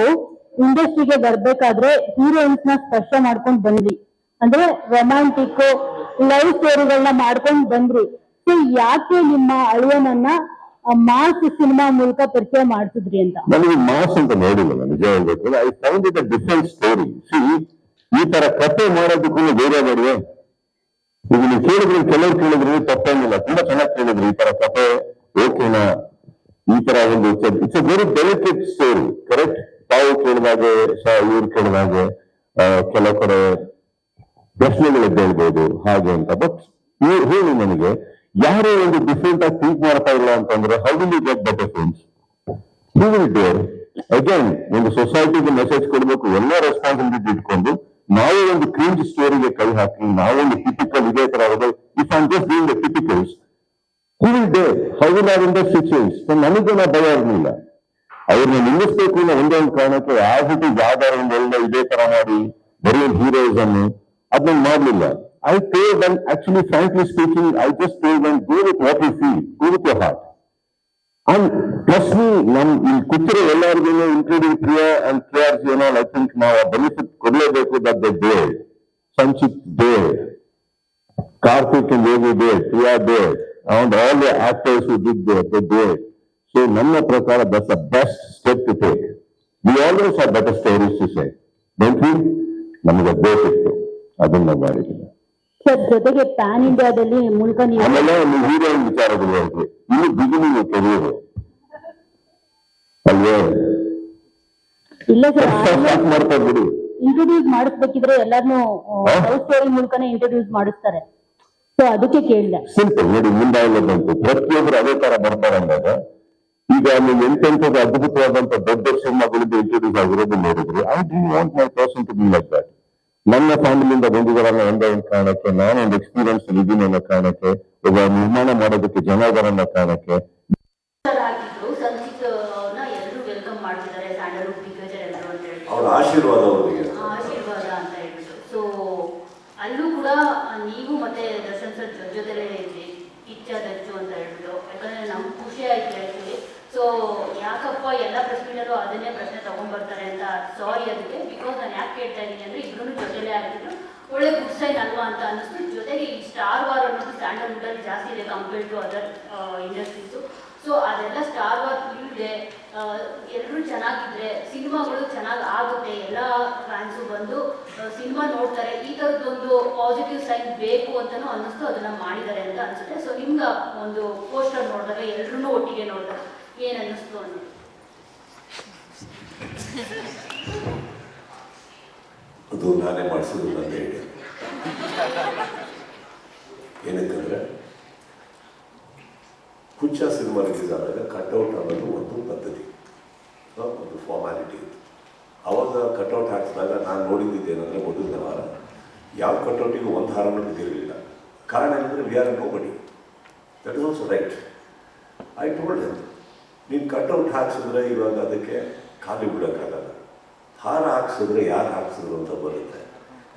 ಇಂಡಸ್ಟ್ರಿಗೆ ಬರ್ಬೇಕಾದ್ರೆ ಹೀರೋಯಿನ್ಸ್ ನ ಸ್ಪರ್ಶ ಮಾಡ್ಕೊಂಡ್ ಬಂದ್ರಿ, ಅಂದ್ರೆ ರೊಮ್ಯಾಂಟಿಕ್ ಲವ್ ಸ್ಟೋರಿಗಳನ್ನ ಮಾಡ್ಕೊಂಡ್ ಬಂದ್ರಿ. ಸೊ ಯಾಕೆ ನಿಮ್ಮ ಅಳಿಯನನ್ನ ಮಾಸ್ ಸಿನಿಮಾ ಮೂಲಕ ಪರಿಚಯ ಮಾಡಿಸಿದ್ರಿ ಅಂತ? ನನಗೆ ಮಾಸ್ ಅಂತ ನೋಡಿಲ್ಲ, ನಿಜ ಹೇಳ್ಬೇಕು. I found it a different story. ಈ ತರ ಕಥೆ ಮಾಡೋದಕ್ಕೂ ಬೇರೆ ಬೇರೆ. ಈಗ ನೀವು ಕೇಳಿದ್ರೆ, ಕೆಲವರು ಕೇಳಿದ್ರೆ ತಪ್ಪೇನಿಲ್ಲ, ತುಂಬಾ ಚೆನ್ನಾಗಿ ಕೇಳಿದ್ರಿ. ಈ ತರ ಕಥೆ ಓಕೆನಾ, ಈ ತರ ಒಂದು it's A very delicate story. Correct. ತಾವು ಕೇಳಿದಾಗೆ, ಇವ್ರು ಕೇಳಿದಾಗೆ ಕೆಲವು ಕಡೆ ಪ್ರಶ್ನೆಗಳಿದ್ದ ಹೇಳ್ಬೋದು ಹಾಗೆ ಅಂತ. ಬಟ್ ಇವ್ರು ಹೇಳಿ ನನಗೆ ಯಾರೇ ಒಂದು ಡಿಫ್ರೆಂಟ್ ಆಗಿ ಥಿಂಕ್ ಮಾಡ್ತಾ ಇಲ್ಲ ಅಂತಂದ್ರೆ, how will you get better things? Who will dare? Again ಒಂದು ಸೊಸೈಟಿಗೆ ಮೆಸೇಜ್ ಕೊಡ್ಬೇಕು, ಎಲ್ಲ ರೆಸ್ಪಾನ್ಸಿಬಿಲಿಟಿ ಇಟ್ಕೊಂಡು ನಾವೇ ಒಂದು ಕ್ರಿಂಜ್ ಸ್ಟೋರಿಗೆ ಕೈ ಹಾಕಿ ನಾವೊಂದು ಟಿಪಿಕಲ್ ಇದೇ ತರ ಆಗೋದು. If I am just doing the typicals, who will dare? How will are in the situation? ನನಗೇನ ಭಯ ಇರಲಿಲ್ಲ. ಅವ್ರನ್ನ ನಿಲ್ಲಿಸ್ಬೇಕು ಅನ್ನೋ ಒಂದೇ ಒಂದು ಕಾರಣಕ್ಕೆ ಆಸ್ ಇಟ್ ಇಸ್ ಯಾವ್ದಾರು ಒಂದು ಒಳ್ಳೆ ಇದೇ ತರ ಮಾಡಿ ಬರೀ ಒಂದು ಹೀರೋಯಿಸಮ್ ಅದನ್ನ ಮಾಡ್ಲಿಲ್ಲ. I told them, actually, frankly speaking, I just told them, go with what you feel, go with your heart. And trust me, in Kutturu, ಎಲ್ಲರಿಗೂ including Priya and Priyas, I think ನಾವು ಆ benefit ಕೊಡಲೇಬೇಕು. that they dared. Sanchit dared. Karthik and Yogi dared. Priya dared. And all the actors who did that, they dared. So ನನ್ನ ಪ್ರಕಾರ that's the best step to take. We always have better stories to say. Don't we? ನಮಗೆ ಬೇಕಿತ್ತು, ಅದನ್ನ ಮಾಡಿಲ್ಲ. Sir ಜೊತೆಗೆ PAN ಇಂಡಿಯಾದಲ್ಲಿ ಮೂಲಕ ಆಮೇಲೆ ಒಂದು ಹೀರೋಯಿನ್ ವಿಚಾರದಲ್ಲಿ ಹೇಳ್ರಿ, ಇನ್ನು ಬಿಗಿನಿಂಗ್ ಕೆರಿಯರ್ ಅಲ್ವೇ? ಇಲ್ಲ ಸರ್, ಮಾಡ್ತಾ ಬಿಡಿ. ಇಂಟ್ರೊಡ್ಯೂಸ್ ಮಾಡಿಸ್ಬೇಕಿದ್ರೆ ಎಲ್ಲಾರ್ನು ಲವ್ ಸ್ಟೋರಿ ಮೂಲಕನೇ ಇಂಟ್ರೊಡ್ಯೂಸ್ ಮಾಡಿಸ್ತಾರೆ. ಸೊ ಅದಕ್ಕೆ ಕೇಳಿದೆ. ಸಿಂಪಲ್ ನೋಡಿ, ಮುಂದಾಗದಂತೂ ಪ್ರತಿಯೊಬ್ಬರು ಅದೇ ತರ ಬರ್ತಾರೆ ಅಂದಾಗ, ಈಗ ನೀವು ಎಂತೆಂಥದ್ದು ಅದ್ಭುತವಾದಂತ ದೊಡ್ಡ ಸಿನಿಮಾಗಳಿಂದ ಇಂಟ್ರೊಡ್ಯೂಸ್ ಆಗಿರೋದು ನೋಡಿದ್ರಿ. I do want my person to be like that. ನನ್ನ ಫ್ಯಾಮಿಲಿಯಿಂದ ಬಂದಿದ್ದಾರನ್ನ ಒಂದೇ ಒಂದು ಕಾರಣಕ್ಕೆ, ನಾನೊಂದು ಎಕ್ಸ್ಪೀರಿಯನ್ಸ್ ಇದ್ದೀನಿ ಅನ್ನೋ ಕಾರಣಕ್ಕೆ, ಒಬ್ಬ ನಿರ್ಮಾಣ ಮಾಡೋದಕ್ಕೆ ಜನ ಇದಾರೆ ಅನ್ನೋ ಕಾರಣಕ್ಕೆ. ಅವರ ಆಶೀರ್ವಾದ ಅವರಿಗೆ ಆಶೀರ್ವಾದ ಅಂತ ಹೇಳ್ಬಿಟ್ಟು. ಸೊ ಅಲ್ಲೂ ಕೂಡ ನೀವು ಮತ್ತೆ ದರ್ಶನ್ ಸರ್ ಜೊತೆಲೇ ಇದ್ರಿ, ಇಚ್ಛಾದಚ್ಚು ಅಂತ ಹೇಳ್ಬಿಟ್ಟು. ಯಾಕಂದ್ರೆ ನಮ್ಗೆ ಖುಷಿ ಆಯ್ತು ಆ್ಯಕ್ಚುಲಿ. ಸೊ ಯಾಕಪ್ಪ ಎಲ್ಲ ಪ್ರೆಸ್ ಮೀಟಲ್ಲೂ ಅದನ್ನೇ ಪ್ರಶ್ನೆ ತಗೊಂಡ್ಬರ್ತಾರೆ ಅಂತ ಸಾರಿ ಅದಕ್ಕೆ. ಬಿಕಾಸ್ ನಾನು ಯಾಕೆ ಕೇಳ್ತಾ ಇದ್ದೀನಿ ಅಂದರೆ ಇಬ್ಬರೂ ಜೊತೆಲೇ ಆಗ್ತಿದ್ರು, ಒಳ್ಳೆ ಗುಡ್ ಸೈನ್ ಅಲ್ವಾ ಅಂತ ಅನ್ನಿಸ್ತು. ಜೊತೆಗೆ ಈ ಸ್ಟಾರ್ ವಾರ್ ಅನ್ನೋದು ಸ್ಯಾಂಡಲ್ವುಡಲ್ಲಿ ಜಾಸ್ತಿ ಇದೆ compared to other industries. So ಅದೆಲ್ಲ ಸ್ಟಾರ್ ವಾರ್ ಇದೆ, ಎಲ್ಲರೂ ಚೆನ್ನಾಗಿದ್ರೆ ಸಿನಿಮಾಗಳು ಚೆನ್ನಾಗಿ ಆಗುತ್ತೆ, ಎಲ್ಲ ಫ್ಯಾನ್ಸು ಬಂದು ಸಿನಿಮಾ ನೋಡ್ತಾರೆ. ಈ ಥರದ್ದೊಂದು ಪಾಸಿಟಿವ್ ಸೈನ್ ಬೇಕು ಅಂತಲೂ ಅನ್ನಿಸ್ತು, ಅದನ್ನು ಮಾಡಿದ್ದಾರೆ ಅಂತ ಅನಿಸುತ್ತೆ. ಸೊ ನಿಮ್ಗೆ ಒಂದು ಪೋಸ್ಟರ್ ನೋಡಿದಾಗ ಎಲ್ಲರೂ ಒಟ್ಟಿಗೆ ನೋಡಿದಾಗ ಏನು ಅನ್ನಿಸ್ತು ಅನ್ನೋದು? ಅದು ನಾನೇ ಮಾಡಿಸೋದು ನನ್ನ ಹೇಳಿ. ಏನಕ್ಕಂದ್ರೆ ಹುಚ್ಚ ಸಿನಿಮಾ ರಿಲೀಸ್ ಆದಾಗ ಕಟ್ಔಟ್ ಅನ್ನೋದು ಒಂದು ಪದ್ಧತಿ, ಒಂದು ಫಾರ್ಮ್ಯಾಲಿಟಿ ಇತ್ತು. ಅವಾಗ ಕಟ್ಔಟ್ ಹಾಕಿಸಿದಾಗ ನಾನು ನೋಡಿದ್ದೇನೆಂದರೆ, ಮೊದಲನೇ ವಾರ ಯಾವ ಕಟ್ಔಟಿಗೂ ಒಂದು ಹಾರನ್ನು ಬಿದ್ದಿರಲಿಲ್ಲ. ಕಾರಣ ಏನಂದರೆ ವಿ ಆರ್ ನೋ ಬಡಿ. That is also right. I told him, ನೀನು ಕಟ್ಔಟ್ ಹಾಕ್ಸಿದ್ರೆ ಇವಾಗ ಅದಕ್ಕೆ ಖಾಲಿ ಬಿಡೋಕ್ಕಾಗಲ್ಲ. ಹಾರ ಹಾಕ್ಸಿದ್ರೆ ಯಾರು ಹಾಕ್ಸಿದ್ರು ಅಂತ ಬರುತ್ತೆ.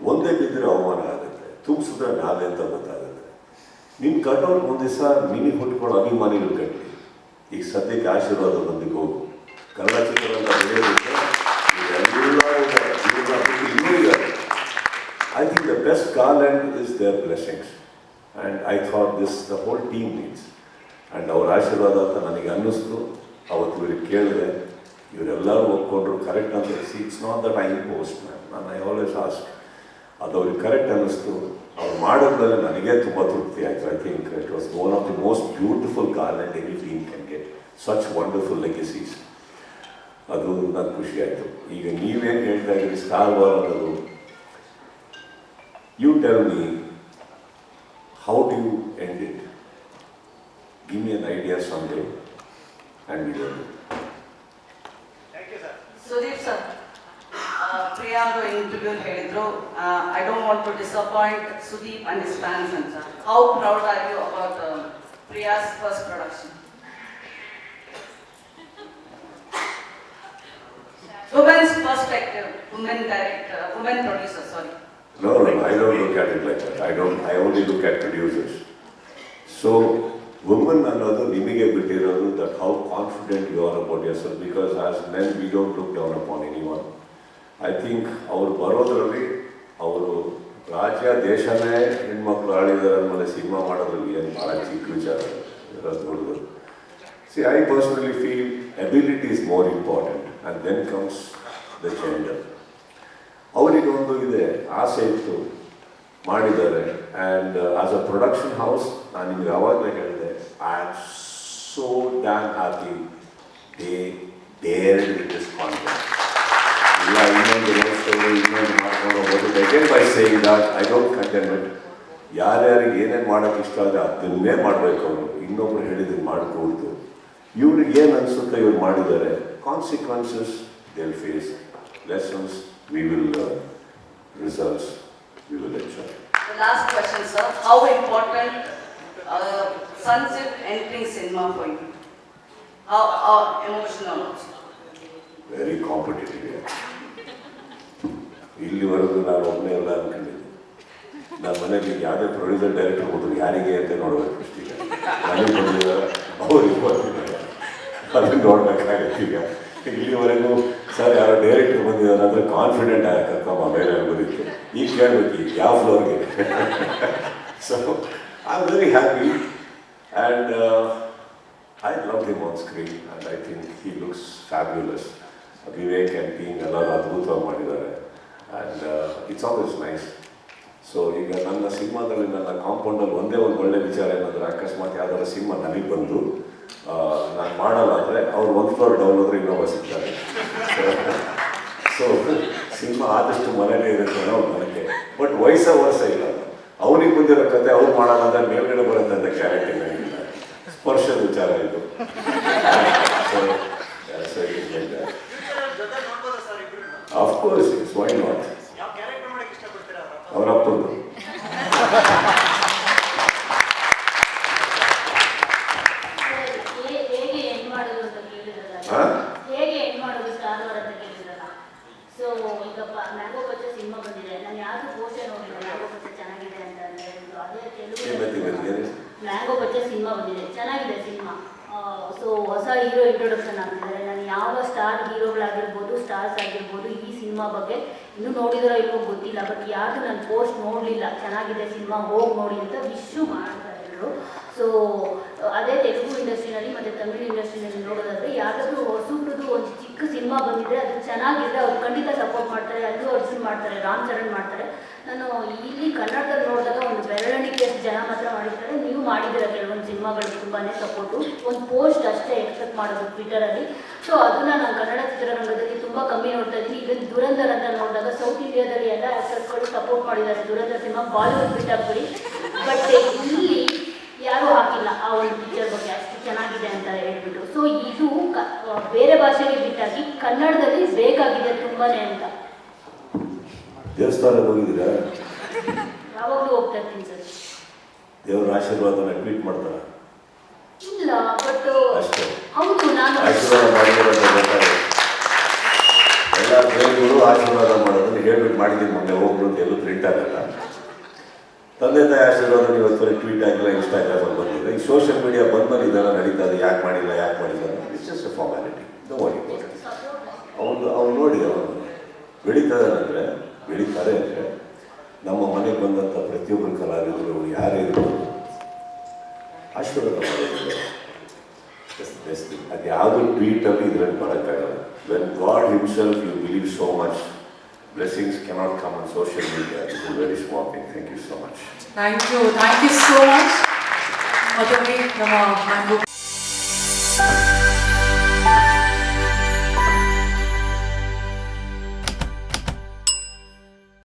ಒಂದೇ ಬಿದ್ದರೆ ಅವಮಾನ ಆಗುತ್ತೆ, ತುಂಬಿಸಿದ್ರೆ ನಾಳೆ ಅಂತ ಗೊತ್ತಾಗುತ್ತೆ. ನಿನ್ನ ಕಟ್ಔಟ್ ಒಂದು ದಿವಸ ಮಿನಿ ಹುಟ್ಕೊಂಡು ಅಭಿಮಾನಿಗಳು ಕಟ್ಟಿ. ಈಗ ಸದ್ಯಕ್ಕೆ ಆಶೀರ್ವಾದ ಬಂದಿಗೆ ಹೋಗು, ಕನ್ನಡ ಚಿತ್ರರಂಗ ಬೆಳೆಯೋದಕ್ಕೆ ಇನ್ನೂ ಇದ್ದಾರೆ. I think the best garland is their blessings, and I thought this the whole team needs. And our ಆಶೀರ್ವಾದ ಅಂತ ನನಗೆ ಅನ್ನಿಸ್ತು. ಅವತ್ತು ಇವ್ರಿಗೆ ಕೇಳಿದೆ, ಇವರೆಲ್ಲರೂ ಒಪ್ಕೊಂಡ್ರು ಕರೆಕ್ಟ್ ಅಂತ. It's not that I imposed ma'am. ನಾನು ಐ ಆಲ್ವೇಸ್ ಆಸ್ಕ್, ಅದು ಅವ್ರಿಗೆ ಕರೆಕ್ಟ್ ಅನ್ನಿಸ್ತು. ಅವ್ರು ಮಾಡೋದ್ರಲ್ಲಿ ನನಗೆ ತುಂಬ ತೃಪ್ತಿ ಆಯಿತು. I think it was one of the most beautiful garland any team can get, such wonderful legacies. ಅದು ನನಗೆ ಖುಷಿ ಆಯಿತು. ಈಗ ನೀವೇನು ಹೇಳ್ತಾ ಇದ್ದೀರಿ ಸ್ಟಾರ್ ವಾರ್ ಅನ್ನೋದು, you tell me, how do you end it? Give me an idea some day and we will. Sudeep sir, Priya ಅವರು ಇಂಟರ್ವ್ಯೂ ಹೇಳಿದ್ರು, I don't want to disappoint Sudeep and his fans ಅಂತ. How proud are you about Priya's first production? Women's perspective, women director, women producer, sorry. No, I don't look at it like that. I only look at producers. So, women ಅನ್ನೋದು ನಿಮಗೆ ಬಿಟ್ಟಿರೋದು, that how confident you are about yourself, because as men we don't look down upon anyone. I think ಅವರು ಬರೋದ್ರಲ್ಲಿ ಅವರು ರಾಜ್ಯ ದೇಶನೇ ಹೆಣ್ಮಕ್ಳು ಆಳಿದಾರೆ ಅಂದಮೇಲೆ cinema ಮಾಡೋದ್ರಲ್ಲಿ ಏನು ಭಾಳ ಚಿಕ್ಕ ವಿಚಾರ ಇರೋದು ಹುಡುಗರು. See, I personally feel ability is more important, and then comes the gender. ಅವರಿಗೆ ಒಂದು ಇದೆ, ಆಸೆ ಇತ್ತು, ಮಾಡಿದ್ದಾರೆ. And as a production house ನಾನು ನಿಮ್ಗೆ ಯಾವಾಗಲೇ ಹೇಳಿದೆ, I am so damn happy they dared with this concept. ಇಲ್ಲ ಇನ್ನೊಂದು ಮಾಡ್ಕೊಂಡು ಹೋಗೋದು again by saying that I don't condemn it. ಯಾರ್ಯಾರಿಗೆ ಏನೇನು ಮಾಡೋಕ್ಕೆ ಇಷ್ಟ ಆದರೆ ಅದನ್ನೇ ಮಾಡಬೇಕು. ಅವರು ಇನ್ನೊಬ್ರು ಹೇಳಿದ್ರು ಮಾಡಿಕೊಡ್ತು. ಇವ್ರಿಗೆ ಏನು ಅನಿಸುತ್ತೆ ಇವ್ರು ಮಾಡಿದ್ದಾರೆ, consequences they will face, lessons we will learn, results we will enjoy. The last question, sir. How important Sanjeev entering cinema for you? How emotional? Very competitive. ಇಲ್ಲಿವರೆಗೂ ನಾನು ಒಬ್ಬನೇ ಎಲ್ಲ ಅನ್ಕೊಂಡಿದ್ದೆ. ನನ್ನ ಮನೇಲಿ ಯಾವುದೇ ಪ್ರೊಡ್ಯೂಸರ್ ಡೈರೆಕ್ಟರ್ ಹೋದ್ರು ಯಾರಿಗೆ ಅಂತ ನೋಡ್ಬೇಕು ಫಸ್ಟಿಗೆ. ನನಗೆ ಬಂದಿದ್ದಾರೆ, ಅವ್ರಿಗೆ ಬರ್ತಿದ್ದಾರೆ, ಅದನ್ನು ನೋಡ್ಬೇಕಾಗತ್ತೆ. ಈಗ ಇಲ್ಲಿವರೆಗೂ ಸರ್ ಯಾರೋ ಡೈರೆಕ್ಟರ್ ಬಂದಿದ್ದಾರೆ ಅಂದರೆ ಕಾನ್ಫಿಡೆಂಟ್ ಆಗಕ್ಕಮ್ಮ ಮೇಲೆ ಬರೀತು. ಈಗ ಕೇಳಬೇಕು ಯಾವ ಫ್ಲೋರ್ಗೆ. So I am very happy and I love him on screen and I think he looks fabulous. Vivek and team ಎಲ್ಲರೂ ಅದ್ಭುತವಾಗಿ ಮಾಡಿದ್ದಾರೆ. And it's always nice. So ಈಗ ನನ್ನ ಸಿನಿಮಾದಲ್ಲಿ ನನ್ನ ಕಾಂಪೌಂಡಲ್ಲಿ ಒಂದೇ ಒಂದು ಒಳ್ಳೆ ವಿಚಾರ ಏನಂದರೆ, ಅಕಸ್ಮಾತ್ ಯಾವ್ದಾರ ಸಿನಿಮಾ ನನಗೆ ಬಂದು ನಾನು ಮಾಡಲ್ಲ ಅಂದರೆ ಅವ್ರು ಒಂದು ಫ್ಲೋರ್ ಡೌನ್ ಹೋದ್ರೆ ಇನ್ನೊಬ್ಬ ಸಿಗ್ತಾರೆ. ಸೊ ಸಿನಿಮಾ ಆದಷ್ಟು ಮನೇಲೇ ಇರುತ್ತೆ ನಾವು ನನಗೆ. ಬಟ್ ವರ್ಷ ಇಲ್ಲ, ಅವ್ರಿಗೆ ಬಂದಿರೋ ಕತೆ ಅವ್ರು ಮಾಡಲ್ಲ ಅಂದರೆ ಮೇಲ್ಗಡೆ ಬರುತ್ತೆ ಅಂತ ಗ್ಯಾರಂಟಿ ನನಗಿಲ್ಲ. ಸ್ಪರ್ಶದ ವಿಚಾರ ಇದು. Of course, it's why not? ಅವರ ಅಪ್ಪಂದು. ಹೇಗೆ ಎಂಡ್ ಮಾಡೋದು ಅಂತ ಕೇಳಿದ್ರಲ್ಲ, ಹೇಗೆ ಎಂಡ್ ಮಾಡೋದು ಸ್ಟಾರ್ ವಾರ್ ಅಂತ ಕೇಳಿದ್ರಲ್ಲ. ಸೊ ಈಗ ಮ್ಯಾಂಗೋ ಪಚ್ಚ ಸಿನಿಮಾ ಬಂದಿದೆ, ನಾನು ಯಾರು ಪೋಸ್ಟರ್ ನೋಡಿಲ್ಲ ಮ್ಯಾಂಗೋ ಪಚ್ಚ ಚೆನ್ನಾಗಿದೆ ಅಂತ ಹೇಳಿದ್ರು. ಅದೇ ತೆಲುಗು ಮ್ಯಾಂಗೋ ಪಚ್ಚ ಸಿನಿಮಾ ಬಂದಿದೆ, ಚೆನ್ನಾಗಿದೆ ಸಿನಿಮಾ. ಸೊ ಹೊಸ ಹೀರೋ ಇಂಟ್ರೊಡಕ್ಷನ್ ಆಗ್ತಿದ್ದಾರೆ. ನಾನು ಯಾವ ಸ್ಟಾರ್ ಹೀರೋಗಳಾಗಿರ್ಬೋದು, ಸ್ಟಾರ್ಸ್ ಆಗಿರ್ಬೋದು, ಈ ಸಿನಿಮಾ ಬಗ್ಗೆ ಇನ್ನೂ ನೋಡಿದ್ರೋ ಇಲ್ವೋ ಗೊತ್ತಿಲ್ಲ. ಬಟ್ ಯಾರು ನಾನು ಪೋಸ್ಟ್ ನೋಡಲಿಲ್ಲ, ಚೆನ್ನಾಗಿದೆ ಸಿನಿಮಾ ಹೋಗಿ ನೋಡಿ ಅಂತ ವಿಶ್ವ ಮಾಡ್ತಾ ಇದ್ರು. ಸೊ ಅದೇ ತೆಲುಗು ಇಂಡಸ್ಟ್ರಿನಲ್ಲಿ ಮತ್ತು ತಮಿಳು ಇಂಡಸ್ಟ್ರಿನಲ್ಲಿ ನೋಡೋದಾದರೆ ಯಾರಾದರೂ ಹೊಸಬ್ರದ್ದು ಒಂದು ಚಿಕ್ಕ ಸಿನಿಮಾ ಬಂದಿದ್ರೆ ಅದು ಚೆನ್ನಾಗಿದ್ರೆ ಅವ್ರು ಖಂಡಿತ ಸಪೋರ್ಟ್ ಮಾಡ್ತಾರೆ. ಅಲ್ಲೂ ಅರ್ಜುನ್ ಮಾಡ್ತಾರೆ, ರಾಮ್ ಚರಣ್ ಮಾಡ್ತಾರೆ. ನಾನು ಇಲ್ಲಿ ಕನ್ನಡದಲ್ಲಿ ನೋಡಿದಾಗ ಒಂದು ಬೆರಳಿಕೆ ಜನ ಮಾತ್ರ ಮಾಡಿರ್ತಾರೆ. ನೀವು ಮಾಡಿದ್ದೀರ ಕೆಲವೊಂದು ಸಿನಿಮಾಗಳು ತುಂಬಾ ಸಪೋರ್ಟು. ಒಂದು ಪೋಸ್ಟ್ ಅಷ್ಟೇ ಎಕ್ಸ್ಪೆಕ್ಟ್ ಮಾಡೋದು ಟ್ವಿಟರಲ್ಲಿ. ಸೊ ಅದನ್ನು ನಾನು ಕನ್ನಡ ಚಿತ್ರರಂಗದಲ್ಲಿ ತುಂಬ ಕಮ್ಮಿ ನೋಡ್ತಾ ಇದ್ದೀನಿ. ಇವನ್ ದುರಂಧರ್ ಅಂತ ನೋಡಿದಾಗ ಸೌತ್ ಇಂಡಿಯಾದಲ್ಲಿ ಎಲ್ಲ ಆ್ಯಕ್ಟರ್ಸ್ಗಳು ಸಪೋರ್ಟ್ ಮಾಡಿದ್ದಾರೆ ದುರಂಧರ್ ಸಿನಿಮಾ, ಬಾಲಿವುಡ್ ಬಿಟ್ಟಾಗ್ಬಿಡಿ. ಬಟ್ ಇಲ್ಲಿ ಯಾರೂ ಹಾಕಿಲ್ಲ ಆ ಒಂದು ಪಿಕ್ಚರ್ ಬಗ್ಗೆ ಅಷ್ಟು ಚೆನ್ನಾಗಿದೆ ಅಂತ ಹೇಳ್ಬಿಟ್ಟು. ಸೊ ಇದು ಬೇರೆ ಭಾಷೆಗೆ ಬಿಟ್ಟಾಗಿ ಕನ್ನಡದಲ್ಲಿ ಬೇಕಾಗಿದೆ ತುಂಬಾ ಅಂತ. ದೇವಸ್ಥಾನಕ್ಕೆ ಹೋಗಿದ್ದೀರಾ? ಯಾವಾಗಲೂ ಹೋಗ್ತಾ ಇರ್ತೀನಿ ಸರ್. ದೇವರ ಆಶೀರ್ವಾದನ ಟ್ವೀಟ್ ಮಾಡ್ತಾರ? ಇಲ್ಲ, ಬಟ್ ಅಷ್ಟೇ. ಹೌದು, ನಾನು ಆಶೀರ್ವಾದ ಮಾಡಿರೋದು ಗೊತ್ತಾಗುತ್ತೆ. ಎಲ್ಲ ದೇವರು ಆಶೀರ್ವಾದ ಮಾಡೋದನ್ನ ಹೇಳ್ಬಿಟ್ಟು ಮಾಡಿದ್ದೀನಿ ಮೊನ್ನೆ ಹೋಗ್ರು ಅಂತ ಎಲ್ಲೂ ಪ್ರಿಂಟ್ ಆಗಲ್ಲ. ತಂದೆ ತಾಯಿ ಆಶೀರ್ವಾದ ಇವತ್ತು ಟ್ವೀಟ್ ಆಗಿಲ್ಲ, ಇನ್ಸ್ಟಾಗ್ರಾಮಲ್ಲಿ ಬಂದಿಲ್ಲ. ಈ ಸೋಷಿಯಲ್ ಮೀಡಿಯಾ ಬಂದ್ಮೇಲೆ ಇದೆಲ್ಲ ನಡೀತಾ ಇದೆ. ಯಾಕೆ ಮಾಡಿಲ್ಲ it's just a formality. No worry about it. ಅವ್ನು ನೋಡಿ ಅವನು ಬೆಳೀತಾರೆ ಅಂದರೆ ನಮ್ಮ ಮನೆಗೆ ಬಂದಂಥ ಪ್ರತಿಯೊಬ್ಬರು ಕಲಾವಿದರು ಯಾರೇ ಇರ್ಬೋದು ಆಶೀರ್ವಾದ ಮಾಡೋದಿಲ್ಲ. ಅದು ಯಾವುದು ಟ್ವೀಟಲ್ಲಿ ಇದರಲ್ಲಿ ಮಾಡೋಕ್ಕಾಗಲ್ಲ. When God himself you believe so much blessings cannot come on social media. This is a very small thing. Thank you so much. Thank you so much. Madhuri, Mango.